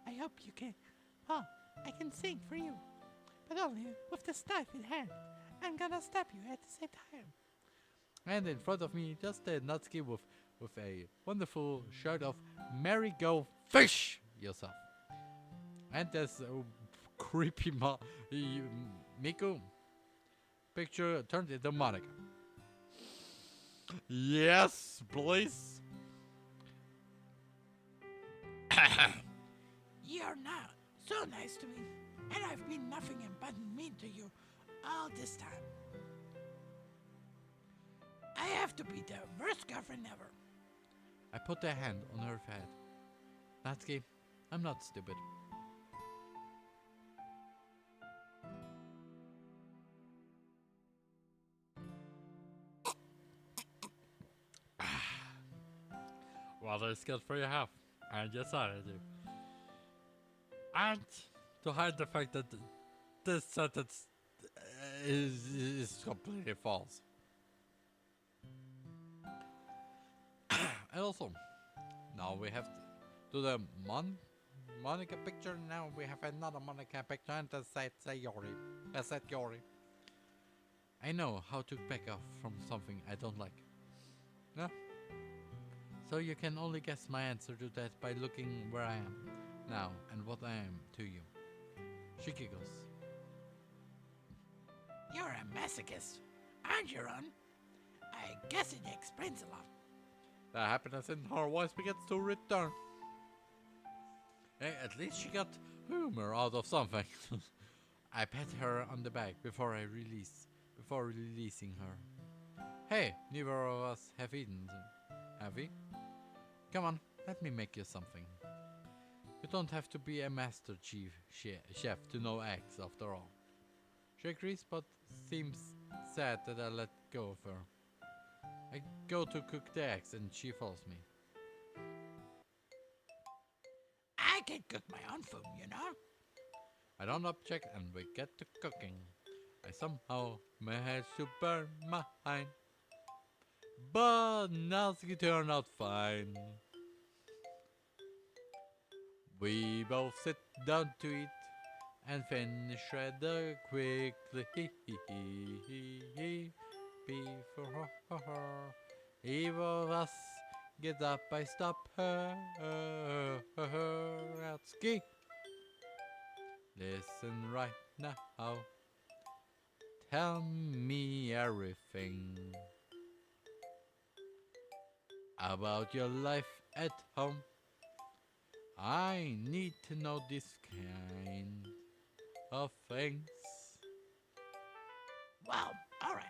I hope you can. Well, I can sing for you, but only with the knife in hand. I'm gonna stab you at the same time. And in front of me, just a Natsuki with a wonderful shirt of Merry Go Fish yourself. And there's a creepy Miku picture turned into Monica. Yes, please. You're now so nice to me, and I've been nothing but mean to you all this time. I have to be the worst girlfriend ever. I put a hand on her head. Natsuki, I'm not stupid. Well, that's good for your health. And yes, I do. And to hide the fact that this sentence is completely false. And also, now we have to the Monica picture. Now we have another Monica picture and a Casette Yori. I know how to back off from something I don't like. Yeah? So you can only guess my answer to that by looking where I am now and what I am to you. She giggles. You're a masochist, aren't you, Ron? I guess it explains a lot. The happiness in her voice begins to return. Hey, at least she got humor out of something. I pat her on the back before releasing her. Hey, neither of us have eaten, have we? Come on, let me make you something. You don't have to be a master chef to know eggs, after all. She agrees, but seems sad that I let go of her. I go to cook the eggs and she follows me. I can cook my own food, you know? I don't object and we get to cooking. I somehow manage to burn mine. But Natsuki turned out fine. We both sit down to eat and finish rather quickly. Before either of us get up, I stop her. Natsuki, listen right now. Tell me everything about your life at home. I need to know this kind of things. Well, alright.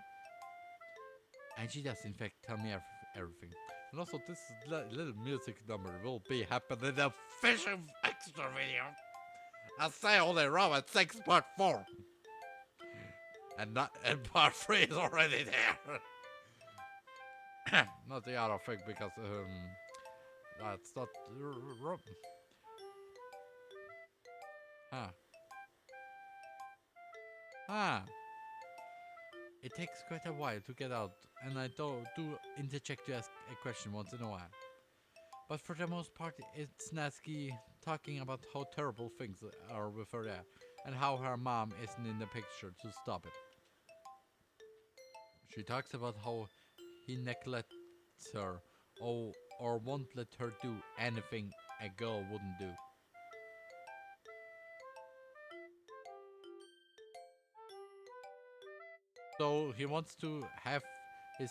And she does in fact tell me everything. And also this little music number will be happening in the Fish of Extra video. I say only Robert 6.4. And part 3 is already there. Not the other thing because that's not It takes quite a while to get out, and I do interject to ask a question once in a while. But for the most part, it's Natsuki talking about how terrible things are with her dad, and how her mom isn't in the picture to stop it. She talks about how he neglects her, or won't let her do anything a girl wouldn't do. So he wants to have his...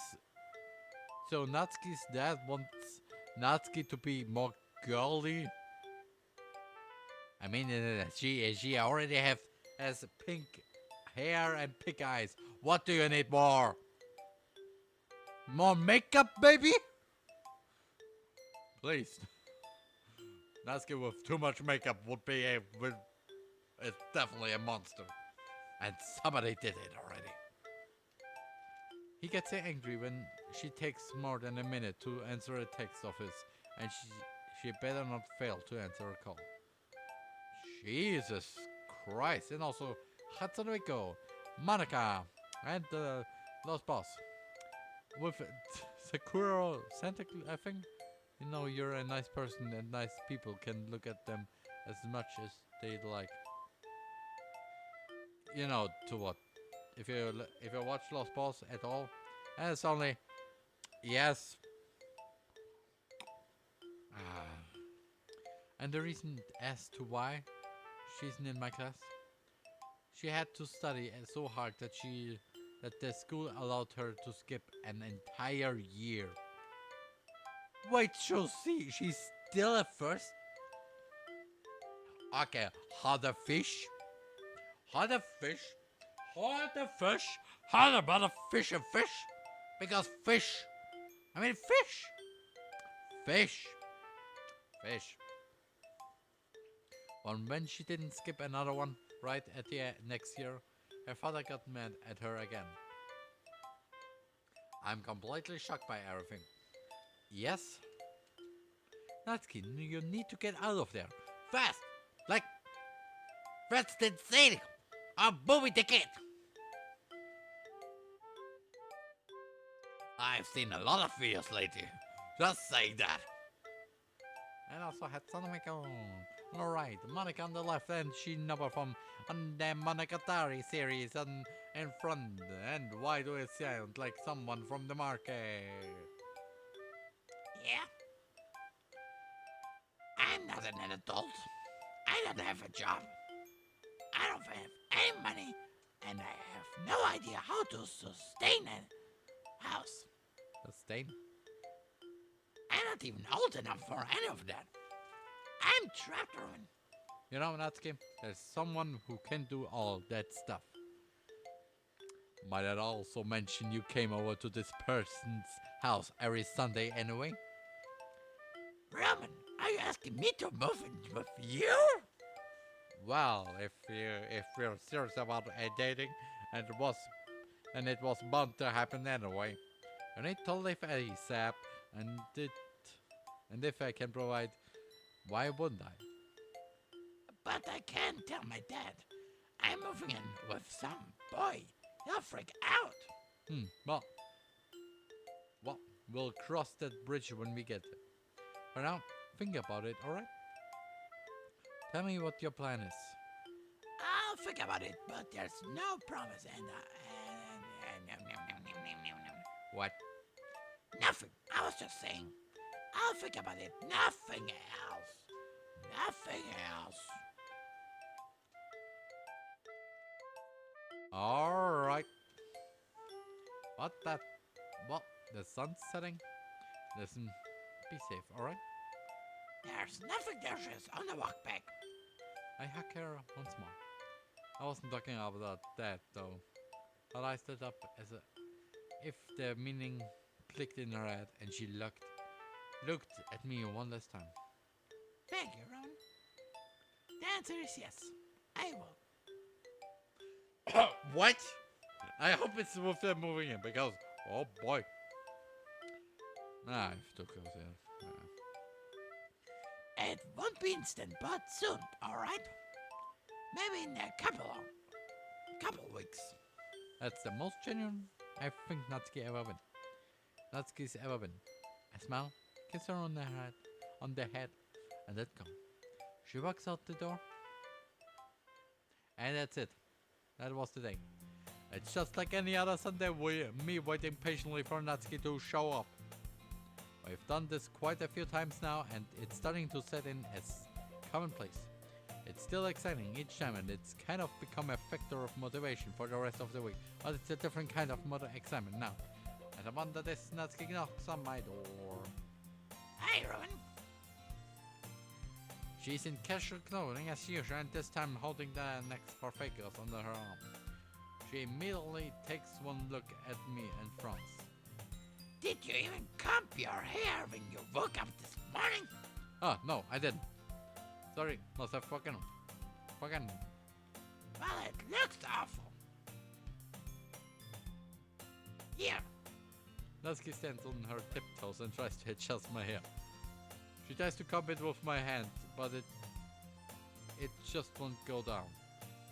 So Natsuki's dad wants Natsuki to be more girly. I mean, she already has pink hair and pink eyes. What do you need more? More makeup, baby? Please. Natsuki with too much makeup would be it's definitely a monster. And somebody did it already. He gets angry when she takes more than a minute to answer a text of his, and she better not fail to answer a call. Jesus Christ. And also Hatsunoiko, Monica, and the Lost Boss. With Sakura Santa Claus, I think. You know, you're a nice person and nice people can look at them as much as they like. You know, to what? If you watch Lost Boss at all, and it's only... Yes. And the reason as to why she's in my class, she had to study so hard that the school allowed her to skip an entire year. Wait, she'll see. She's still a first. Okay, how the fish? How the fish? How the fish? How about a fish and fish? Because fish. I mean fish. Fish. Fish. When she didn't skip another one right at the next year, her father got mad at her again. I'm completely shocked by everything. Yes? Natsuki, you need to get out of there. Fast! Like... That's insane! I'll booby the kid! I've seen a lot of videos lately. Just saying that. And also had Sonomiko. Alright, Monica on the left and Shinobu from the Monogatari series in front. And why do it sound like someone from the market? Yeah? I'm not an adult. I don't have a job. I don't have any money. And I have no idea how to sustain a house. Sustain? I'm not even old enough for any of that. I'm trapped, Roman. You know, Natsuki, there's someone who can do all that stuff. Might I also mention you came over to this person's house every Sunday anyway? Roman, are you asking me to move in with you? Well, if you're serious about dating, and it was bound to happen anyway, you need to leave ASAP, and if I can provide, why wouldn't I? But I can't tell my dad. I'm moving in with some boy. He'll freak out. Well, we'll cross that bridge when we get there. For now, think about it, alright? Tell me what your plan is. I'll think about it, but there's no promise and What? nothing. I was just saying. I'll think about it. Nothing else. Nothing else. Alright. What? The sun's setting? Listen, be safe, alright? There's nothing dangerous on the walk back. I hug her once more. I wasn't talking about that though. But I stood up as if the meaning clicked in her head and she looked at me one last time. Thank you, Ron. answer is yes. I will. What? I hope it's worth them moving in because, oh boy. Nah, I have to close it. It won't be instant, but soon, alright? Maybe in a couple weeks. That's the most genuine I think Natsuki ever been. Natsuki's ever been. I smile, kiss her on the head, and let go. She walks out the door. And that's it. That was the day. It's just like any other Sunday, me waiting patiently for Natsuki to show up. I've done this quite a few times now, and it's starting to set in as commonplace. It's still exciting each time, and it's kind of become a factor of motivation for the rest of the week. But it's a different kind of excitement now. And I wonder this Natsuki knocks on my door. Hi, Robin. She's in casual clothing as usual, and this time holding the next Parfacos under her arm. She immediately takes one look at me and frowns. Did you even comb your hair when you woke up this morning? Oh, no, I didn't. Sorry, must have fucking. Well, it looks awful. Here, Natsuki stands on her tiptoes and tries to adjust my hair. She tries to comb it with my hand, but it just won't go down.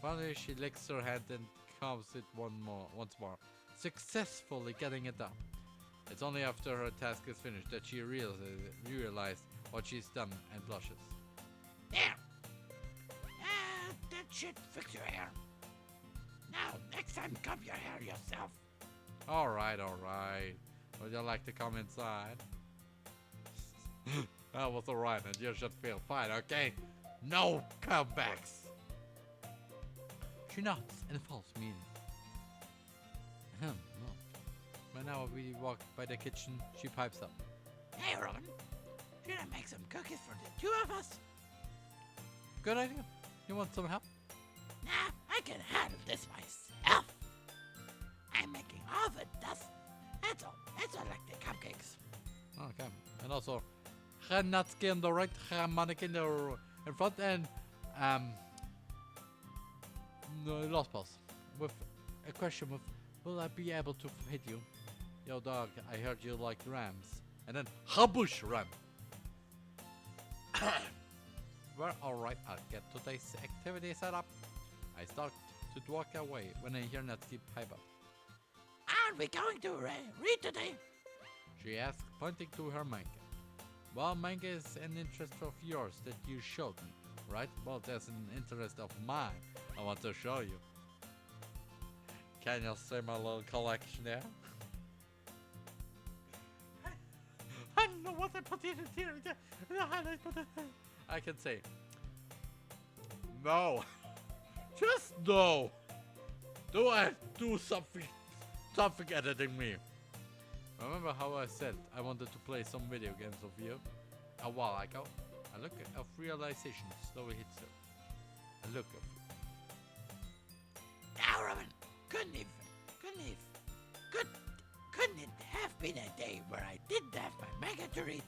Finally, she licks her hand and combs it once more, successfully getting it down. It's only after her task is finished that she realizes what she's done and blushes. there. That should fix your hair. Now, next time, comb your hair yourself. Alright. Would you like to come inside? That was alright, and you should feel fine, okay? No comebacks! She nods and follows me in. When now we walk by the kitchen, she pipes up. Hey, Robin. Should I make some cookies for the two of us? Good idea. You want some help? Nah, I can handle this myself. I'm making all the dust. That's all like the cupcakes. Okay. And also, Natsuki on the right, Monica in front, and no, Lost Pulse. With a question of, will I be able to hit you? Yo dog, I heard you like rams. And then, Habush ram! Well, alright, I'll get today's activity set up. I start to walk away when I hear Natsuki pipe up. Aren't we going to read today? She asks, pointing to her manga. Well, manga is an interest of yours that you showed me, right? Well, there's an interest of mine I want to show you. Can you see my little collection there? I don't know what I put in here. I can say, no. Just no. Do I do something editing me? Remember how I said I wanted to play some video games with you? A while ago, a look of realization slowly hits her. A look of... Now, Robin, couldn't it have been a day where I didn't have my manga to read?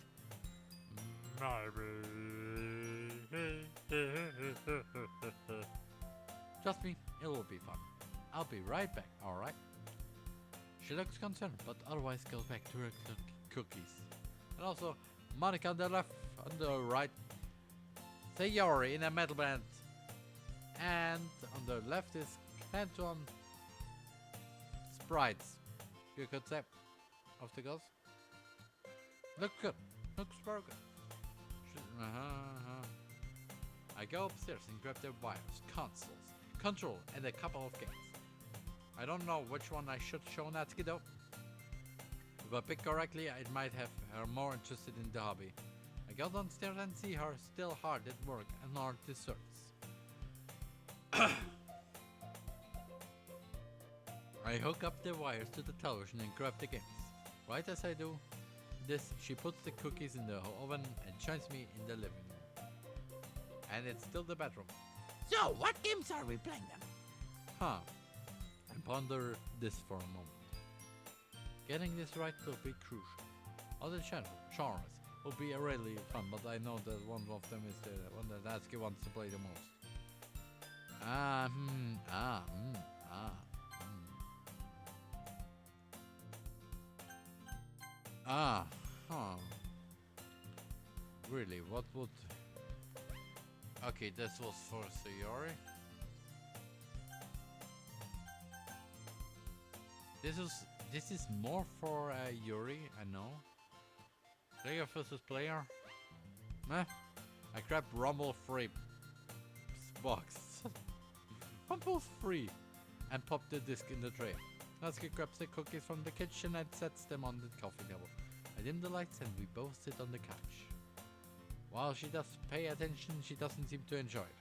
Trust me, it will be fun. I'll be right back, alright? She looks concerned, but otherwise goes back to her cookies. And also, Monica on the left, on the right, Sayori in a metal band, and on the left is Canton Sprites. You could say, of the girls. Looks good. Looks very good. I go upstairs and grab the wires, consoles, control, and a couple of games. I don't know which one I should show Natsuki though. If I pick correctly, it might have her more interested in the hobby. I go downstairs and see her still hard at work on our desserts. I hook up the wires to the television and grab the games. Right as I do this, she puts the cookies in the oven and joins me in the living room. And it's still the bedroom. So, what games are we playing then? Huh. I ponder this for a moment. Getting this right will be crucial. Other genres would be really fun, but I know that one of them is the one that Natsuki wants to play the most. Really, what would... Okay, this was for Sayori. This is more for Yuri, I know. Player versus player. Meh. I grabbed Rumble free box. Rumble's free, and popped the disc in the tray. Natsuki grabs the cookies from the kitchen and sets them on the coffee table. I dim the lights and we both sit on the couch. While she does pay attention, she doesn't seem to enjoy it.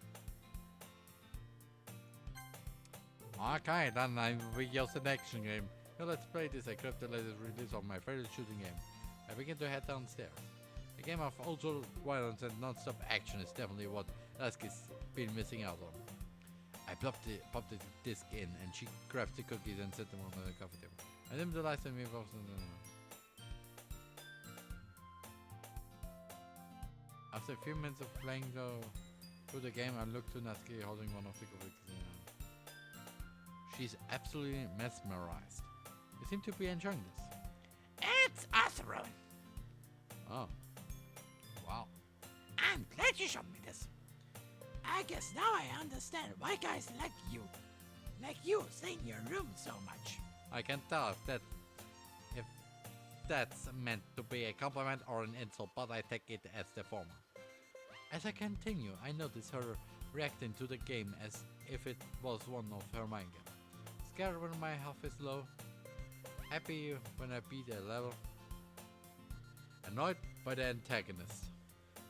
Okay, then we use an action game. Well, let's play this. I grabbed the latest release of my favorite shooting game. I begin to head downstairs. A game of ultra violence and non-stop action is definitely what Natsuki's been missing out on. I popped the disc in and she grabs the cookies and set them on the coffee table. I dim the lights and we both... After a few minutes of playing through the game, I look to Natsuki holding one of the cookies in her hand. She's absolutely mesmerized. You seem to be enjoying this. It's awesome, Rowan. Oh. Wow. I'm glad you showed me this. I guess now I understand why guys like you stay in your room so much. I can tell if that's meant to be a compliment or an insult, but I take it as the former. As I continue, I notice her reacting to the game as if it was one of her mind games. Scared when my health is low, happy when I beat a level, annoyed by the antagonist.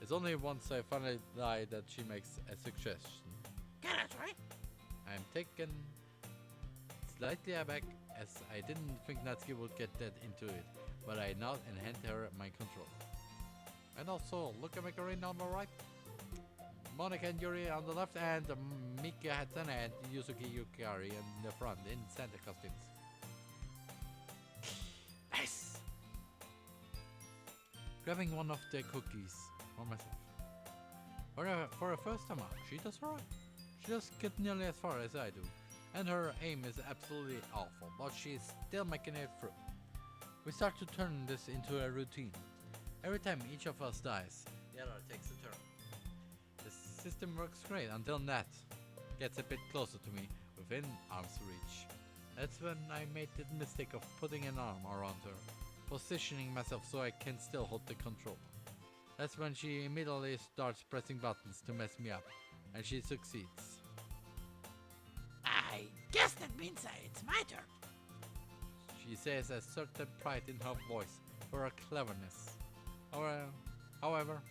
It's only once I finally die that she makes a suggestion. Can I try? I'm taken slightly aback as I didn't think Natsuki would get that into it, but I nod and hand her my controller. And also, look at Macarena on the right, Monica and Yuri on the left, and Mika Hatsune and Yusuke Yukari in the front in Santa costumes. Nice! Grabbing one of the cookies for myself. For a first timer, she does alright. She does get nearly as far as I do, and her aim is absolutely awful, but she's still making it through. We start to turn this into a routine. Every time each of us dies, the other takes a turn. The system works great until Nat gets a bit closer to me, within arm's reach. That's when I made the mistake of putting an arm around her, positioning myself so I can still hold the controller. That's when she immediately starts pressing buttons to mess me up, and she succeeds. I guess that means it's my turn. She says a certain pride in her voice for her cleverness. However,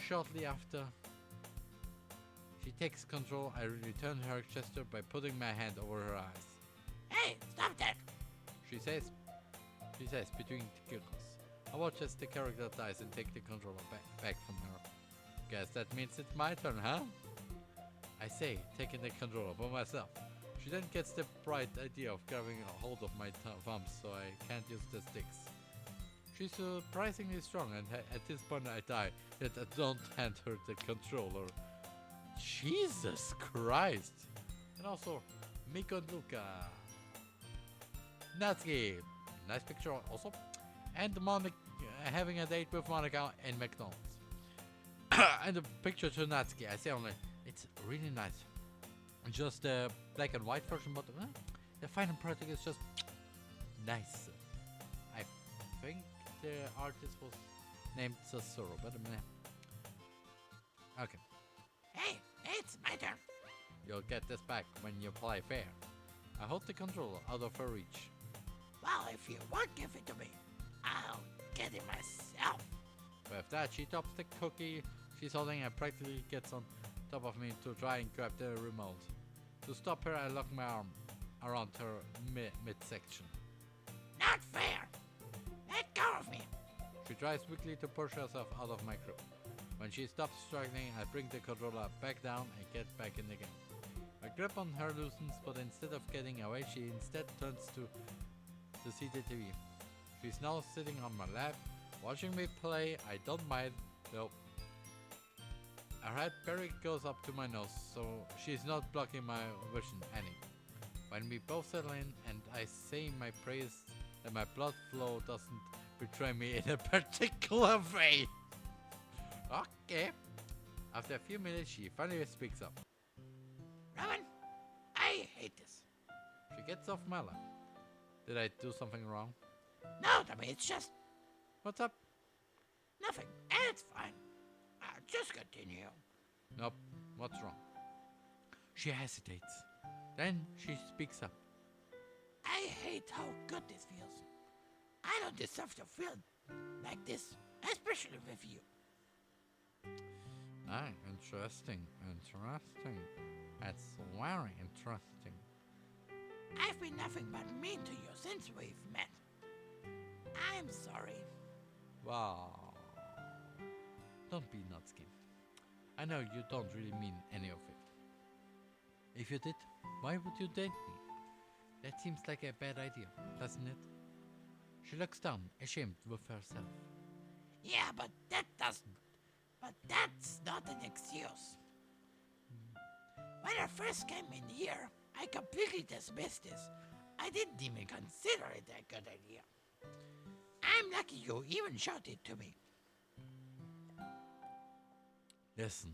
shortly after she takes control, I return her gesture by putting my hand over her eyes. Hey, stop that! She says between giggles. I watch as the character dies and take the controller back from her. Guess that means it's my turn, huh? I say, taking the controller for myself. She then gets the bright idea of grabbing a hold of my thumbs so I can't use the sticks. She's surprisingly strong, and at this point I die, yet I don't hand her the controller. Jesus Christ! And also, Miko and Luca. Natsuki, nice picture also. And Monica, having a date with Monica in McDonald's. And the picture to Natsuki, I say only, it's really nice. Just the black and white version, but the final product is just nice. I think the artist was named Sasuro, but okay. Hey, it's my turn. You'll get this back when you play fair. I hold the controller out of her reach. Well, if you won't give it to me, I'll get it myself. With that, she drops the cookie she's holding and practically gets on top of me to try and grab the remote. To stop her, I lock my arm around her midsection. Not fair. Let go of me. She tries weakly to push herself out of my grip. When she stops struggling, I bring the controller back down and get back in the game. My grip on her loosens, but instead of getting away, she instead turns to see the TV. She's now sitting on my lap, Watching me play, I don't mind. Nope. Her head barely goes up to my nose, so she's not blocking my vision any. When we both settle in and I say my prayers that my blood flow doesn't betray me in a particular way. Okay. After a few minutes, she finally speaks up. Roman, I hate this. She gets off my lap. Did I do something wrong? No, Tommy, it's just What's up? nothing. It's fine. Just continue. Nope. What's wrong? She hesitates. Then she speaks up. I hate how good this feels. I don't deserve to feel like this, especially with you. Ah, interesting. Interesting. That's very interesting. I've been nothing but mean to you since we've met. I'm sorry. Wow. Don't be Natsuki. I know you don't really mean any of it. If you did, why would you date me? That seems like a bad idea, doesn't it? She looks down, ashamed with herself. Yeah, but that's not an excuse. When I first came in here, I completely dismissed this. I didn't even consider it a good idea. I'm lucky you even showed it to me. Listen.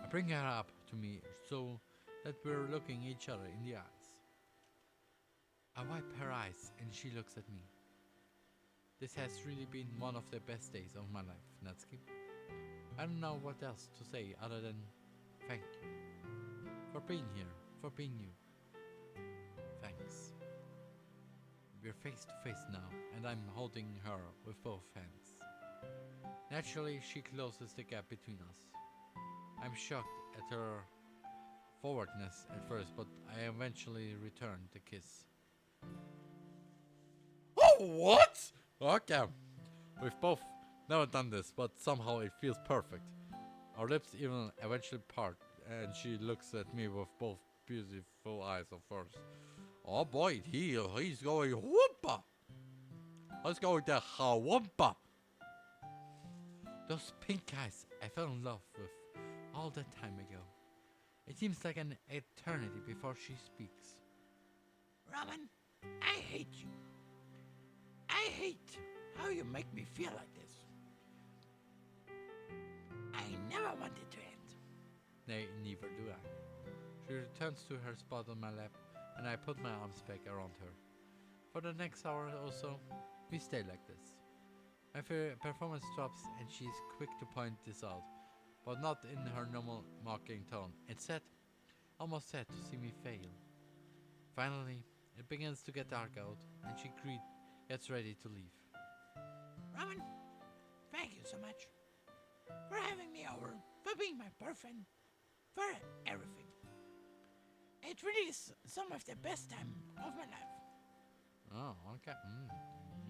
I bring her up to me so that we're looking each other in the eyes. I wipe her eyes and she looks at me. This has really been one of the best days of my life, Natsuki. I don't know what else to say other than thank you. For being here, for being you. Thanks. We're face to face now, and I'm holding her with both hands. Naturally, she closes the gap between us. I'm shocked at her forwardness at first, but I eventually return the kiss. Oh, what? Okay. We've both never done this, but somehow it feels perfect. Our lips even eventually part, and she looks at me with both beautiful eyes of hers. Oh boy, he's going whoompa. Let's go with the whoompa. Those pink eyes I fell in love with all that time ago. It seems like an eternity before she speaks. Roman, I hate you. I hate how you make me feel like this. I never wanted to end. Nay, neither do I. She returns to her spot on my lap, and I put my arms back around her. For the next hour or so, we stay like this. My performance drops, and she's quick to point this out, but not in her normal mocking tone. Instead, almost sad to see me fail. Finally, it begins to get dark out, and she gets ready to leave. Roman, thank you so much for having me over, for being my boyfriend, for everything. It really is some of the best time of my life. Oh, okay.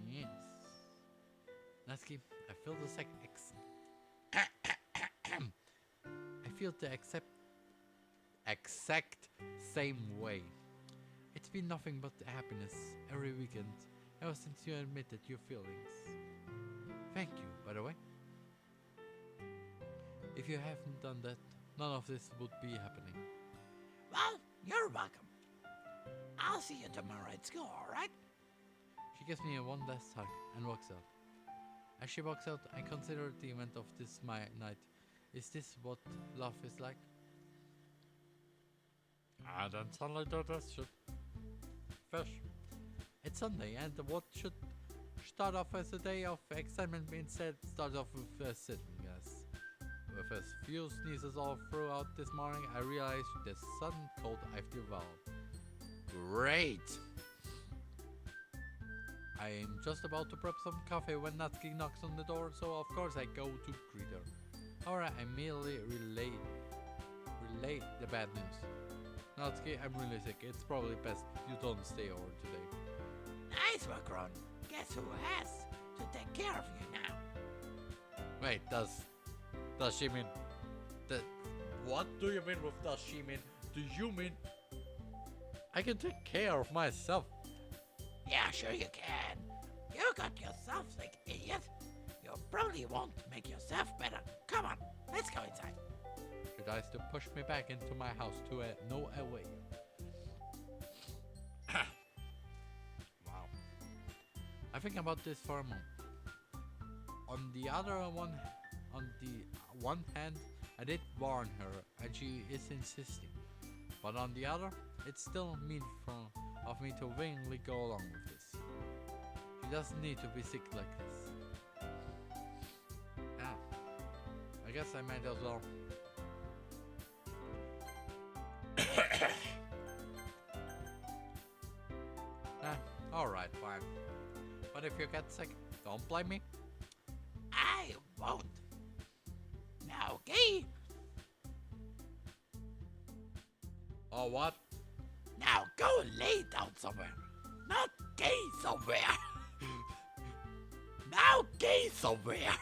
Yes. Natsuki, I feel the I feel the exact same way. It's been nothing but happiness every weekend ever since you admitted your feelings. Thank you, by the way. If you haven't done that, none of this would be happening. Well, you're welcome. I'll see you tomorrow at school, alright? She gives me one last hug and walks out. As she walks out, I consider the event of this night. Is this what love is like? I don't suddenly do this shit. Fish. It's Sunday, and what should start off as a day of excitement instead start off with a sitting, yes. With a few sneezes all throughout this morning, I realized the sudden cold I've developed. Great! I am just about to prep some coffee when Natsuki knocks on the door, so of course I go to greet her. However, I immediately relay the bad news. Natsuki, I'm really sick. It's probably best you don't stay over today. Nice work, Ron. Guess who has to take care of you now? Wait, does she mean what do you mean with does she mean? Do you mean I can take care of myself? Yeah, sure you can. You got yourself sick, idiot. You probably won't make yourself better. Come on, let's go inside. She tries to push me back into my house to no away. Wow. I think about this for a moment. On the one hand, I did warn her, and she is insisting. But on the other, it's still mean of me to willingly go along with this. She doesn't need to be sick like this. I guess I might as well. Alright, fine. But if you get sick, don't blame me. I won't. Now, gay. Or what? Now go lay down somewhere. Not gay somewhere. Now gay somewhere.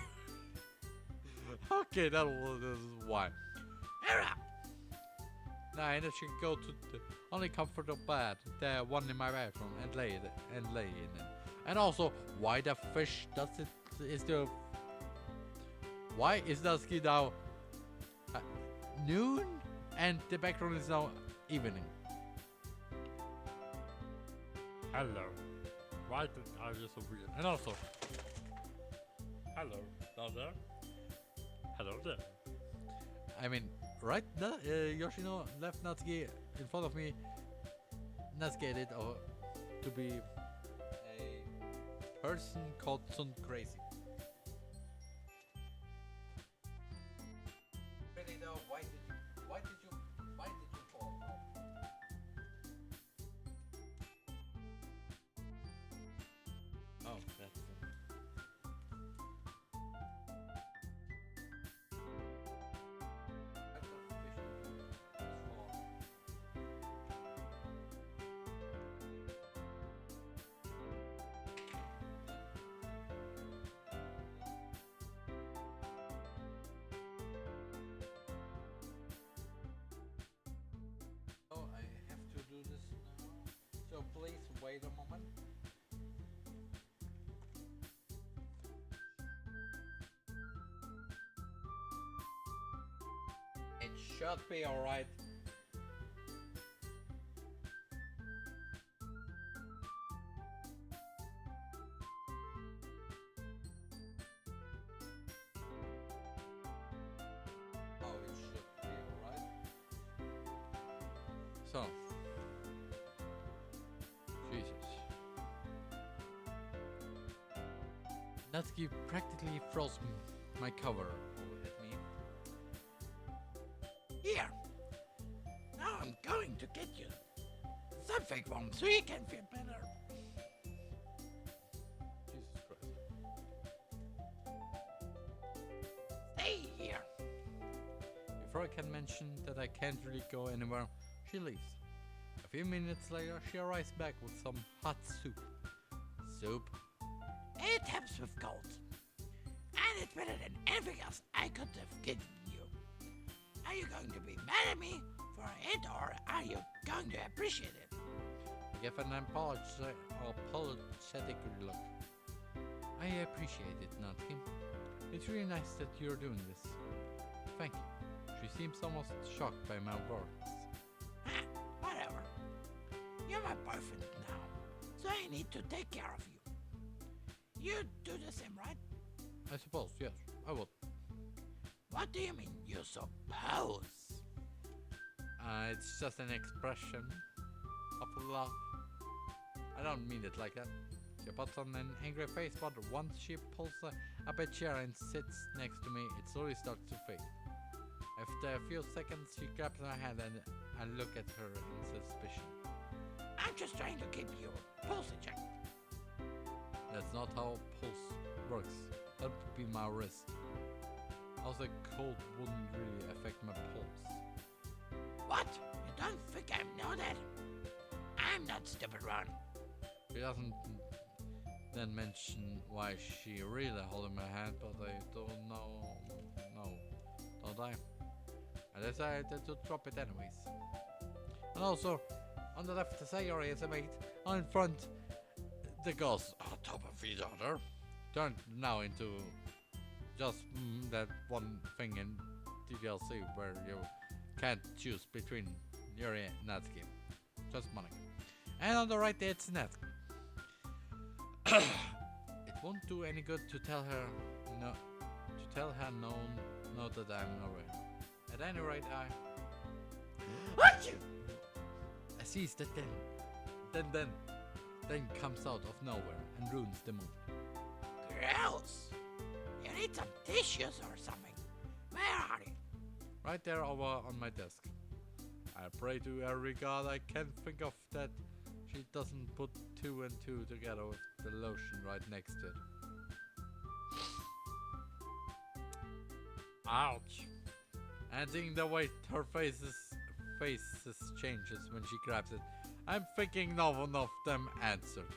Okay, this is why. Hurry up. Now I should go to the only comfortable bed, the one in my bedroom, and lay in it. And also, why the fish does it? Why is the ski now noon and the background is now evening? Hello. Why are you so weird? And also, hello down there. Hello there. I mean, right now, Yoshino left Natsuki in front of me. Natsuki did to be a person called Sun Crazy. Really though, why did you fall? Oh, that's Oh, I have to do this now. So please wait a moment. It should be alright. Oh, it should be alright. So, Jesus. Natsuki practically froze my cover at me. Here. Now I'm going to get you something warm so you can feel better. Jesus Christ. Stay here. Before I can mention that I can't really go anywhere, she leaves. A few minutes later, she arrives back with some hot soup. Soup? It helps with colds. And it's better than anything else I could have given you. Are you going to be mad at me for it, or are you going to appreciate it? I give an apologetic look. I appreciate it, Natsuki. It's really nice that you're doing this. Thank you. She seems almost shocked by my words. Whatever. You're my boyfriend now, so I need to take care of you. You do the same, right? I suppose, yes, I would. What do you mean, you suppose? It's just an expression of love. I don't mean it like that. She puts on an angry face, but once she pulls up a chair and sits next to me, it slowly starts to fade. After a few seconds, she grabs my hand and I look at her in suspicion. I'm just trying to keep your pulse in check. That's not how pulse works. That would be my wrist. Also, cold wouldn't really affect my pulse. What? You don't think I know that? I'm not stupid, Ron. She doesn't then mention why she really holding my hand, but I don't know. No, don't I? I decided to drop it anyways. And also, on the left, the Sayori is a mate. On in front, the girls on top of VTuber turned now into just that one thing in TDLC where you can't choose between Yuri and Natsuki. Just Monica. And on the right it's Natsuki. It won't do any good to tell her no that I'm aware. At any rate, I sees that then comes out of nowhere and ruins the movie. Gross! You need some tissues or something. Where are they? Right there over on my desk. I pray to every god I can think of that she doesn't put 2 and 2 together with the lotion right next to it. Ouch! And seeing the way her faces changes when she grabs it, I'm thinking no one of them answered.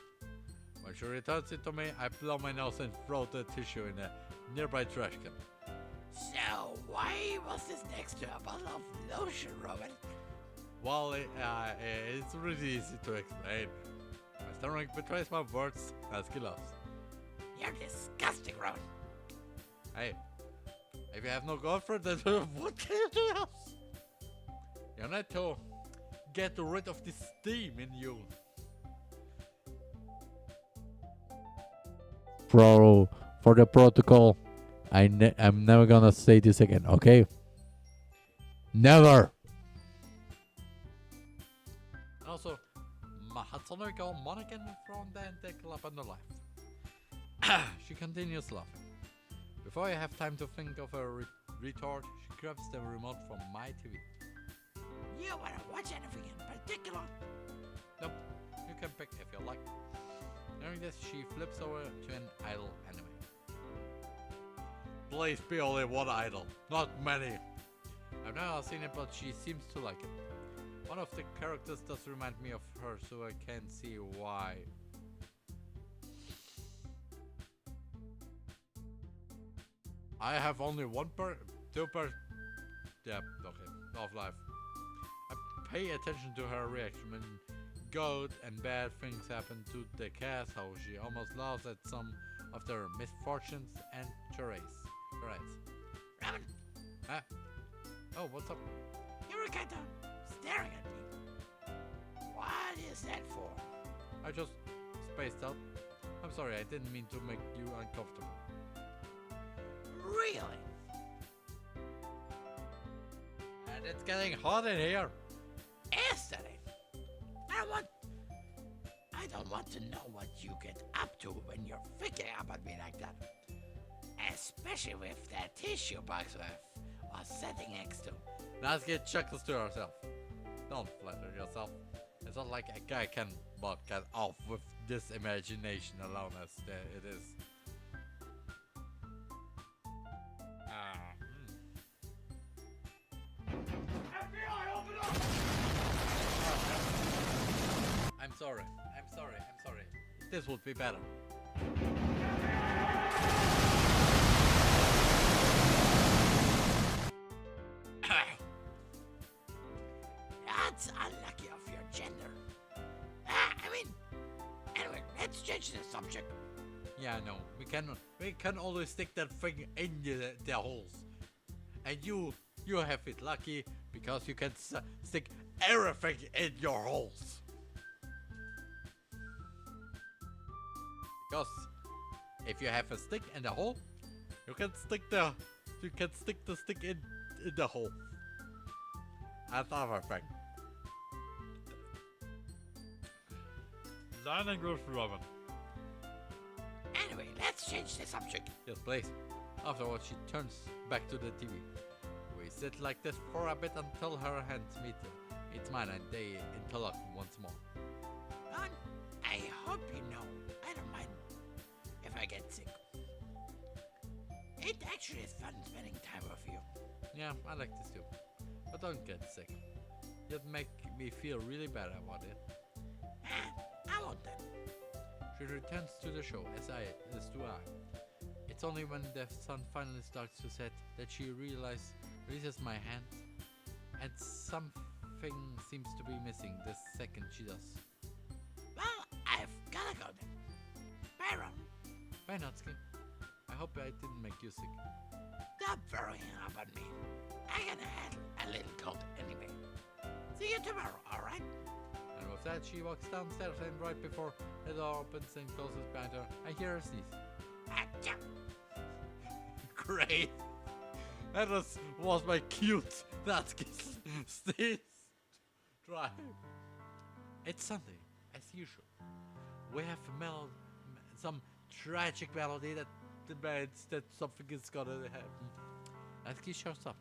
When she returns it to me, I blow my nose and throw the tissue in a nearby trash can. So, why was this next to a bottle of lotion, Robin? Well, it's really easy to explain. My stomach betrays my words, as he loves. You're disgusting, Robin. Hey, if you have no girlfriend, then what can you do else? You need to get rid of this steam in you. Bro, for the protocol, I'm never gonna say this again, okay? Never! Also, Mahatsune called Monica from the club on the left. She continues laughing. Before I have time to think of a retort, she grabs the remote from my TV. You wanna watch anything in particular? Nope, you can pick if you like. During this, she flips over to an idol anime. Please be only one idol, not many. I've never seen it, but she seems to like it. One of the characters does remind me of her, so I can see why. I have only yeah, okay, off life. I pay attention to her reaction when good and bad things happen to the cast, how she almost laughs at some of their misfortunes and charades. Robin, Huh? Oh, what's up? you were kinda staring at me. What is that for? I just spaced out. I'm sorry, I didn't mean to make you uncomfortable. Really? And it's getting hot in here. Yesterday. I don't want to know what you get up to when you're thinking about me like that. Especially with that tissue box I was sitting next to. Natsuki chuckles to herself. Don't flatter yourself. It's not like a guy can get off with this imagination alone as it is. FBI, open up! I'm sorry. This would be better. That's unlucky of your gender. Anyway, let's change the subject. Yeah, no, we can always stick that thing in the holes. And you have it lucky because you can stick everything in your holes. Because if you have a stick in the hole, you can stick the stick in the hole. That's everything. Learning with Robin. Anyway, let's change the subject. Yes, please. Afterwards, she turns back to the TV. We sit like this for a bit until her hands meet mine and they interlock once more. Ron, I hope you know I don't mind if I get sick. It actually is fun spending time with you. Yeah, I like this too. But don't get sick. You'd make me feel really bad about it. I won't then. She returns to the show, as do I. It's only when the sun finally starts to set that she releases my hand, and something seems to be missing the second she does. Well, I've gotta go then. Bye, Ron. Bye, Natsuki. I hope I didn't make you sick. Stop throwing up on me. I can handle a little cold anyway. See you tomorrow, alright? And with that, she walks downstairs, and right before the door opens and closes behind her, I hear her sneeze. Achoo. Great! That was my cute Natsuki sneeze. Try. It's Sunday, as usual. We have some tragic melody that demands that something is gonna happen. Natsuki shows up,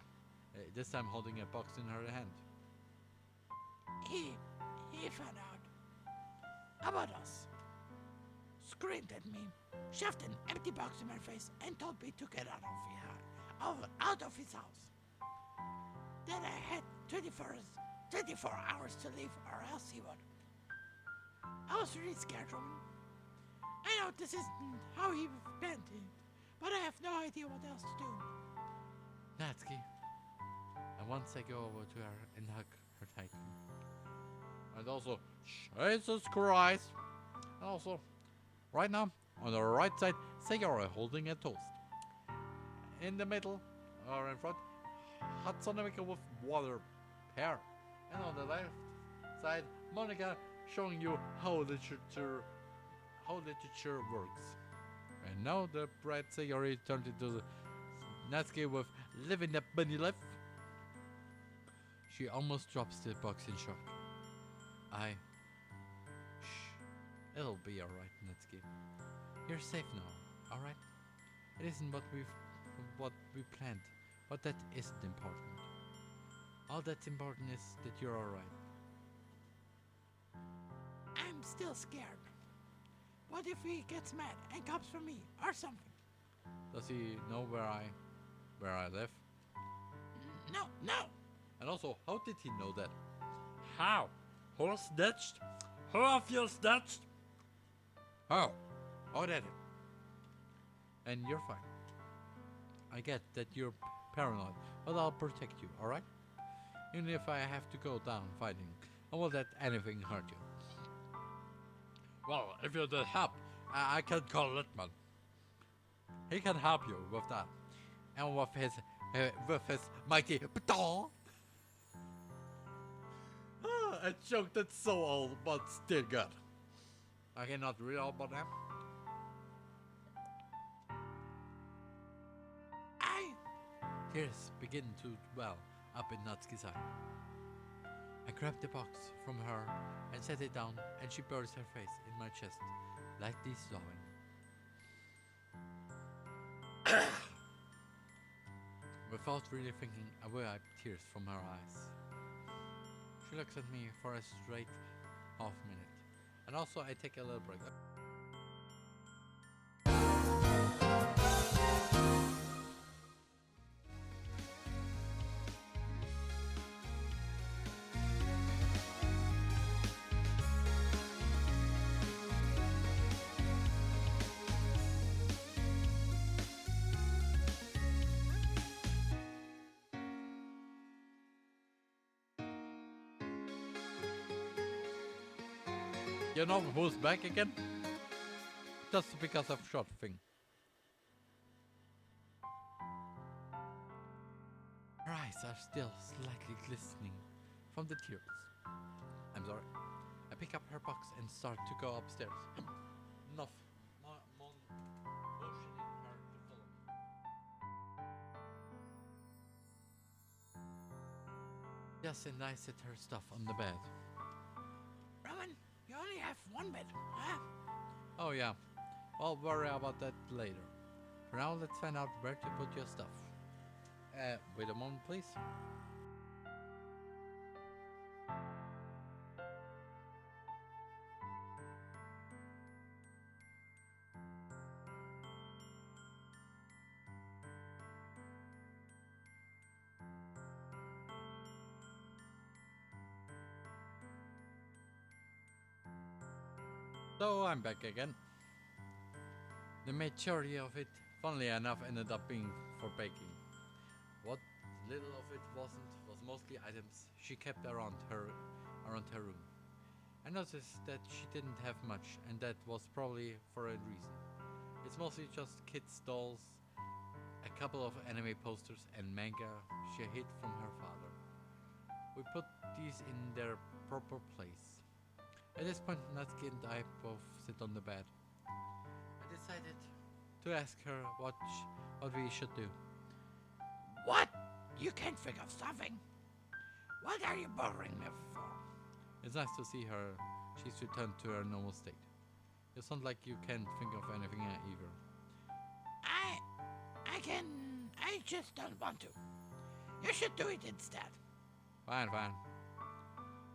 this time holding a box in her hand. He found out about us. Screamed at me, shoved an empty box in my face, and told me to get out of his house. Then I had 24 hours to leave, or else he would. I was really scared, Roman. I know this isn't how he meant it, but I have no idea what else to do. Natsuki. And once I go over to her and hug her tightly. And also, Jesus Christ. And also, right now, on the right side, say you're holding a toast. In the middle, or in front, Hatsune Miku with water hair. And on the left side, Monica showing you how literature works. And now the bright Sayori turned into Natsuki with living the bunny life. She almost drops the box in shock. Shh. It'll be alright, Natsuki. You're safe now, alright? It isn't what we planned, but that isn't important. All that's important is that you're alright. I'm still scared. What if he gets mad and comes for me or something? Does he know where I live? No. And also, how did he know that? How? Who snitched? Who of you snitched? How? How did it? And you're fine. I get that you're paranoid, but I'll protect you, alright? Even if I have to go down fighting, I won't let anything hurt you. Well, if you need help, I can call Litman. He can help you with that. And with his mighty baton. A joke that's so old, but still good. I cannot read all about them. Tears begin to well up in Natsuki's eye. I grab the box from her and set it down, and she buries her face in my chest, lightly sobbing. Without really thinking, I wipe tears from her eyes. She looks at me for a straight half minute, and also I take a little break. You know who's back again? Just because of short thing. Her eyes are still slightly glistening from the tears. I'm sorry. I pick up her box and start to go upstairs. Enough. Motioning her to follow me. Yes, and I set her stuff on the bed. Roman, you only have one bed, huh? Oh yeah, I'll worry about that later. For now, let's find out where to put your stuff. Wait a moment, please. So I'm back again. The majority of it, funnily enough, ended up being for baking. What little of it wasn't was mostly items she kept around her room. I noticed that she didn't have much, and that was probably for a reason. It's It's mostly just kids' dolls, a couple of anime posters, and manga she hid from her father. We put these in their proper place. At this point, Natsuki and I both sit on the bed. I decided to ask her what we should do. What? You can't think of something? What are you bothering me for? It's nice to see her. She's returned to her normal state. You sound like you can't think of anything either. I just don't want to. You should do it instead. Fine.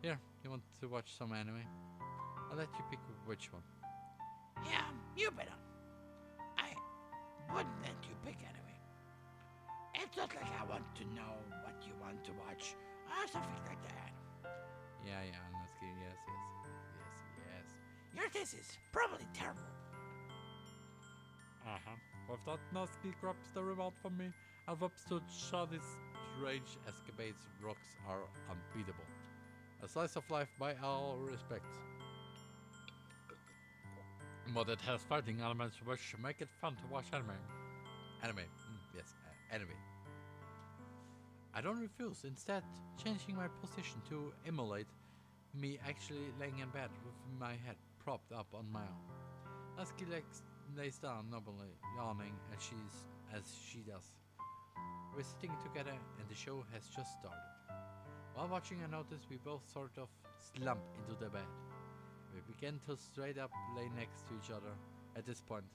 Here, you want to watch some anime? I'll let you pick which one. Yeah, you better. I wouldn't let you pick anyway. It's not like I want to know what you want to watch or something like that. Yeah, Natsuki, yes. Your taste is probably terrible. With that, Natsuki grabs the remote from me and whips to Shadi's strange escapades. Rocks are unbeatable. A slice of life by all respects. But it has fighting elements which make it fun to watch anime. Anime. I don't refuse, instead changing my position to emulate me actually laying in bed with my head propped up on my arm. Natsuki lays down nobly, yawning as she does. We're sitting together and the show has just started. While watching, I notice we both sort of slump into the bed. We begin to straight up lay next to each other. At this point,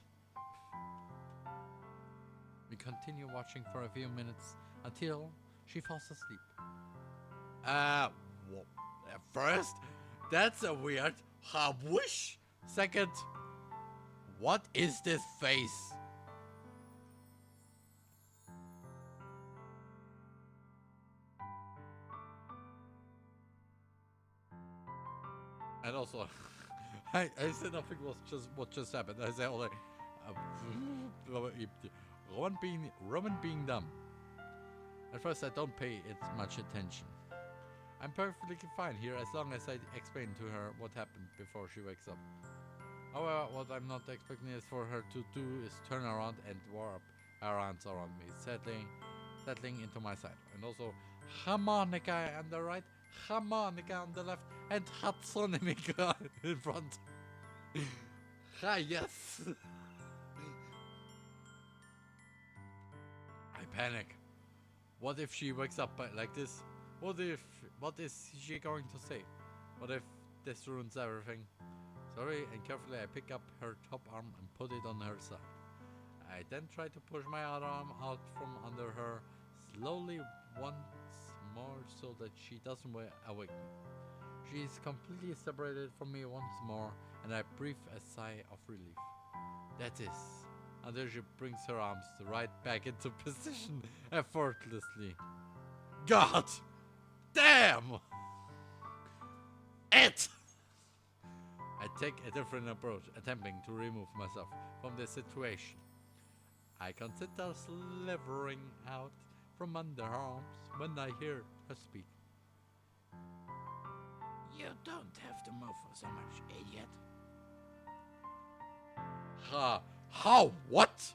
we continue watching for a few minutes until she falls asleep. First, that's a weird wish. Second, what is this face? And also, I said nothing was just what just happened. I said only Roman being dumb. At first, I don't pay it much attention. I'm perfectly fine here as long as I explain to her what happened before she wakes up. However, what I'm not expecting is for her to do is turn around and warp her arms around me, settling into my side. And also, harmonica on the right, harmonica on the left, and Hatsune Miku in front. Yes! I panic. What if she wakes up like this? What is she going to say? What if this ruins everything? Slowly and carefully I pick up her top arm and put it on her side. I then try to push my other arm out from under her, slowly once more so that she doesn't awake me. She is completely separated from me once more, and I breathe a sigh of relief. That is, until she brings her arms right back into position effortlessly. God damn it! I take a different approach, attempting to remove myself from the situation. I consider slithering out from under her arms when I hear her speak. You don't have to move so much, idiot. How? What?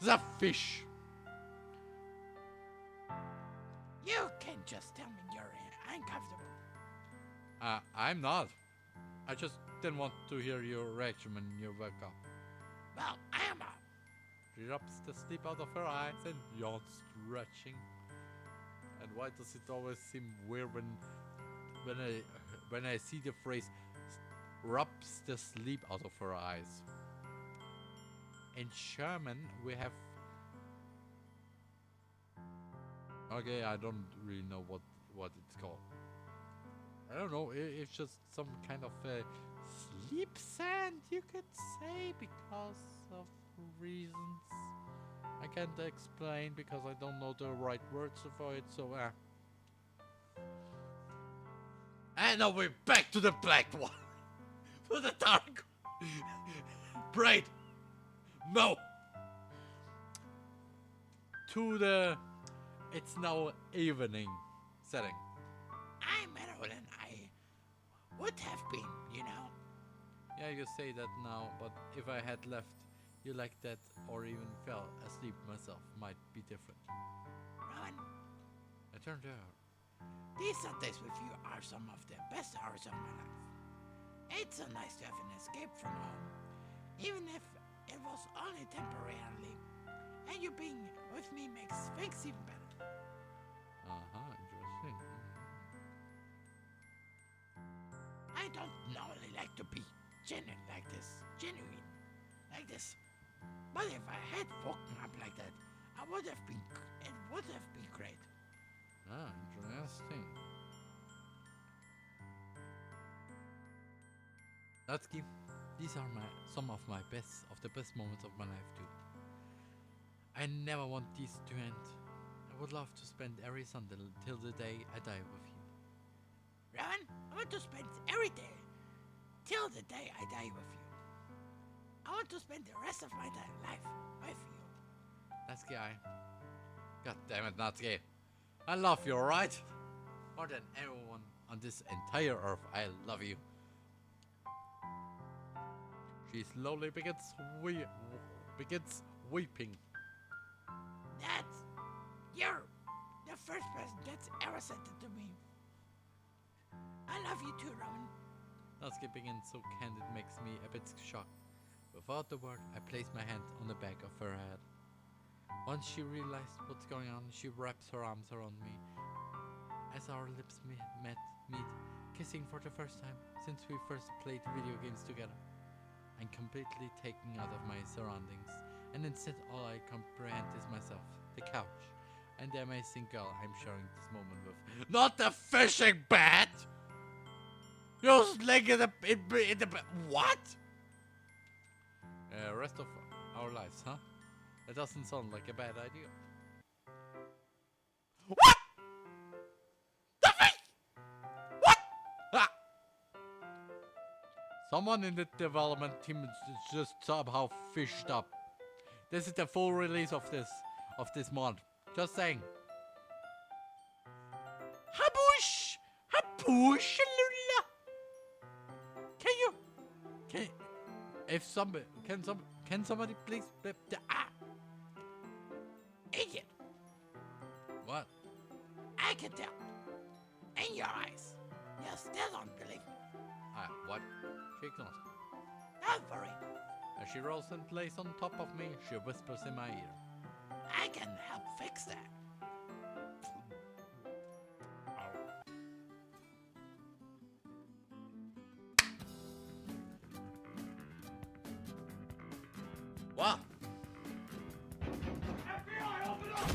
The fish! You can just tell me you're uncomfortable. I'm not. I just didn't want to hear your reaction when you woke up. Well, I am up. She rubs the sleep out of her eyes and yawns, stretching. And why does it always seem weird when I see the phrase rubs the sleep out of her eyes? In German, we have... Okay, I don't really know what it's called. I don't know, it's just some kind of sleep sand, you could say, because of reasons I can't explain because I don't know the right words for it, so And now we're back to the black one. To the dark. Bright. No. To the... It's now evening setting. I'm better than I would have been, you know. Yeah, you say that now, but if I had left you like that or even fell asleep myself might be different. Rowan, I turned to her. these Sundays with you are some of the best hours of my life. It's so nice to have an escape from home, even if it was only temporarily. And you being with me makes things even better. Interesting. I don't normally like to be genuine like this. But if I had woken up like that, it would have been great. Interesting. Natsuki, these are some of the best moments of my life too. I never want these to end. I would love to spend every Sunday till the day I die with you. Rowan, I want to spend every day till the day I die with you. I want to spend the rest of my life with you. Natsuki, God damn it, Natsuki. I love you, alright? More than everyone on this entire earth, I love you. She slowly begins weeping. You're the first person that's ever said it to me. I love you too, Rowan. Natsuki begins so candid makes me a bit shocked. Without the word, I place my hand on the back of her head. Once she realized what's going on, she wraps her arms around me. As our lips meet, kissing for the first time since we first played video games together. I'm completely taken out of my surroundings, and instead all I comprehend is myself, the couch, and the amazing girl I'm sharing this moment with. Not the fishing bat! You're slinging in the what? Rest of our lives, huh? That doesn't sound like a bad idea. What? The fish! What? Ah! Someone in the development team just somehow fished up. This is the full release of this mod. Just saying. Habush! Habush! Can somebody please? Idiot! What? I can tell. In your eyes. You still don't believe me. What? She ignores me. Don't worry. As she rolls and lays on top of me, she whispers in my ear. I can help fix that. What? FBI, open up!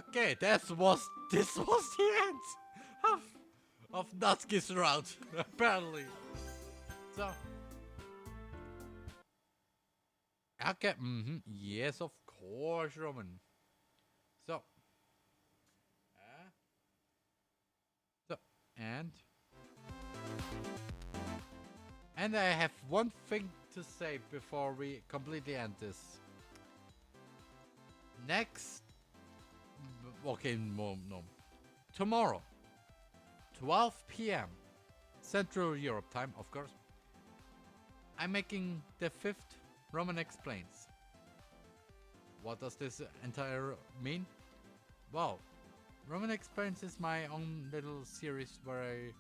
Okay, this was the end of Natsuki's route, apparently. So, okay, yes, of course, Roman. So, and I have one thing to say before we completely end this. Tomorrow, 12 p.m. Central Europe time, of course. I'm making the 5th Roman Explains. What does this entire mean? Well, Roman Explains is my own little series where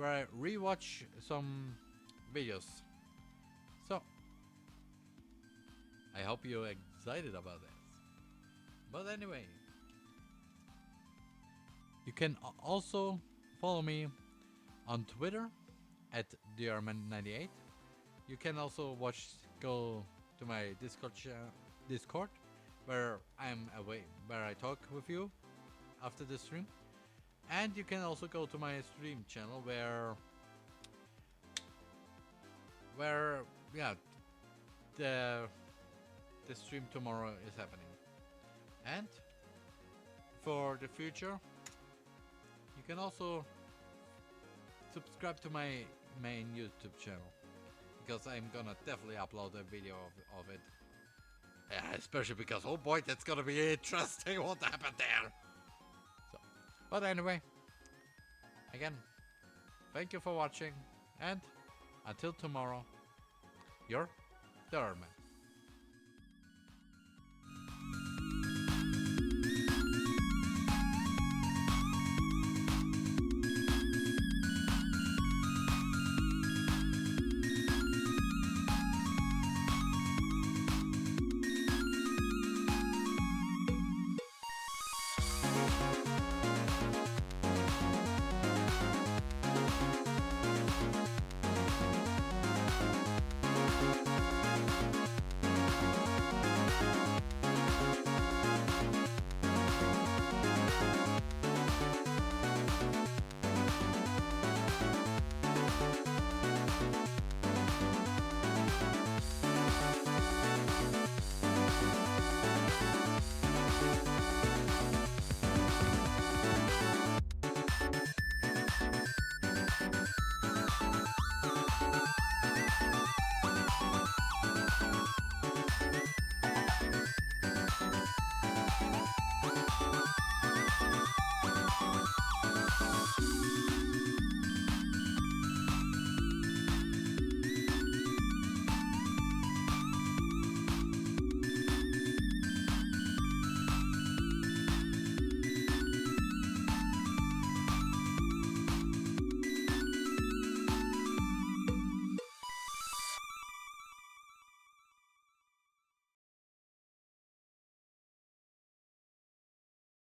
I rewatch some videos. So, I hope you're excited about this. But anyway, you can also follow me on Twitter at TheRMan98. You can also go to my Discord where I'm away, where I talk with you after the stream. And you can also go to my stream channel where the stream tomorrow is happening. And for the future, you can also subscribe to my main YouTube channel, because I'm gonna definitely upload a video of it. Especially because, oh boy, that's gonna be interesting what happened there. So, but anyway, again, thank you for watching, and until tomorrow, your TheRMan.